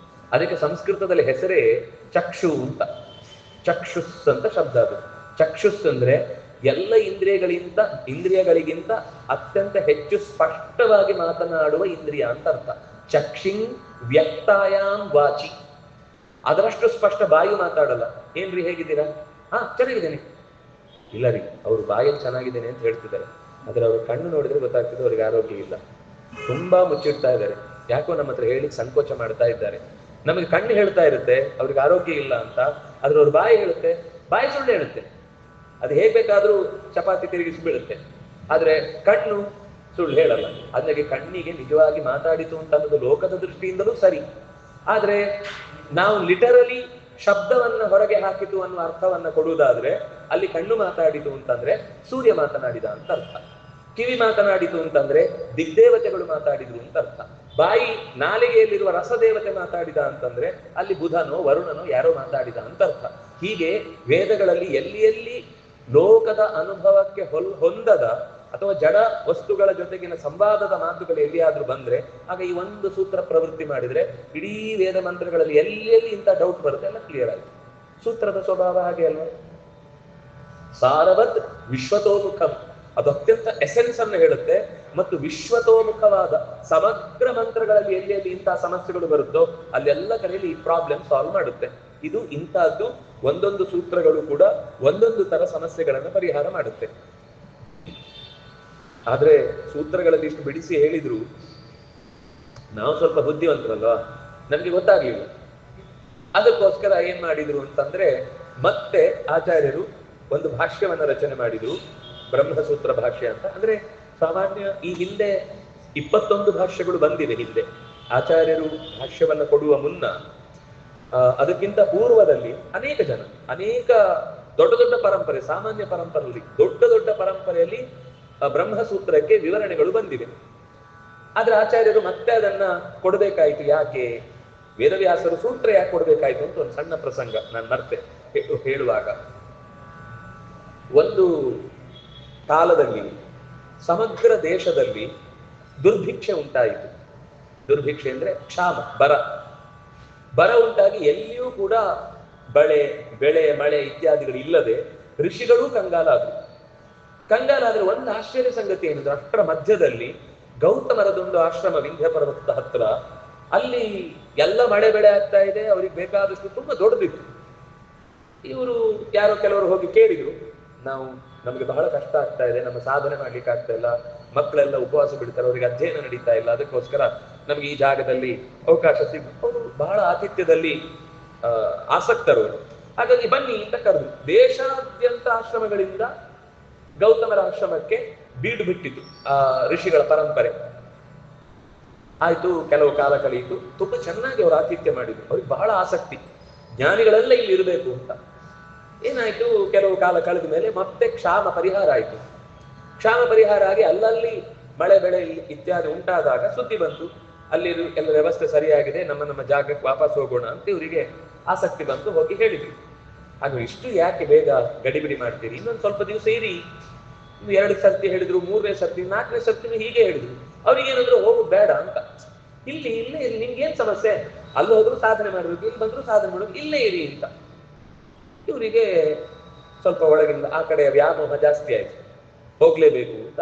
Speaker 1: ಅದಕ್ಕೆ ಸಂಸ್ಕೃತದಲ್ಲಿ ಹೆಸರೇ ಚಕ್ಷು ಅಂತ. ಚಕ್ಷುಸ್ ಅಂತ ಶಬ್ದ ಅದು. ಚಕ್ಷುಸ್ ಅಂದ್ರೆ ಎಲ್ಲ ಇಂದ್ರಿಯಗಳಿಗಿಂತ ಅತ್ಯಂತ ಹೆಚ್ಚು ಸ್ಪಷ್ಟವಾಗಿ ಮಾತನಾಡುವ ಇಂದ್ರಿಯ ಅಂತ ಅರ್ಥ. ಚಕ್ಷಿಂಗ್ ವ್ಯಕ್ತಾಯಾಮ್ ವಾಚಿ. ಅದರಷ್ಟು ಸ್ಪಷ್ಟ ಬಾಯಿ ಮಾತಾಡಲ್ಲ. ಏನ್ರಿ ಹೇಗಿದ್ದೀರಾ? ಚೆನ್ನಾಗಿದ್ದೇನೆ. ಇಲ್ಲ ರೀ, ಅವ್ರು ಬಾಯಲ್ಲಿ ಚೆನ್ನಾಗಿದ್ದೇನೆ ಅಂತ ಹೇಳ್ತಿದ್ದಾರೆ, ಆದ್ರೆ ಅವ್ರ ಕಣ್ಣು ನೋಡಿದ್ರೆ ಗೊತ್ತಾಗ್ತದೆ ಅವ್ರಿಗೆ ಆರೋಗ್ಯ ಇಲ್ಲ. ತುಂಬಾ ಮುಚ್ಚಿಡ್ತಾ ಇದ್ದಾರೆ, ಯಾಕೋ ನಮ್ಮ ಹತ್ರ ಹೇಳಿ ಸಂಕೋಚ ಮಾಡ್ತಾ ಇದ್ದಾರೆ. ನಮಗೆ ಕಣ್ಣು ಹೇಳ್ತಾ ಇರುತ್ತೆ ಅವ್ರಿಗೆ ಆರೋಗ್ಯ ಇಲ್ಲ ಅಂತ, ಆದ್ರೆ ಅವ್ರ ಬಾಯಿ ಹೇಳುತ್ತೆ, ಬಾಯಿ ಸುಳ್ಳು ಹೇಳುತ್ತೆ. ಅದು ಹೇಗ್ ಬೇಕಾದ್ರೂ ಚಪಾತಿ ತಿರುಗಿಸಿ ಬೀಳುತ್ತೆ, ಆದ್ರೆ ಕಣ್ಣು ಸುಳ್ಳು ಹೇಳಲ್ಲ. ಅದಕ್ಕೆ ಕಣ್ಣಿಗೆ ನಿಜವಾಗಿ ಮಾತಾಡಿತು ಅಂತ ಅನ್ನೋದು ಲೋಕದ ದೃಷ್ಟಿಯಿಂದಲೂ ಸರಿ. ಆದ್ರೆ ನಾವು ಲಿಟರಲಿ ಶಬ್ದವನ್ನ ಹೊರಗೆ ಹಾಕಿತು ಅನ್ನುವ ಅರ್ಥವನ್ನ ಕೊಡುವುದಾದ್ರೆ ಅಲ್ಲಿ ಕಣ್ಣು ಮಾತಾಡಿತು ಅಂತಂದ್ರೆ ಸೂರ್ಯ ಮಾತನಾಡಿದ ಅಂತ ಅರ್ಥ. ಕಿವಿ ಮಾತನಾಡಿತು ಅಂತಂದ್ರೆ ದಿಗ್ದೇವತೆಗಳು ಮಾತಾಡಿದ್ರು ಅಂತ ಅರ್ಥ. ಬಾಯಿ ನಾಲಿಗೆಯಲ್ಲಿರುವ ರಸದೇವತೆ ಮಾತಾಡಿದ ಅಂತಂದ್ರೆ ಅಲ್ಲಿ ಬುಧನೋ ವರುಣನೋ ಯಾರೋ ಮಾತಾಡಿದ ಅಂತ ಅರ್ಥ. ಹೀಗೆ ವೇದಗಳಲ್ಲಿ ಎಲ್ಲಿ ಎಲ್ಲಿ ಲೋಕದ ಅನುಭವಕ್ಕೆ ಹೊಂದದ ಅಥವಾ ಜಡ ವಸ್ತುಗಳ ಜೊತೆಗಿನ ಸಂವಾದದ ಮಾತುಗಳು ಎಲ್ಲಿಯಾದ್ರೂ ಬಂದ್ರೆ ಆಗ ಈ ಒಂದು ಸೂತ್ರ ಪ್ರವೃತ್ತಿ ಮಾಡಿದ್ರೆ ಇಡೀ ವೇದ ಮಂತ್ರಗಳಲ್ಲಿ ಎಲ್ಲಿ ಎಲ್ಲಿ ಇಂಥ ಡೌಟ್ ಬರುತ್ತೆ ಎಲ್ಲ ಕ್ಲಿಯರ್ ಆಗುತ್ತೆ. ಸೂತ್ರದ ಸ್ವಭಾವ ಹಾಗೆ ಅಲ್ವಾ? ಸಾರವತ್ ವಿಶ್ವತೋಮುಖಂ, ಅದು ಅತ್ಯಂತ ಎಸೆನ್ಸ್ ಅನ್ನು ಹೇಳುತ್ತೆ. ಮತ್ತು ವಿಶ್ವತೋಮುಖವಾದ ಸಮಗ್ರ ಮಂತ್ರಗಳಲ್ಲಿ ಎಲ್ಲಿ ಎಲ್ಲಿ ಇಂತಹ ಸಮಸ್ಯೆಗಳು ಬರುತ್ತೋ ಅಲ್ಲೆಲ್ಲ ಕಡೆಯಲ್ಲಿ ಈ ಪ್ರಾಬ್ಲಮ್ ಸಾಲ್ವ್ ಮಾಡುತ್ತೆ. ಇದು ಇಂತಹದ್ದು ಒಂದೊಂದು ಸೂತ್ರಗಳು ಕೂಡ ಒಂದೊಂದು ತರ ಸಮಸ್ಯೆಗಳನ್ನು ಪರಿಹಾರ ಮಾಡುತ್ತೆ. ಆದ್ರೆ ಸೂತ್ರಗಳಲ್ಲಿ ಇಷ್ಟು ಬಿಡಿಸಿ ಹೇಳಿದ್ರು ನಾವು ಸ್ವಲ್ಪ ಬುದ್ಧಿವಂತರಲ್ವಾ, ನಮ್ಗೆ ಗೊತ್ತಾಗ್ಲಿಲ್ಲ. ಅದಕ್ಕೋಸ್ಕರ ಏನ್ ಮಾಡಿದ್ರು ಅಂತಂದ್ರೆ ಮತ್ತೆ ಆಚಾರ್ಯರು ಒಂದು ಭಾಷ್ಯವನ್ನ ರಚನೆ ಮಾಡಿದ್ರು, ಬ್ರಹ್ಮಸೂತ್ರ ಭಾಷ್ಯ ಅಂತ. ಅಂದ್ರೆ ಸಾಮಾನ್ಯ ಈ ಹಿಂದೆ 21 ಭಾಷ್ಯಗಳು ಬಂದಿವೆ ಹಿಂದೆ. ಆಚಾರ್ಯರು ಭಾಷ್ಯವನ್ನ ಕೊಡುವ ಮುನ್ನ ಅದಕ್ಕಿಂತ ಪೂರ್ವದಲ್ಲಿ ಅನೇಕ ಜನ ಅನೇಕ ದೊಡ್ಡ ದೊಡ್ಡ ಪರಂಪರೆ, ಸಾಮಾನ್ಯ ಪರಂಪರೆಯಲ್ಲಿ ದೊಡ್ಡ ದೊಡ್ಡ ಪರಂಪರೆಯಲ್ಲಿ ಬ್ರಹ್ಮಸೂತ್ರಕ್ಕೆ ವಿವರಣೆಗಳು ಬಂದಿವೆ. ಆದ್ರೆ ಆಚಾರ್ಯರು ಮತ್ತೆ ಅದನ್ನ ಕೊಡಬೇಕಾಯ್ತು. ಯಾಕೆ? ವೇದವ್ಯಾಸರು ಸೂತ್ರ ಯಾಕೆ ಕೊಡ್ಬೇಕಾಯ್ತು ಅಂತ ಒಂದು ಸಣ್ಣ ಪ್ರಸಂಗ ನಾನು ಮರ್ತೆ ಹೇಳುವಾಗ. ಒಂದು ಕಾಲದಲ್ಲಿ ಸಮಗ್ರ ದೇಶದಲ್ಲಿ ದುರ್ಭಿಕ್ಷೆ ಉಂಟಾಯಿತು. ದುರ್ಭಿಕ್ಷೆ ಅಂದ್ರೆ ಕ್ಷಾಮ, ಬರ ಉಂಟಾಗಿ ಎಲ್ಲಿಯೂ ಕೂಡ ಬೆಳೆ ಮಳೆ ಇತ್ಯಾದಿಗಳು ಇಲ್ಲದೆ ಋಷಿಗಳೂ ಕಂಗಾಲಾದ್ರೆ ಒಂದು ಆಶ್ಚರ್ಯ ಸಂಗತಿ ಏನಂದ್ರೆ ಅಷ್ಟರ ಮಧ್ಯದಲ್ಲಿ ಗೌತಮರದೊಂದು ಆಶ್ರಮ ವಿಂಧ್ಯ ಪರ್ವತದ ಹತ್ರ ಅಲ್ಲಿ ಎಲ್ಲ ಮಳೆ ಬೆಳೆ ಆಗ್ತಾ ಇದೆ, ಅವ್ರಿಗೆ ಬೇಕಾದಷ್ಟು ತುಂಬಾ ದೊಡ್ಡದಿತ್ತು. ಇವರು ಯಾರೋ ಕೆಲವರು ಹೋಗಿ ಕೇಳಿದ್ರು, ನಮಗೆ ಬಹಳ ಕಷ್ಟ ಆಗ್ತಾ ಇದೆ, ನಮ್ಮ ಸಾಧನೆ ಮಾಡ್ಲಿಕ್ಕೆ ಆಗ್ತಾ ಇಲ್ಲ, ಮಕ್ಕಳೆಲ್ಲ ಉಪವಾಸ ಬಿಡ್ತಾರೆ, ಅವರಿಗೆ ಅಧ್ಯಯನ ನಡೀತಾ ಇಲ್ಲ, ಅದಕ್ಕೋಸ್ಕರ ನಮ್ಗೆ ಈ ಜಾಗದಲ್ಲಿ ಅವಕಾಶ ಅವರು ಬಹಳ ಆತಿಥ್ಯದಲ್ಲಿ ಆಸಕ್ತರವರು. ಹಾಗಾಗಿ ಬನ್ನಿ ಅಂತ ಕರೆದು ದೇಶಾದ್ಯಂತ ಆಶ್ರಮಗಳಿಂದ ಗೌತಮರ ಆಶ್ರಮಕ್ಕೆ ಬೀಡು ಬಿಟ್ಟಿತು ಆ ಋಷಿಗಳ ಪರಂಪರೆ. ಆಯ್ತು, ಕೆಲವು ಕಾಲ ಕಳೆಯಿತು, ತುಂಬಾ ಚೆನ್ನಾಗಿ ಅವರು ಆತಿಥ್ಯ ಮಾಡಿದ್ರು. ಅವ್ರಿಗೆ ಬಹಳ ಆಸಕ್ತಿ, ಜ್ಞಾನಿಗಳೆಲ್ಲ ಇಲ್ಲಿ ಇರಬೇಕು ಅಂತ. ಏನಾಯ್ತು, ಕೆಲವು ಕಾಲ ಕಳೆದ ಮೇಲೆ ಮತ್ತೆ ಕ್ಷಾಮ ಪರಿಹಾರ ಆಯ್ತು. ಕ್ಷಾಮ ಪರಿಹಾರ ಆಗಿ ಅಲ್ಲಲ್ಲಿ ಮಳೆ ಬೆಳೆ ಇತ್ಯಾದಿ ಉಂಟಾದಾಗ ಸುದ್ದಿ ಬಂತು, ಅಲ್ಲಿ ಎಲ್ಲ ವ್ಯವಸ್ಥೆ ಸರಿಯಾಗಿದೆ, ನಮ್ಮ ಜಾಗಕ್ಕೆ ವಾಪಸ್ ಹೋಗೋಣ ಅಂತ ಇವರಿಗೆ ಆಸಕ್ತಿ ಬಂತು. ಹೋಗಿ ಹೇಳಿದ್ರು, ಅದು ಇಷ್ಟು ಯಾಕೆ ಬೇಗ ಗಡಿಬಿಡಿ ಮಾಡ್ತೀರಿ, ಇನ್ನೊಂದು ಸ್ವಲ್ಪ ದಿವಸ ಇರಿ. 2 ಸರ್ತಿ ಹೇಳಿದ್ರು, 3ನೇ ಸರ್ತಿ, 4ನೇ ಸರ್ತಿನೂ ಹೀಗೆ ಹೇಳಿದ್ರು. ಅವ್ರಿಗೇನಾದ್ರು ಹೋಗುದು ಬೇಡ ಅಂತ. ಇಲ್ಲಿ ನಿಮ್ಗೇನ್ ಸಮಸ್ಯೆ, ಅಲ್ಲಿ ಹೋದ್ರು ಸಾಧನೆ ಮಾಡ್ಬೇಕು, ಇಲ್ಲಿ ಬಂದ್ರು ಸಾಧನೆ ಮಾಡ್ಬೇಕು, ಇಲ್ಲೇ ಇರಿ ಅಂತ. ಇವರಿಗೆ ಸ್ವಲ್ಪ ಒಳಗಿಂದ ಆ ಕಡೆಯ ವ್ಯಾಮೋಹ ಜಾಸ್ತಿ ಆಯ್ತು, ಹೋಗ್ಲೇಬೇಕು ಅಂತ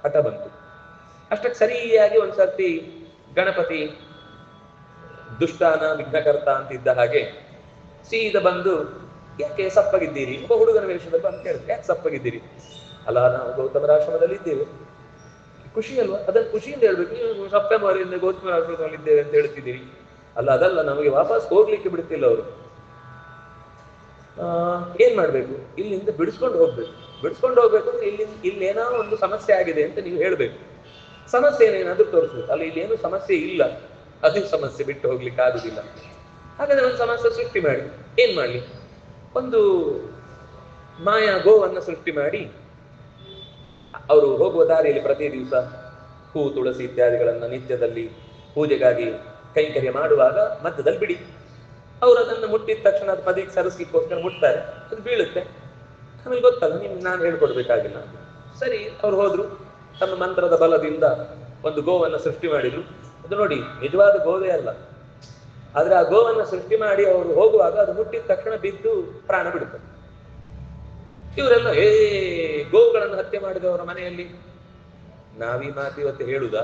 Speaker 1: ಹಠ ಬಂತು. ಅಷ್ಟಕ್ಕೆ ಸರಿಯಾಗಿ ಒಂದ್ಸರ್ತಿ ಗಣಪತಿ ದುಷ್ಟಾನ ವಿಘ್ನಕರ್ತ ಅಂತ ಇದ್ದ ಹಾಗೆ ಸೀದಾ ಬಂದು, ಯಾಕೆ ಸಪ್ಪಗಿದ್ದೀರಿ, ಒಬ್ಬ ಹುಡುಗನ ವೇಷದಲ್ಲಿ ಬಂದು ಕೇಳಿದ್ರು, ಯಾಕೆ ಸಪ್ಪಗಿದ್ದೀರಿ? ಅಲ್ಲ, ನಾವು ಗೌತಮರ ಆಶ್ರಮದಲ್ಲಿ ಇದ್ದೇವೆ. ಖುಷಿ ಅಲ್ವಾ? ಅದನ್ನ ಖುಷಿಯಿಂದ ಹೇಳ್ಬೇಕು. ನೀವು ಸಪ್ಟೆಂಬರಿಂದ ಗೌತಮರ ಆಶ್ರಮದಲ್ಲಿ ಇದ್ದೇವೆ ಅಂತ ಹೇಳ್ತಿದ್ದೀರಿ. ಅದಲ್ಲ, ನಮಗೆ ವಾಪಸ್ ಹೋಗ್ಲಿಕ್ಕೆ ಬಿಡ್ತಿಲ್ಲ ಅವರು. ಏನ್ ಮಾಡ್ಬೇಕು, ಇಲ್ಲಿಂದ ಬಿಡಿಸ್ಕೊಂಡು ಹೋಗ್ಬೇಕು ಅಂದ್ರೆ ಇಲ್ಲಿ ಏನಾದ್ರು ಒಂದು ಸಮಸ್ಯೆ ಆಗಿದೆ ಅಂತ ನೀವು ಹೇಳ್ಬೇಕು. ಸಮಸ್ಯೆ ಏನೇನಾದ್ರೂ ತೋರಿಸ್ಬೇಕು. ಇಲ್ಲಿ ಏನು ಸಮಸ್ಯೆ ಇಲ್ಲ, ಅದೇ ಸಮಸ್ಯೆ ಬಿಟ್ಟು ಹೋಗ್ಲಿಕ್ಕೆ ಆಗುದಿಲ್ಲ. ಹಾಗಾದ್ರೆ ಒಂದು ಸಮಸ್ಯೆ ಸೃಷ್ಟಿ ಮಾಡಿ. ಏನ್ ಮಾಡ್ಲಿ? ಒಂದು ಮಾಯಾ ಗೋವನ್ನ ಸೃಷ್ಟಿ ಮಾಡಿ ಅವರು ಹೋಗುವ ದಾರಿಯಲ್ಲಿ ಪ್ರತಿ ದಿವಸ ಹೂ ತುಳಸಿ ಇತ್ಯಾದಿಗಳನ್ನ ನಿತ್ಯದಲ್ಲಿ ಪೂಜೆಗಾಗಿ ಕೈಂಕರ್ಯ ಮಾಡುವಾಗ ಮಧ್ಯದಲ್ಲಿ ಬಿಡಿ. ಅವ್ರು ಅದನ್ನು ಮುಟ್ಟಿದ ತಕ್ಷಣ ಅದು ಪದಿಗೆ ಸರಸ್ಲಿಕ್ಕೋಸ್ಕರ ಮುಟ್ತಾರೆ, ಅದು ಬೀಳುತ್ತೆ. ಆಮೇಲೆ ಗೊತ್ತಲ್ಲ, ನಾನು ಹೇಳ್ಕೊಡ್ಬೇಕಾಗಿಲ್ಲ. ಸರಿ, ಅವ್ರು ಹೋದ್ರು, ತಮ್ಮ ಮಂತ್ರದ ಬಲದಿಂದ ಒಂದು ಗೋವನ್ನ ಸೃಷ್ಟಿ ಮಾಡಿದ್ರು. ಅದು ನೋಡಿ, ನಿಜವಾದ ಗೋವೇ ಅಲ್ಲ, ಆದ್ರೆ ಆ ಗೋವನ್ನ ಸೃಷ್ಟಿ ಮಾಡಿ ಅವರು ಹೋಗುವಾಗ ಅದು ಮುಟ್ಟಿದ ತಕ್ಷಣ ಬಿದ್ದು ಪ್ರಾಣ ಬಿಡುತ್ತೆ. ಇವರೆಲ್ಲ ಗೋವುಗಳನ್ನು ಹತ್ಯೆ ಮಾಡಿದವರ ಮನೆಯಲ್ಲಿ ನಾವೀ ಮಾತು ಇವತ್ತು ಹೇಳುದ?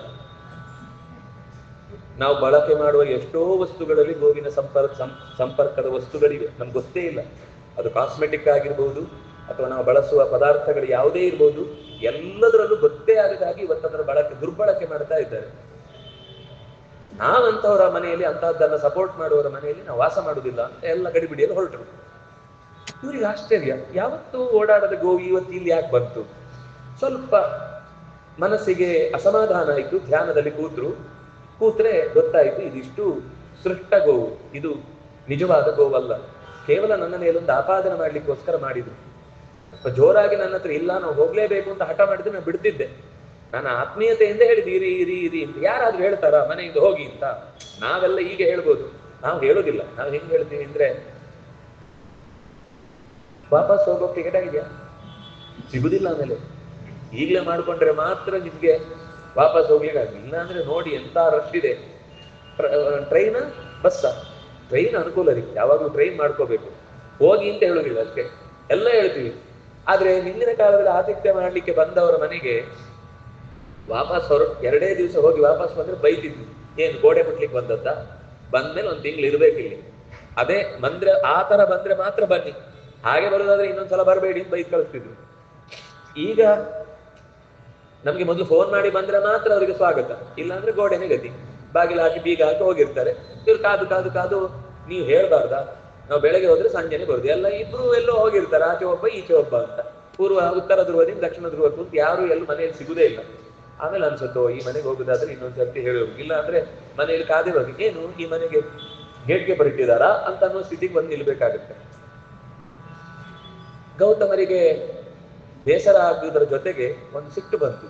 Speaker 1: ನಾವು ಬಳಕೆ ಮಾಡುವ ಎಷ್ಟೋ ವಸ್ತುಗಳಲ್ಲಿ ಗೋವಿನ ಸಂಪರ್ಕದ ವಸ್ತುಗಳಿವೆ, ನಮ್ಗೆ ಗೊತ್ತೇ ಇಲ್ಲ. ಅದು ಕಾಸ್ಮೆಟಿಕ್ ಆಗಿರ್ಬೋದು ಅಥವಾ ನಾವು ಬಳಸುವ ಪದಾರ್ಥಗಳು ಯಾವುದೇ ಇರ್ಬೋದು, ಎಲ್ಲದರಲ್ಲೂ ಗೊತ್ತೇ ಆಗದಾಗಿ ಇವತ್ತದರ ದುರ್ಬಳಕೆ ಮಾಡ್ತಾ ಇದ್ದಾರೆ. ನಾವಂತವರ ಮನೆಯಲ್ಲಿ ಅಂತಹದ್ದನ್ನ ಸಪೋರ್ಟ್ ಮಾಡುವವರ ಮನೆಯಲ್ಲಿ ನಾವು ವಾಸ ಮಾಡುವುದಿಲ್ಲ ಅಂತ ಎಲ್ಲ ಗಡಿಬಿಡಿಯಲ್ಲಿ ಹೊರಟರು. ಇವರಿಗೆ ಆಶ್ಚರ್ಯ, ಯಾವತ್ತೂ ಓಡಾಡದ ಗೋವು ಇವತ್ತು ಇಲ್ಲಿ ಯಾಕೆ ಬಂತು? ಸ್ವಲ್ಪ ಮನಸ್ಸಿಗೆ ಅಸಮಾಧಾನ ಆಯಿತು. ಧ್ಯಾನದಲ್ಲಿ ಕೂತ್ರೆ ಗೊತ್ತಾಯಿತು, ಇದಿಷ್ಟು ಸೃಷ್ಟ ಗೋವು, ಇದು ನಿಜವಾದ ಗೋವಲ್ಲ. ಕೇವಲ ನನ್ನ ಮೇಲೊಂದು ಆಪಾದನೆ ಮಾಡ್ಲಿಕ್ಕೋಸ್ಕರ ಮಾಡಿದ್ರು. ಜೋರಾಗಿ ನನ್ನ ಹತ್ರ ಇಲ್ಲ, ನಾವು ಹೋಗ್ಲೇಬೇಕು ಅಂತ ಹಠ ಮಾಡಿದ್ರೆ ನಾನು ಬಿಡ್ತಿದ್ದೆ. ನಾನು ಆತ್ಮೀಯತೆಯಿಂದ ಹೇಳಿದ್ ಇರಿ ಅಂತ. ಯಾರಾದ್ರೂ ಹೇಳ್ತಾರ ಮನೆಯಿಂದ ಹೋಗಿ ಅಂತ? ನಾವೆಲ್ಲ ಈಗ ಹೇಳ್ಬೋದು, ನಾವು ಹೇಳೋದಿಲ್ಲ. ನಾವು ಹೆಂಗ್ ಹೇಳ್ತೀವಿ ಅಂದ್ರೆ, ವಾಪಸ್ ಹೋಗೋ ಟಿಕೆಟ್ ಆಗಿದ್ಯಾ, ಸಿಗುದಿಲ್ಲ, ಆಮೇಲೆ ಈಗಲೇ ಮಾಡ್ಕೊಂಡ್ರೆ ಮಾತ್ರ ನಿಮ್ಗೆ ವಾಪಸ್ ಹೋಗ್ಲಿಕ್ಕೆ ಆಗಲಿ. ಇಲ್ಲ ಅಂದ್ರೆ ನೋಡಿ ಎಂತ ರಶ್ ಇದೆ. ಟ್ರೈನ್ ಬಸ್ಸ, ಟ್ರೈನ್ ಅನುಕೂಲ ರೀ, ಯಾವಾಗಲೂ ಟ್ರೈನ್ ಮಾಡ್ಕೋಬೇಕು. ಹೋಗಿ ಅಂತ ಹೇಳೋದಿಲ್ಲ ಅಷ್ಟೇ, ಎಲ್ಲ ಹೇಳ್ತೀವಿ. ಆದ್ರೆ ಹಿಂದಿನ ಕಾಲದಲ್ಲಿ ಆತಿಥ್ಯ ಮಾಡ್ಲಿಕ್ಕೆ ಬಂದವರ ಮನೆಗೆ ವಾಪಸ್ 2 ದಿವಸ ಹೋಗಿ ವಾಪಸ್ ಬಂದ್ರೆ ಬೈತಿದ್ವಿ. ಏನು ಗೋಡೆ ಮುಟ್ಲಿಕ್ಕೆ ಬಂದದ್ದ? ಬಂದ್ಮೇಲೆ 1 ತಿಂಗಳು ಇರ್ಬೇಕಿಲ್ಲಿ. ಅದೇ ಬಂದ್ರೆ ಆ ತರ ಬಂದ್ರೆ ಮಾತ್ರ ಬನ್ನಿ, ಹಾಗೆ ಬರೋದಾದ್ರೆ ಇನ್ನೊಂದ್ಸಲ ಬರಬೇಡಿ ಅಂತ ಬೈದ್ ಕಳಿಸ್ತಿದ್ರು. ಈಗ ನಮ್ಗೆ ಮೊದಲು ಫೋನ್ ಮಾಡಿ ಬಂದ್ರೆ ಮಾತ್ರ ಅವರಿಗೆ ಸ್ವಾಗತ, ಇಲ್ಲಾಂದ್ರೆ ಗೋಡೆನೇ ಗತಿ. ಬಾಗಿಲು ಹಾಕಿ ಬೀಗ ಹಾಕಿ ಹೋಗಿರ್ತಾರೆ. ಇವ್ರು ಕಾದು ನೀವು ಹೇಳ್ಬಾರ್ದಾ, ನಾವು ಬೆಳಗ್ಗೆ ಹೋದ್ರೆ ಸಂಜೆನೆ ಬರುದು. ಎಲ್ಲ ಇಬ್ರು ಎಲ್ಲೋ ಹೋಗಿರ್ತಾರೆ, ಆಚೆ ಒಬ್ಬ ಈಚೆ ಒಬ್ಬ ಅಂತ. ಉತ್ತರ ಧ್ರುವದಿಂದ ದಕ್ಷಿಣ ಧ್ರುವಕ್ಕೂ ಯಾರು ಎಲ್ಲೂ ಮನೆಯಲ್ಲಿ ಸಿಗುದೇ ಇಲ್ಲ. ಆಮೇಲೆ ಅನ್ಸುತ್ತೋ ಈ ಮನೆಗೆ ಹೋಗುದಾದ್ರೆ ಇನ್ನೊಂದ್ಸರ್ತಿ ಹೇಳೋದು, ಇಲ್ಲ ಅಂದ್ರೆ ಮನೆಯಲ್ಲಿ ಕಾದಿರೋದು, ಏನು ಈ ಮನೆಗೆ ಗೇಟ್ಗೆ ಬರಿಟ್ಟಿದಾರಾ ಅಂತ ಅನ್ನೋ ಸ್ಥಿತಿಗೆ ಬಂದು ನಿಲ್ಬೇಕಾಗುತ್ತೆ. ಗೌತಮರಿಗೆ ಬೇಸರ ಆಗುವುದರ ಜೊತೆಗೆ ಒಂದು ಸಿಟ್ಟು ಬಂತು.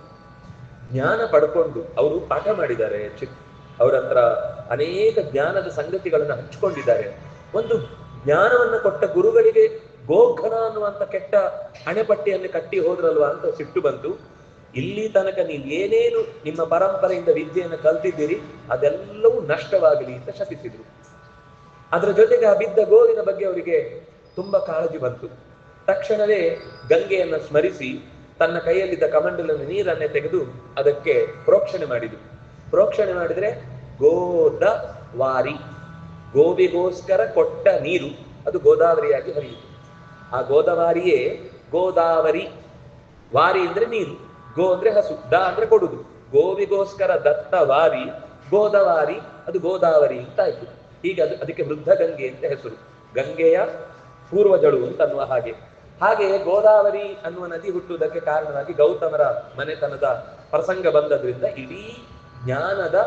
Speaker 1: ಜ್ಞಾನ ಪಡ್ಕೊಂಡು ಅವರು ಪಾಠ ಮಾಡಿದ್ದಾರೆ, ಅವರ ಹತ್ರ ಅನೇಕ ಜ್ಞಾನದ ಸಂಗತಿಗಳನ್ನು ಹಂಚಿಕೊಂಡಿದ್ದಾರೆ. ಒಂದು ಜ್ಞಾನವನ್ನ ಕೊಟ್ಟ ಗುರುಗಳಿಗೆ ಗೋಘನ ಅನ್ನುವಂತ ಕೆಟ್ಟ ಹಣೆಪಟ್ಟಿಯನ್ನು ಕಟ್ಟಿ ಹೋದ್ರಲ್ವಾ ಅಂತ ಸಿಟ್ಟು ಬಂತು. ಇಲ್ಲಿ ತನಕ ನೀವು ಏನೇನು ನಿಮ್ಮ ಪರಂಪರೆಯಿಂದ ವಿದ್ಯೆಯನ್ನು ಕಲ್ತಿದ್ದೀರಿ ಅದೆಲ್ಲವೂ ನಷ್ಟವಾಗಲಿ ಅಂತ ಶಪಿಸಿದ್ರು. ಅದರ ಜೊತೆಗೆ ಆ ಬಿದ್ದ ಗೋವಿನ ಬಗ್ಗೆ ಅವರಿಗೆ ತುಂಬಾ ಕಾಳಜಿ ಬಂತು. ತಕ್ಷಣವೇ ಗಂಗೆಯನ್ನ ಸ್ಮರಿಸಿ ತನ್ನ ಕೈಯಲ್ಲಿದ್ದ ಕಮಂಡಲನ ನೀರನ್ನೇ ತೆಗೆದು ಅದಕ್ಕೆ ಪ್ರೋಕ್ಷಣೆ ಮಾಡಿದ್ರು. ಪ್ರೋಕ್ಷಣೆ ಮಾಡಿದ್ರೆ ಗೋದವಾರಿ, ಗೋವಿಗೋಸ್ಕರ ಕೊಟ್ಟ ನೀರು ಅದು ಗೋದಾವರಿಯಾಗಿ ಹರಿಯಿತು. ಆ ಗೋದಾವರಿಯೇ ಗೋದಾವರಿ. ವಾರಿ ಅಂದ್ರೆ ನೀರು, ಗೋ ಅಂದ್ರೆ ಹಸು, ದ ಅಂದ್ರೆ ಕೊಡುದು. ಗೋವಿಗೋಸ್ಕರ ದತ್ತ ವಾರಿ ಗೋದಾವರಿ, ಅದು ಗೋದಾವರಿ ಅಂತ ಆಯ್ತು. ಹೀಗೆ ಅದಕ್ಕೆ ವೃದ್ಧ ಗಂಗೆ ಅಂತ ಹೆಸರು. ಗಂಗೆಯ ಪೂರ್ವಜಳು ಅಂತ ಅನ್ನುವ ಹಾಗೆ. ಹಾಗೆಯೇ ಗೋದಾವರಿ ಅನ್ನುವ ನದಿ ಹುಟ್ಟುವುದಕ್ಕೆ ಕಾರಣವಾಗಿ ಗೌತಮರ ಮನೆತನದ ಪ್ರಸಂಗ ಬಂದದ್ರಿಂದ ಇಡೀ ಜ್ಞಾನದ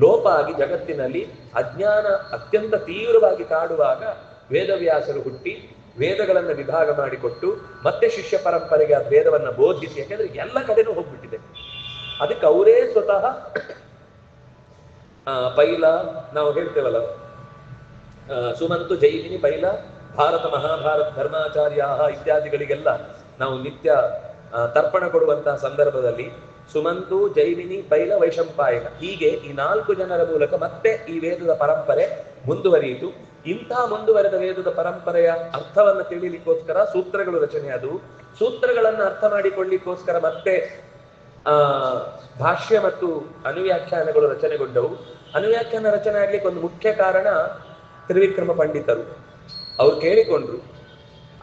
Speaker 1: ಲೋಪ ಆಗಿ ಜಗತ್ತಿನಲ್ಲಿ ಅಜ್ಞಾನ ಅತ್ಯಂತ ತೀವ್ರವಾಗಿ ಕಾಡುವಾಗ ವೇದವ್ಯಾಸರು ಹುಟ್ಟಿ ವೇದಗಳನ್ನು ವಿಭಾಗ ಮಾಡಿಕೊಟ್ಟು ಮತ್ತೆ ಶಿಷ್ಯ ಪರಂಪರೆಗೆ ಆ ವೇದವನ್ನ ಬೋಧಿಸಿ, ಯಾಕೆಂದ್ರೆ ಎಲ್ಲ ಕಡೆನೂ ಹೋಗ್ಬಿಟ್ಟಿದೆ. ಅದಕ್ಕೆ ಅವರೇ ಸ್ವತಃ ಪೈಲ ನಾವು ಹೇಳ್ತೇವಲ್ಲ, ಸುಮಂತು ಜೈಮಿನಿ ಪೈಲ ಭಾರತ ಮಹಾಭಾರತ ಧರ್ಮಾಚಾರ್ಯ ಇತ್ಯಾದಿಗಳಿಗೆಲ್ಲ ನಾವು ನಿತ್ಯ ತರ್ಪಣ ಕೊಡುವಂತಹ ಸಂದರ್ಭದಲ್ಲಿ ಸುಮಂತು ಜೈಮಿನಿ ಪೈಲ ವೈಶಂಪಾಯನ, ಹೀಗೆ ಈ 4 ಜನರ ಮೂಲಕ ಮತ್ತೆ ಈ ವೇದದ ಪರಂಪರೆ ಮುಂದುವರಿಯಿತು. ಇಂತಹ ಮುಂದುವರೆದ ವೇದದ ಪರಂಪರೆಯ ಅರ್ಥವನ್ನು ತಿಳಿಲಿಕ್ಕೋಸ್ಕರ ಸೂತ್ರಗಳು ರಚನೆ ಆದವು. ಸೂತ್ರಗಳನ್ನು ಅರ್ಥ ಮಾಡಿಕೊಳ್ಳಿಕ್ಕೋಸ್ಕರ ಮತ್ತೆ ಭಾಷ್ಯ ಮತ್ತು ಅನುವ್ಯಾಖ್ಯಾನಗಳು ರಚನೆಗೊಂಡವು. ಅನುವ್ಯಾಖ್ಯಾನ ರಚನೆ ಆಗ್ಲಿಕ್ಕೆ ಒಂದು ಮುಖ್ಯ ಕಾರಣ ತ್ರಿವಿಕ್ರಮ ಪಂಡಿತರು. ಅವ್ರು ಕೇಳಿಕೊಂಡ್ರು,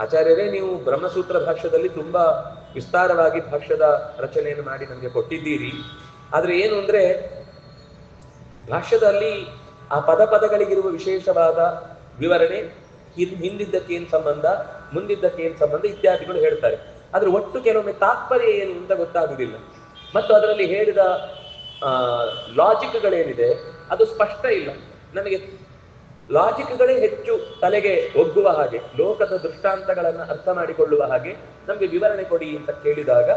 Speaker 1: ಆಚಾರ್ಯರೇ ನೀವು ಬ್ರಹ್ಮಸೂತ್ರ ಭಾಷ್ಯದಲ್ಲಿ ತುಂಬಾ ವಿಸ್ತಾರವಾಗಿ ಭಾಷ್ಯದ ರಚನೆಯನ್ನು ಮಾಡಿ ನಮಗೆ ಕೊಟ್ಟಿದ್ದೀರಿ, ಆದ್ರೆ ಏನು ಅಂದ್ರೆ ಭಾಷ್ಯದಲ್ಲಿ ಆ ಪದಗಳಿಗಿರುವ ವಿಶೇಷವಾದ ವಿವರಣೆ, ಹಿಂದಿದ್ದಕ್ಕೇನು ಸಂಬಂಧ, ಮುಂದಿದ್ದಕ್ಕೇನು ಸಂಬಂಧ ಇತ್ಯಾದಿಗಳು ಹೇಳ್ತಾರೆ. ಆದ್ರೆ ಒಟ್ಟು ಕೆಲವೊಮ್ಮೆ ತಾತ್ಪರ್ಯ ಏನು ಅಂತ ಗೊತ್ತಾಗುವುದಿಲ್ಲ. ಮತ್ತು ಅದರಲ್ಲಿ ಹೇಳಿದ ಲಾಜಿಕ್ಗಳೇನಿದೆ ಅದು ಸ್ಪಷ್ಟ ಇಲ್ಲ. ನಮಗೆ ಲಾಜಿಕ್ಗಳೇ ಹೆಚ್ಚು ತಲೆಗೆ ಒಗ್ಗುವ ಹಾಗೆ, ಲೋಕದ ದೃಷ್ಟಾಂತಗಳನ್ನ ಅರ್ಥ ಮಾಡಿಕೊಳ್ಳುವ ಹಾಗೆ ನಮ್ಗೆ ವಿವರಣೆ ಕೊಡಿ ಅಂತ ಕೇಳಿದಾಗ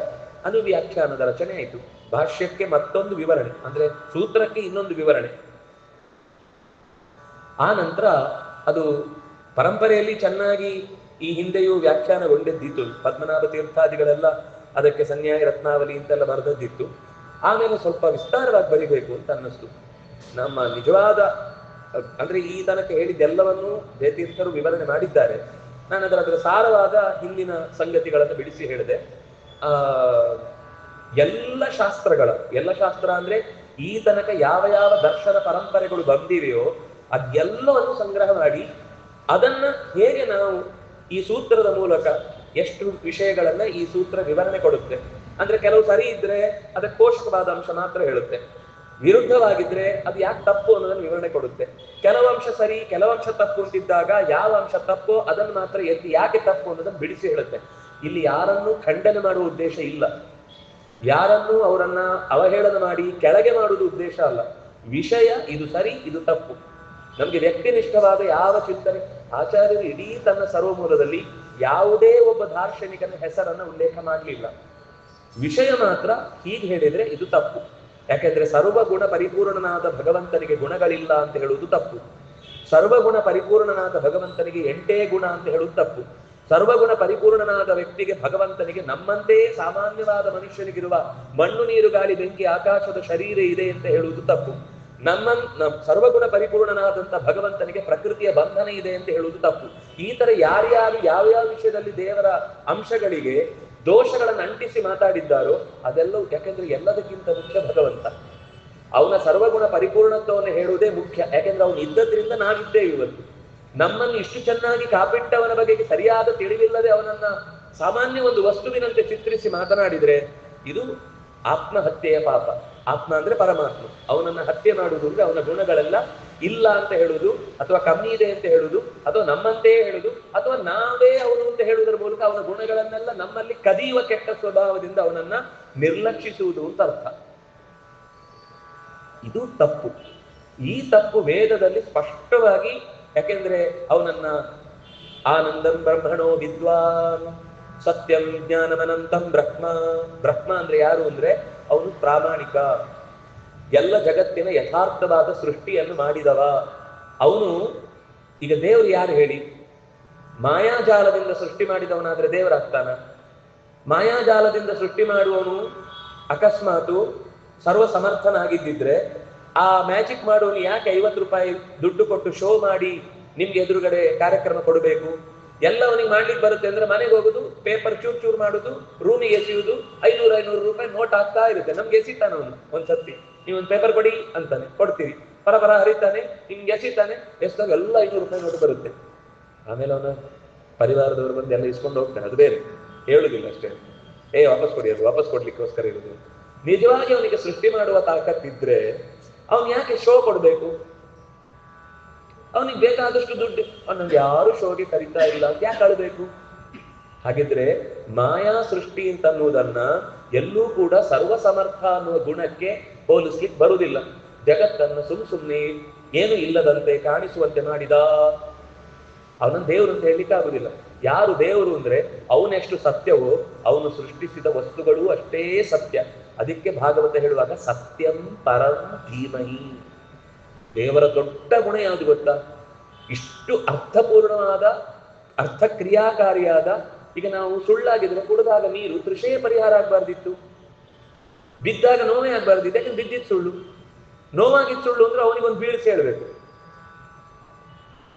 Speaker 1: ಅನುವ್ಯಾಖ್ಯಾನದ ರಚನೆ ಆಯಿತು. ಭಾಷ್ಯಕ್ಕೆ ಮತ್ತೊಂದು ವಿವರಣೆ, ಅಂದ್ರೆ ಸೂತ್ರಕ್ಕೆ ಇನ್ನೊಂದು ವಿವರಣೆ. ಆ ನಂತರ ಅದು ಪರಂಪರೆಯಲ್ಲಿ ಚೆನ್ನಾಗಿ ಈ ಹಿಂದೆಯೂ ವ್ಯಾಖ್ಯಾನಗೊಂಡಿದ್ದಿತ್ತು. ಪದ್ಮನಾಭ ತೀರ್ಥಾದಿಗಳೆಲ್ಲ ಅದಕ್ಕೆ ಸನ್ಯಾಯ ರತ್ನಾವಲಿ ಅಂತೆಲ್ಲ ಬರೆದದ್ದಿತ್ತು. ಆಮೇಲೆ ಸ್ವಲ್ಪ ವಿಸ್ತಾರವಾಗಿ ಬರಿಬೇಕು ಅಂತ ಅನ್ನಿಸ್ತು. ನಮ್ಮ ನಿಜವಾದ ಅಂದ್ರೆ ಈ ತನಕ ಹೇಳಿದ್ದೆಲ್ಲವನ್ನೂ ಜಯತೀರ್ಥರು ವಿವರಣೆ ಮಾಡಿದ್ದಾರೆ. ನಾನು ಅದರ ಸಾರವಾದ ಹಿಂದಿನ ಸಂಗತಿಗಳನ್ನು ಬಿಡಿಸಿ ಹೇಳಿದೆ. ಎಲ್ಲ ಶಾಸ್ತ್ರ ಅಂದ್ರೆ ಈ ತನಕ ಯಾವ ಯಾವ ದರ್ಶನ ಪರಂಪರೆಗಳು ಬಂದಿವೆಯೋ ಅದೆಲ್ಲವನ್ನು ಸಂಗ್ರಹ ಮಾಡಿ ಅದನ್ನ ಹೇಗೆ ನಾವು ಈ ಸೂತ್ರದ ಮೂಲಕ ಎಷ್ಟು ವಿಷಯಗಳನ್ನ ಈ ಸೂತ್ರ ವಿವರಣೆ ಕೊಡುತ್ತೆ. ಅಂದ್ರೆ ಕೆಲವು ಸರಿ ಇದ್ರೆ ಅದಕ್ಕೆ ಪೋಷಕವಾದ ಅಂಶ ಮಾತ್ರ ಹೇಳುತ್ತೆ, ವಿರುದ್ಧವಾಗಿದ್ರೆ ಅದು ಯಾಕೆ ತಪ್ಪು ಅನ್ನೋದನ್ನು ವಿವರಣೆ ಕೊಡುತ್ತೆ. ಕೆಲವು ಅಂಶ ಸರಿ, ಕೆಲವು ಅಂಶ ತಪ್ಪು ಅಂತಿದ್ದಾಗ ಯಾವ ಅಂಶ ತಪ್ಪು ಅದನ್ನು ಮಾತ್ರ ಎತ್ತಿ ಯಾಕೆ ತಪ್ಪು ಅನ್ನೋದನ್ನು ಬಿಡಿಸಿ ಹೇಳುತ್ತೆ. ಇಲ್ಲಿ ಯಾರನ್ನೂ ಖಂಡನೆ ಮಾಡುವ ಉದ್ದೇಶ ಇಲ್ಲ, ಯಾರನ್ನೂ ಅವರನ್ನ ಅವಹೇಳನ ಮಾಡಿ ಕೆಳಗೆ ಮಾಡುವುದು ಉದ್ದೇಶ ಅಲ್ಲ. ವಿಷಯ ಇದು ಸರಿ ಇದು ತಪ್ಪು. ನಮ್ಗೆ ವ್ಯಕ್ತಿನಿಷ್ಠವಾದ ಯಾವ ಚಿಂತನೆ, ಆಚಾರ್ಯರು ಇಡೀ ತನ್ನ ಸರ್ವಮೂಲದಲ್ಲಿ ಯಾವುದೇ ಒಬ್ಬ ದಾರ್ಶನಿಕನ ಹೆಸರನ್ನ ಉಲ್ಲೇಖ ಮಾಡಲಿಲ್ಲ. ವಿಷಯ ಮಾತ್ರ ಹೀಗೆ ಹೇಳಿದ್ರೆ ಇದು ತಪ್ಪು. ಯಾಕೆಂದ್ರೆ ಸರ್ವಗುಣ ಪರಿಪೂರ್ಣನಾದ ಭಗವಂತನಿಗೆ ಗುಣಗಳಿಲ್ಲ ಅಂತ ಹೇಳುವುದು ತಪ್ಪು. ಸರ್ವಗುಣ ಪರಿಪೂರ್ಣನಾದ ಭಗವಂತನಿಗೆ 8 ಗುಣ ಅಂತ ಹೇಳುವುದು ತಪ್ಪು. ಸರ್ವಗುಣ ಪರಿಪೂರ್ಣನಾದ ವ್ಯಕ್ತಿಗೆ ಭಗವಂತನಿಗೆ ನಮ್ಮಂತೆಯೇ ಸಾಮಾನ್ಯವಾದ ಮನುಷ್ಯನಿಗಿರುವ ಮಣ್ಣು ನೀರು ಗಾಳಿ ಬೆಂಕಿ ಆಕಾಶದ ಶರೀರ ಇದೆ ಅಂತ ಹೇಳುವುದು ತಪ್ಪು. ಸರ್ವಗುಣ ಪರಿಪೂರ್ಣನಾದಂತ ಭಗವಂತನಿಗೆ ಪ್ರಕೃತಿಯ ಬಂಧನ ಇದೆ ಅಂತ ಹೇಳುವುದು ತಪ್ಪು. ಈ ತರ ಯಾರ್ಯಾರು ಯಾವ್ಯಾವ ವಿಷಯದಲ್ಲಿ ದೇವರ ಅಂಶಗಳಿಗೆ ದೋಷಗಳನ್ನು ಅಂಟಿಸಿ ಮಾತಾಡಿದ್ದಾರೋ ಅದೆಲ್ಲವೂ, ಯಾಕೆಂದ್ರೆ ಎಲ್ಲದಕ್ಕಿಂತ ಮುಖ್ಯ ಭಗವಂತ. ಅವನ ಸರ್ವಗುಣ ಪರಿಪೂರ್ಣತ್ವವನ್ನು ಹೇಳುವುದೇ ಮುಖ್ಯ. ಯಾಕೆಂದ್ರೆ ಅವನು ಇದ್ದದ್ರಿಂದ ನಾವಿದ್ದೇವೆ ಇವತ್ತು. ನಮ್ಮನ್ನು ಇಷ್ಟು ಚೆನ್ನಾಗಿ ಕಾಪಿಟ್ಟವನ ಬಗೆಗೆ ಸರಿಯಾದ ತಿಳಿವಿಲ್ಲದೆ ಅವನನ್ನ ಸಾಮಾನ್ಯ ಒಂದು ವಸ್ತುವಿನಂತೆ ಚಿತ್ರಿಸಿ ಮಾತನಾಡಿದ್ರೆ ಇದು ಆತ್ಮಹತ್ಯೆಯ ಪಾಪ. ಆತ್ಮ ಅಂದ್ರೆ ಪರಮಾತ್ಮ. ಅವನನ್ನ ಹತ್ಯೆ ಮಾಡುವುದು ಅಂದ್ರೆ ಅವನ ಗುಣಗಳೆಲ್ಲ ಇಲ್ಲ ಅಂತ ಹೇಳುವುದು, ಅಥವಾ ಕಮ್ಮಿ ಇದೆ ಅಂತ ಹೇಳುವುದು, ಅಥವಾ ನಮ್ಮಂತೆಯೇ ಹೇಳುದು, ಅಥವಾ ನಾವೇ ಅವನು ಅಂತ ಹೇಳುವುದರ ಮೂಲಕ ಅವನ ಗುಣಗಳನ್ನೆಲ್ಲ ನಮ್ಮಲ್ಲಿ ಕದಿಯುವ ಕೆಟ್ಟ ಸ್ವಭಾವದಿಂದ ಅವನನ್ನ ನಿರ್ಲಕ್ಷಿಸುವುದು ಅಂತ ಅರ್ಥ. ಇದು ತಪ್ಪು. ಈ ತಪ್ಪು ವೇದದಲ್ಲಿ ಸ್ಪಷ್ಟವಾಗಿ, ಯಾಕೆಂದ್ರೆ ಅವನನ್ನ ಆನಂದಂ ಬ್ರಹ್ಮಣೋ ವಿದ್ವಾನ್ ಸತ್ಯಂ ಜ್ಞಾನಮನಂತಂ ಬ್ರಹ್ಮ. ಬ್ರಹ್ಮ ಅಂದ್ರೆ ಯಾರು ಅಂದ್ರೆ ಅವನು ಪ್ರಾಮಾಣಿಕ, ಎಲ್ಲ ಜಗತ್ತಿನ ಯಥಾರ್ಥವಾದ ಸೃಷ್ಟಿಯನ್ನು ಮಾಡಿದವ ಅವನು. ಈಗ ದೇವರು ಯಾರು ಹೇಳಿ? ಮಾಯಾಜಾಲದಿಂದ ಸೃಷ್ಟಿ ಮಾಡಿದವನಾದ್ರೆ ದೇವರಾಗ್ತಾನ? ಮಾಯಾಜಾಲದಿಂದ ಸೃಷ್ಟಿ ಮಾಡುವವನು ಅಕಸ್ಮಾತು ಸರ್ವ ಸಮರ್ಥನಾಗಿದ್ದಿದ್ರೆ ಆ ಮ್ಯಾಜಿಕ್ ಮಾಡುವನು ಯಾಕೆ 50 ರೂಪಾಯಿ ದುಡ್ಡು ಕೊಟ್ಟು ಶೋ ಮಾಡಿ ನಿಮ್ಗೆ ಎದುರುಗಡೆ ಕಾರ್ಯಕ್ರಮ ಕೊಡಬೇಕು? ಎಲ್ಲವನಿಗೆ ಮಾಡ್ಲಿಕ್ಕೆ ಬರುತ್ತೆ ಅಂದ್ರೆ ಮನೆಗೆ ಹೋಗುದು, ಪೇಪರ್ ಚೂರ್ ಚೂರ್ ಮಾಡುದು, ರೂಮಿಗೆ ಎಸೆಯುವುದು, 500 ರೂಪಾಯಿ ನೋಟ್ ಆಗ್ತಾ ಇರುತ್ತೆ. ನಮ್ಗೆ ಎಸಿತಾನವನು ಒಂದ್ಸತಿ. ನೀವೊಂದು ಪೇಪರ್ ಕೊಡಿ ಅಂತಾನೆ, ಕೊಡ್ತೀವಿ, ಪರಪರ ಹರಿತಾನೆ, ನಿಮ್ಗೆ ಎಸಿತಾನೆ, ಎಷ್ಟಾಗ ಎಲ್ಲ 500 ರೂಪಾಯಿ ನೋಟು ಬರುತ್ತೆ. ಆಮೇಲೆ ಅವನ ಪರಿವಾರದವರು ಬಂದು ಎಲ್ಲ ಇಸ್ಕೊಂಡು ಹೋಗ್ತಾನೆ, ಅದು ಬೇರೆ, ಹೇಳುದಿಲ್ಲ ಅಷ್ಟೇ, ವಾಪಸ್ ಕೊಡಿ, ಅದು ವಾಪಸ್ ಕೊಡ್ಲಿಕ್ಕೋಸ್ಕರ ಇರುದು. ನಿಜವಾಗಿ ಅವನಿಗೆ ಸೃಷ್ಟಿ ಮಾಡುವ ತಾಕತ್ತಿದ್ರೆ ಅವನು ಯಾಕೆ ಶೋ ಕೊಡ್ಬೇಕು? ಅವನಿಗೆ ಬೇಕಾದಷ್ಟು ದುಡ್ಡು, ಅವನಿಗೆ ಯಾರು ಶೋಗೆ ಕರೀತಾ ಇಲ್ಲ ಅಂತ ಯಾಕೆ ಅಳಬೇಕು? ಹಾಗಿದ್ರೆ ಮಾಯಾ ಸೃಷ್ಟಿ ಅಂತ ಅನ್ನುವುದನ್ನ ಎಲ್ಲೂ ಕೂಡ ಸರ್ವಸಮರ್ಥ ಅನ್ನುವ ಗುಣಕ್ಕೆ ಹೋಲಿಸ್ಲಿಕ್ಕೆ ಬರುವುದಿಲ್ಲ. ಜಗತ್ತನ್ನು ಸುಮ್ನೆ ಏನು ಇಲ್ಲದಂತೆ ಕಾಣಿಸುವಂತೆ ಮಾಡಿದ ಅವನನ್ನು ದೇವರು ಅಂತ ಹೇಳಲಿಕ್ಕೆ ಆಗುದಿಲ್ಲ. ಯಾರು ದೇವರು ಅಂದ್ರೆ ಅವನೆಷ್ಟು ಸತ್ಯವೋ ಅವನು ಸೃಷ್ಟಿಸಿದ ವಸ್ತುಗಳು ಅಷ್ಟೇ ಸತ್ಯ. ಅದಕ್ಕೆ ಭಾಗವತ ಹೇಳುವಾಗ ಸತ್ಯಂ ಪರಂ ಧೀಮಹಿ. ದೇವರ ದೊಡ್ಡ ಗುಣ ಯಾವುದು ಗೊತ್ತಾ? ಇಷ್ಟು ಅರ್ಥಪೂರ್ಣವಾದ ಅರ್ಥಕ್ರಿಯಾಕಾರಿಯಾದ, ಈಗ ನಾವು ಸುಳ್ಳಾಗಿದ್ರೆ ಕುಡಿದಾಗ ನೀರು ತೃಷೆಯ ಪರಿಹಾರ ಆಗ್ಬಾರ್ದಿತ್ತು, ಬಿದ್ದಾಗ ನೋವೇ ಆಗ್ಬಾರ್ದಿತ್ತು, ಯಾಕಂದ್ರೆ ಬಿದ್ದಿದ್ದು ಸುಳ್ಳು. ನೋವಾಗಿದ್ದು ಸುಳ್ಳು ಅಂದ್ರೆ ಅವನಿಗೊಂದು ಬೀಳಿಸಿ ಹೇಳ್ಬೇಕು.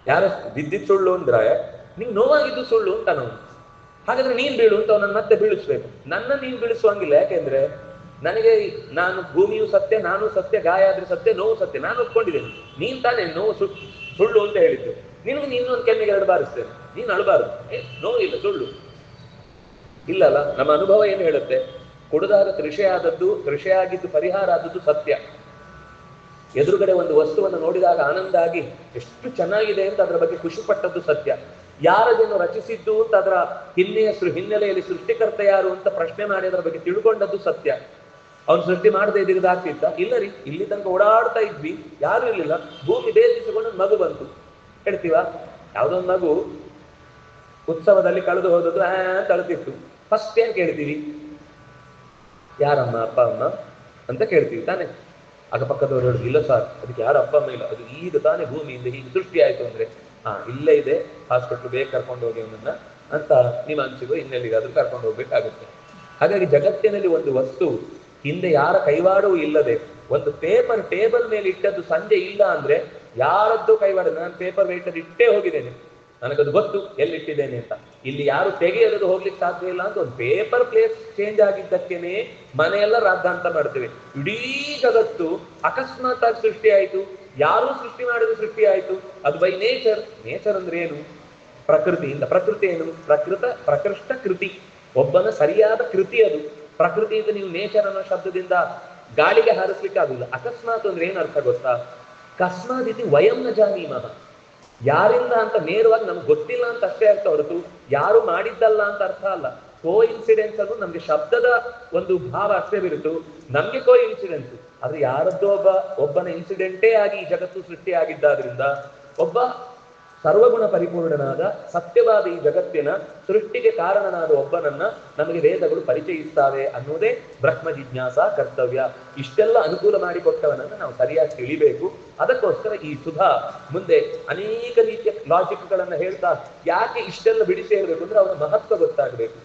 Speaker 1: ಯಾರ ಬಿದ್ದಿದ್ದು ಸುಳ್ಳು ಅಂದ್ರೆ ನಿಂಗೆ ನೋವಾಗಿದ್ದು ಸುಳ್ಳು ಅಂತ ನಾವು, ಹಾಗಾದ್ರೆ ನೀನ್ ಬೀಳು ಅಂತ ಅವನನ್ನ ಮತ್ತೆ ಬೀಳಿಸ್ಬೇಕು. ನನ್ನ ನೀನ್ ಬೀಳಿಸುವಂಗಿಲ್ಲ, ಯಾಕೆಂದ್ರೆ ನನಗೆ ನಾನು ಭೂಮಿಯು ಸತ್ಯ, ನಾನು ಸತ್ಯ, ಗಾಯ ಆದ್ರೆ ಸತ್ಯ, ನೋವು ಸತ್ಯ, ನಾನು ಒಪ್ಕೊಂಡಿದ್ದೇನೆ. ನೀನ್ ತಾನೇ ನೋವು ಸುಳ್ಳು ಅಂತ ಹೇಳಿದ್ದು, ನಿನಗೆ ಇನ್ನೊಂದು ಕೆನ್ನೆಗೆ 2 ಬಾರಿಸ್ತೇನೆ, ನೀನ್ ಅಳಬಾರದು, ನೋವು ಇಲ್ಲ ಸುಳ್ಳು ಇಲ್ಲಲ್ಲ. ನಮ್ಮ ಅನುಭವ ಏನು ಹೇಳುತ್ತೆ? ಕುಡಿದಾಗ ತೃಷೆ ಆಗಿದ್ದು ಪರಿಹಾರ ಆದದ್ದು ಸತ್ಯ. ಎದುರುಗಡೆ ಒಂದು ವಸ್ತುವನ್ನು ನೋಡಿದಾಗ ಆನಂದ ಆಗಿ ಎಷ್ಟು ಚೆನ್ನಾಗಿದೆ ಅಂತ ಅದರ ಬಗ್ಗೆ ಖುಷಿ ಪಟ್ಟದ್ದು ಸತ್ಯ. ಯಾರದನ್ನು ರಚಿಸಿದ್ದು ಅಂತ ಅದರ ಹಿನ್ನೆಲೆಯಲ್ಲಿ ಸೃಷ್ಟಿಕರ್ತ ಯಾರು ಅಂತ ಪ್ರಶ್ನೆ ಮಾಡಿ ಅದರ ಬಗ್ಗೆ ತಿಳ್ಕೊಂಡದ್ದು ಸತ್ಯ. ಅವ್ನು ಸೃಷ್ಟಿ ಮಾಡದೆ ಇದ್ದಾಗ್ತಿತ್ತ? ಇಲ್ಲ ರೀ, ಇಲ್ಲಿ ತನಕ ಓಡಾಡ್ತಾ ಇದ್ವಿ, ಯಾರು ಇರ್ಲಿಲ್ಲ, ಭೂಮಿ ಬೇಸಿಸಿಕೊಂಡು ಮಗು ಬಂತು ಹೇಳ್ತೀವ? ಯಾವ್ದೊಂದು ಮಗು ಉತ್ಸವದಲ್ಲಿ ಕಳೆದು ಹೋದದ್ದು ಅಂತ ಅಳ್ತಿತ್ತು, ಫಸ್ಟ್ ಏನ್ ಕೇಳ್ತೀವಿ? ಯಾರಮ್ಮ ಅಪ್ಪ ಅಮ್ಮ ಅಂತ ಕೇಳ್ತೀವಿ ತಾನೆ. ಅಕ್ಕಪಕ್ಕದವ್ರು ಹೇಳುದು, ಇಲ್ಲ ಸರ್ ಅದಕ್ಕೆ ಯಾರು ಅಪ್ಪ ಅಮ್ಮ ಇಲ್ಲ, ಅದು ಈಗ ತಾನೇ ಭೂಮಿಯಿಂದ ಹೀಗೆ ಸೃಷ್ಟಿ ಆಯ್ತು ಅಂದ್ರೆ, ಇಲ್ಲೇ ಇದೆ ಹಾಸ್ಪಿಟ್ಲ್, ಬೇಗ ಕರ್ಕೊಂಡು ಹೋಗಿ ಅವನನ್ನ ಅಂತ ನಿಮ್ಮ ಅನ್ಸಿಗೋ ಇನ್ನೆಲ್ಲಿಗಾದ್ರೂ ಕರ್ಕೊಂಡು ಹೋಗ್ಬೇಕಾಗುತ್ತೆ. ಹಾಗಾಗಿ ಜಗತ್ತಿನಲ್ಲಿ ಒಂದು ವಸ್ತು ಹಿಂದೆ ಯಾರ ಕೈವಾಡವೂ ಇಲ್ಲದೆ ಒಂದು ಪೇಪರ್ ಟೇಬಲ್ ಮೇಲೆ ಇಟ್ಟದ್ದು ಸಂಜೆ ಇಲ್ಲ ಅಂದ್ರೆ ಯಾರದ್ದು ಕೈವಾಡ? ನಾನು ಪೇಪರ್ ವೇಟರ್ ಇಟ್ಟೇ ಹೋಗಿದ್ದೇನೆ, ನನಗದು ಗೊತ್ತು ಎಲ್ಲಿಟ್ಟಿದ್ದೇನೆ ಅಂತ. ಇಲ್ಲಿ ಯಾರು ತೆಗೆಯದು ಹೋಗ್ಲಿಕ್ಕೆ ಸಾಧ್ಯ ಇಲ್ಲ ಅಂತ ಒಂದು ಪೇಪರ್ ಪ್ಲೇಸ್ ಚೇಂಜ್ ಆಗಿದ್ದಕ್ಕೇನೆ ಮನೆಯೆಲ್ಲ ರಾದ್ದಾಂತ ಮಾಡ್ತೇವೆ. ಇಡೀ ಜಗತ್ತು ಅಕಸ್ಮಾತ್ ಆಗಿ ಸೃಷ್ಟಿ ಆಯ್ತು, ಯಾರು ಸೃಷ್ಟಿ ಮಾಡಿದ ಸೃಷ್ಟಿ ಆಯ್ತು, ಅದು ಬೈ ನೇಚರ್. ನೇಚರ್ ಅಂದ್ರೆ ಏನು? ಪ್ರಕೃತಿಯಿಂದ. ಪ್ರಕೃತಿ ಏನು? ಪ್ರಕೃಷ್ಟ ಕೃತಿ, ಒಬ್ಬನ ಸರಿಯಾದ ಕೃತಿ ಅದು. ಪ್ರಕೃತಿಯಿಂದ ನೀವು ನೇಚರ್ ಅನ್ನೋ ಶಬ್ದದಿಂದ ಗಾಳಿಗೆ ಹಾರಿಸ್ಲಿಕ್ಕೆ ಆಗುದಿಲ್ಲ. ಅಕಸ್ಮಾತ್ ಅಂದ್ರೆ ಏನ್ ಅರ್ಥ ಗೊತ್ತಾ? ಕಸ್ಮಾದಿತಿ ವಯಂ ನ ಜಾನೀಮಃ. ಯಾರಿಂದ ಅಂತ ನೇರವಾಗಿ ನಮ್ಗೆ ಗೊತ್ತಿಲ್ಲ ಅಂತ ಅಷ್ಟೇ ಅರ್ಥ ಹೊರತು ಯಾರು ಮಾಡಿದ್ದಲ್ಲ ಅಂತ ಅರ್ಥ ಅಲ್ಲ. ಕೋ ಇನ್ಸಿಡೆನ್ಸ್ ಅನ್ನು ನಮ್ಗೆ ಶಬ್ದದ ಒಂದು ಭಾವ ಅಷ್ಟೇ ಬಿರುತು, ನಮ್ಗೆ ಕೋ ಇನ್ಸಿಡೆನ್ಸ್. ಆದ್ರೆ ಯಾರದ್ದೋ ಒಬ್ಬನ ಇನ್ಸಿಡೆಂಟೇ ಆಗಿ ಈ ಜಗತ್ತು ಸೃಷ್ಟಿ ಆಗಿದ್ದಾದ್ರಿಂದ ಒಬ್ಬ ಸರ್ವಗುಣ ಪರಿಪೂರ್ಣನಾದ ಸತ್ಯವಾದ ಈ ಜಗತ್ತಿನ ಸೃಷ್ಟಿಗೆ ಕಾರಣನಾದ ಒಬ್ಬನನ್ನ ನಮಗೆ ವೇದಗಳು ಪರಿಚಯಿಸ್ತಾವೆ ಅನ್ನೋದೇ ಬ್ರಹ್ಮ ಜಿಜ್ಞಾಸ ಕರ್ತವ್ಯ. ಇಷ್ಟೆಲ್ಲ ಅನುಕೂಲ ಮಾಡಿಕೊಟ್ಟವನನ್ನು ನಾವು ಸರಿಯಾಗಿ ತಿಳಿಬೇಕು. ಅದಕ್ಕೋಸ್ಕರ ಈ ಸುಧಾ ಮುಂದೆ ಅನೇಕ ರೀತಿಯ ಲಾಜಿಕ್ಗಳನ್ನ ಹೇಳ್ತಾ, ಯಾಕೆ ಇಷ್ಟೆಲ್ಲ ಬಿಡಿಸಿ ಹೇಳ್ಬೇಕು ಅಂದ್ರೆ ಅವನ ಮಹತ್ವ ಗೊತ್ತಾಗಬೇಕು.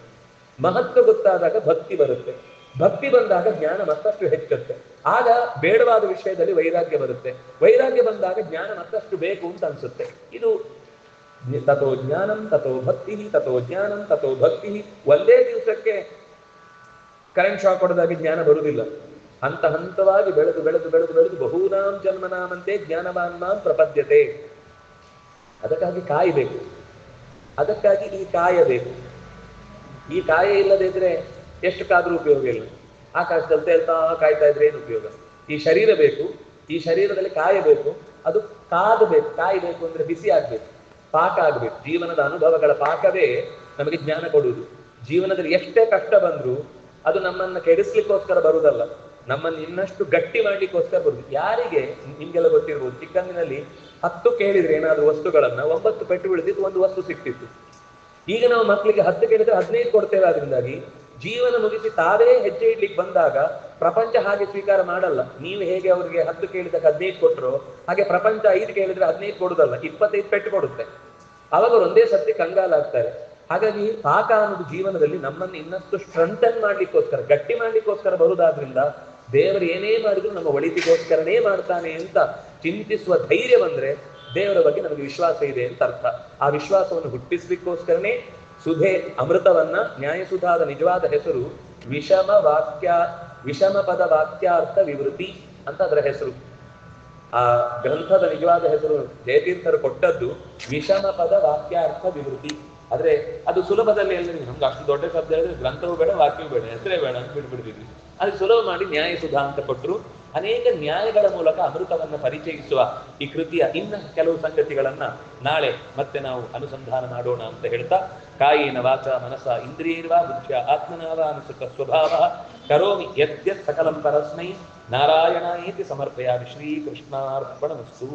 Speaker 1: ಮಹತ್ವ ಗೊತ್ತಾದಾಗ ಭಕ್ತಿ ಬರುತ್ತೆ, ಭಕ್ತಿ ಬಂದಾಗ ಜ್ಞಾನ ಮತ್ತಷ್ಟು ಹೆಚ್ಚುತ್ತೆ. ಆಗ ಬೇಡವಾದ ವಿಷಯದಲ್ಲಿ ವೈರಾಗ್ಯ ಬರುತ್ತೆ, ವೈರಾಗ್ಯ ಬಂದಾಗ ಜ್ಞಾನ ಮತ್ತಷ್ಟು ಬೇಕು ಅಂತ ಅನ್ಸುತ್ತೆ. ಇದು ತಥೋ ಜ್ಞಾನಂ ತಥೋ ಭಕ್ತಿ, ತಥೋ ಜ್ಞಾನಂ ತಥೋ ಭಕ್ತಿ. ಒಂದೇ ದಿವಸಕ್ಕೆ ಕರೆಂಟ್ ಶಾಕ್ ಹೊಡೆದಾಗಿ ಜ್ಞಾನ ಬರುವುದಿಲ್ಲ. ಹಂತ ಹಂತವಾಗಿ ಬೆಳೆದು ಬೆಳೆದು ಬೆಳೆದು ಬೆಳೆದು ಬಹೂನಾಂ ಜನ್ಮನಾಮಂತೆ ಜ್ಞಾನವಾನ್ನಾಂ ಪ್ರಪದ್ಯತೆ. ಅದಕ್ಕಾಗಿ ಕಾಯಬೇಕು, ಅದಕ್ಕಾಗಿ ಈ ಕಾಯಬೇಕು. ಈ ಕಾಯ ಇಲ್ಲದೆ ಇದ್ರೆ ಎಷ್ಟು ಕಾದ್ರೂ ಉಪಯೋಗ ಇಲ್ಲ. ಆಕಾಶದಲ್ಲಿ ತೇಲ್ತಾ ಕಾಯ್ತಾ ಇದ್ರೆ ಏನು ಉಪಯೋಗ? ಈ ಶರೀರ ಬೇಕು, ಈ ಶರೀರದಲ್ಲಿ ಕಾಯಬೇಕು, ಅದು ಕಾದಬೇಕು. ಕಾಯಬೇಕು ಅಂದ್ರೆ ಬಿಸಿ ಆಗ್ಬೇಕು, ಪಾಕ ಆಗ್ಬೇಕು. ಜೀವನದ ಅನುಭವಗಳ ಪಾಕವೇ ನಮಗೆ ಜ್ಞಾನ ಕೊಡುವುದು. ಜೀವನದಲ್ಲಿ ಎಷ್ಟೇ ಕಷ್ಟ ಬಂದ್ರು ಅದು ನಮ್ಮನ್ನ ಕೆಡಿಸ್ಲಿಕ್ಕೋಸ್ಕರ ಬರುವುದಲ್ಲ, ನಮ್ಮನ್ನು ಇನ್ನಷ್ಟು ಗಟ್ಟಿ ಮಾಡ್ಲಿಕ್ಕೋಸ್ಕರ ಬರುದು. ಯಾರಿಗೆ? ನಿಮ್ಗೆಲ್ಲ ಗೊತ್ತಿರ್ಬೋದು, ಚಿಕ್ಕಂದಿನಲ್ಲಿ 10 ಕೇಳಿದ್ರೆ ಏನಾದ್ರು ವಸ್ತುಗಳನ್ನ 9 ಪೆಟ್ಟು ಬೀಳ್ತಿತ್ತು, ಒಂದು ವಸ್ತು ಸಿಕ್ತಿತ್ತು. ಈಗ ನಾವು ಮಕ್ಕಳಿಗೆ 10 ಕೇಳಿದ್ರೆ 15 ಕೊಡ್ತೇವೆ. ಅದರಿಂದಾಗಿ ಜೀವನ ಮುಗಿಸಿ ತಾವೇ ಹೆಜ್ಜೆ ಇಡ್ಲಿಕ್ಕೆ ಬಂದಾಗ ಪ್ರಪಂಚ ಹಾಗೆ ಸ್ವೀಕಾರ ಮಾಡಲ್ಲ. ನೀವು ಹೇಗೆ ಅವ್ರಿಗೆ 10 ಕೇಳಿದಾಗ 15 ಕೊಟ್ಟರು, ಹಾಗೆ ಪ್ರಪಂಚ 5 ಕೇಳಿದ್ರೆ 15 ಕೊಡುದಲ್ಲ, 25 ಪೆಟ್ಟು ಕೊಡುತ್ತೆ. ಅವಾಗ ಒಂದೇ ಸತ್ಯ ಕಂಗಾಲಾಗ್ತಾರೆ. ಹಾಗಾಗಿ ಪಾಕ ಅನ್ನೋದು ಜೀವನದಲ್ಲಿ ನಮ್ಮನ್ನು ಇನ್ನಷ್ಟು ಸ್ಟ್ರೆಂಥನ್ ಮಾಡ್ಲಿಕ್ಕೋಸ್ಕರ, ಗಟ್ಟಿ ಮಾಡ್ಲಿಕ್ಕೋಸ್ಕರ ಬರುವುದಾದ್ರಿಂದ ದೇವರು ಏನೇ ಮಾಡಿದ್ರು ನಮ್ಮ ಒಳಿತಿಗೋಸ್ಕರನೇ ಮಾಡ್ತಾನೆ ಅಂತ ಚಿಂತಿಸುವ ಧೈರ್ಯ ಬಂದ್ರೆ ದೇವರ ಬಗ್ಗೆ ನಮಗೆ ವಿಶ್ವಾಸ ಇದೆ ಅಂತ ಅರ್ಥ. ಆ ವಿಶ್ವಾಸವನ್ನು ಹುಟ್ಟಿಸ್ಲಿಕ್ಕೋಸ್ಕರನೇ ಸುಧೆ ಅಮೃತವನ್ನ, ನ್ಯಾಯಸುಧಾದ ನಿಜವಾದ ಹೆಸರು ವಿಷಮ ಪದ ವಾಕ್ಯಾರ್ಥ ವಿವೃತಿ ಅಂತ ಅದರ ಹೆಸರು. ಆ ಗ್ರಂಥದ ನಿಜವಾದ ಹೆಸರು ಜಯತೀರ್ಥರು ಕೊಟ್ಟದ್ದು ವಿಷಮ ಪದ ವಾಕ್ಯಾರ್ಥ ವಿವೃತಿ. ಆದ್ರೆ ಅದು ಸುಲಭದಲ್ಲಿ ಎಲ್ಲ ನಮ್ಗೆ ಅಷ್ಟು ದೊಡ್ಡ ಶಬ್ದ ಹೇಳಿದ್ರೆ ಗ್ರಂಥವೂ ಬೇಡ ವಾಕ್ಯವೂ ಬೇಡ, ಹೆಸರೇ ಬೇಡ ಅಂತ ಬಿಡ್ಬಿಡ್ತಿದ್ವಿ. ಅದು ಸುಲಭ ಮಾಡಿ ನ್ಯಾಯಸುಧಾ ಅಂತ ಕೊಟ್ಟರು. ಅನೇಕ ನ್ಯಾಯಗಳ ಮೂಲಕ ಅಮೃತವನ್ನ ಪರಿಚಯಿಸುವ ಈ ಕೃತಿಯ ಇನ್ನ ಕೆಲವು ಸಂಗತಿಗಳನ್ನ ನಾಳೆ ಮತ್ತೆ ನಾವು ಅನುಸಂಧಾನ ಮಾಡೋಣ ಅಂತ ಹೇಳ್ತಾ, ಕಾಯೇನ ವಾಚ ಮನಸ ಇಂದ್ರಿಯರ್ವಾ ಬುದ್ಧ್ಯ ಆತ್ಮನಾವ ಅನುಸುತ ಸ್ವಭಾವ ಕರೋಮಿ ಯದ್ಯತ್ ಸಕಲಂ ಪರಸ್ಮೈ ನಾರಾಯಣಾಯೇತಿ ಸಮರ್ಪಯಾಮಿ. ಶ್ರೀಕೃಷ್ಣಾರ್ಪಣಮಸ್ತು.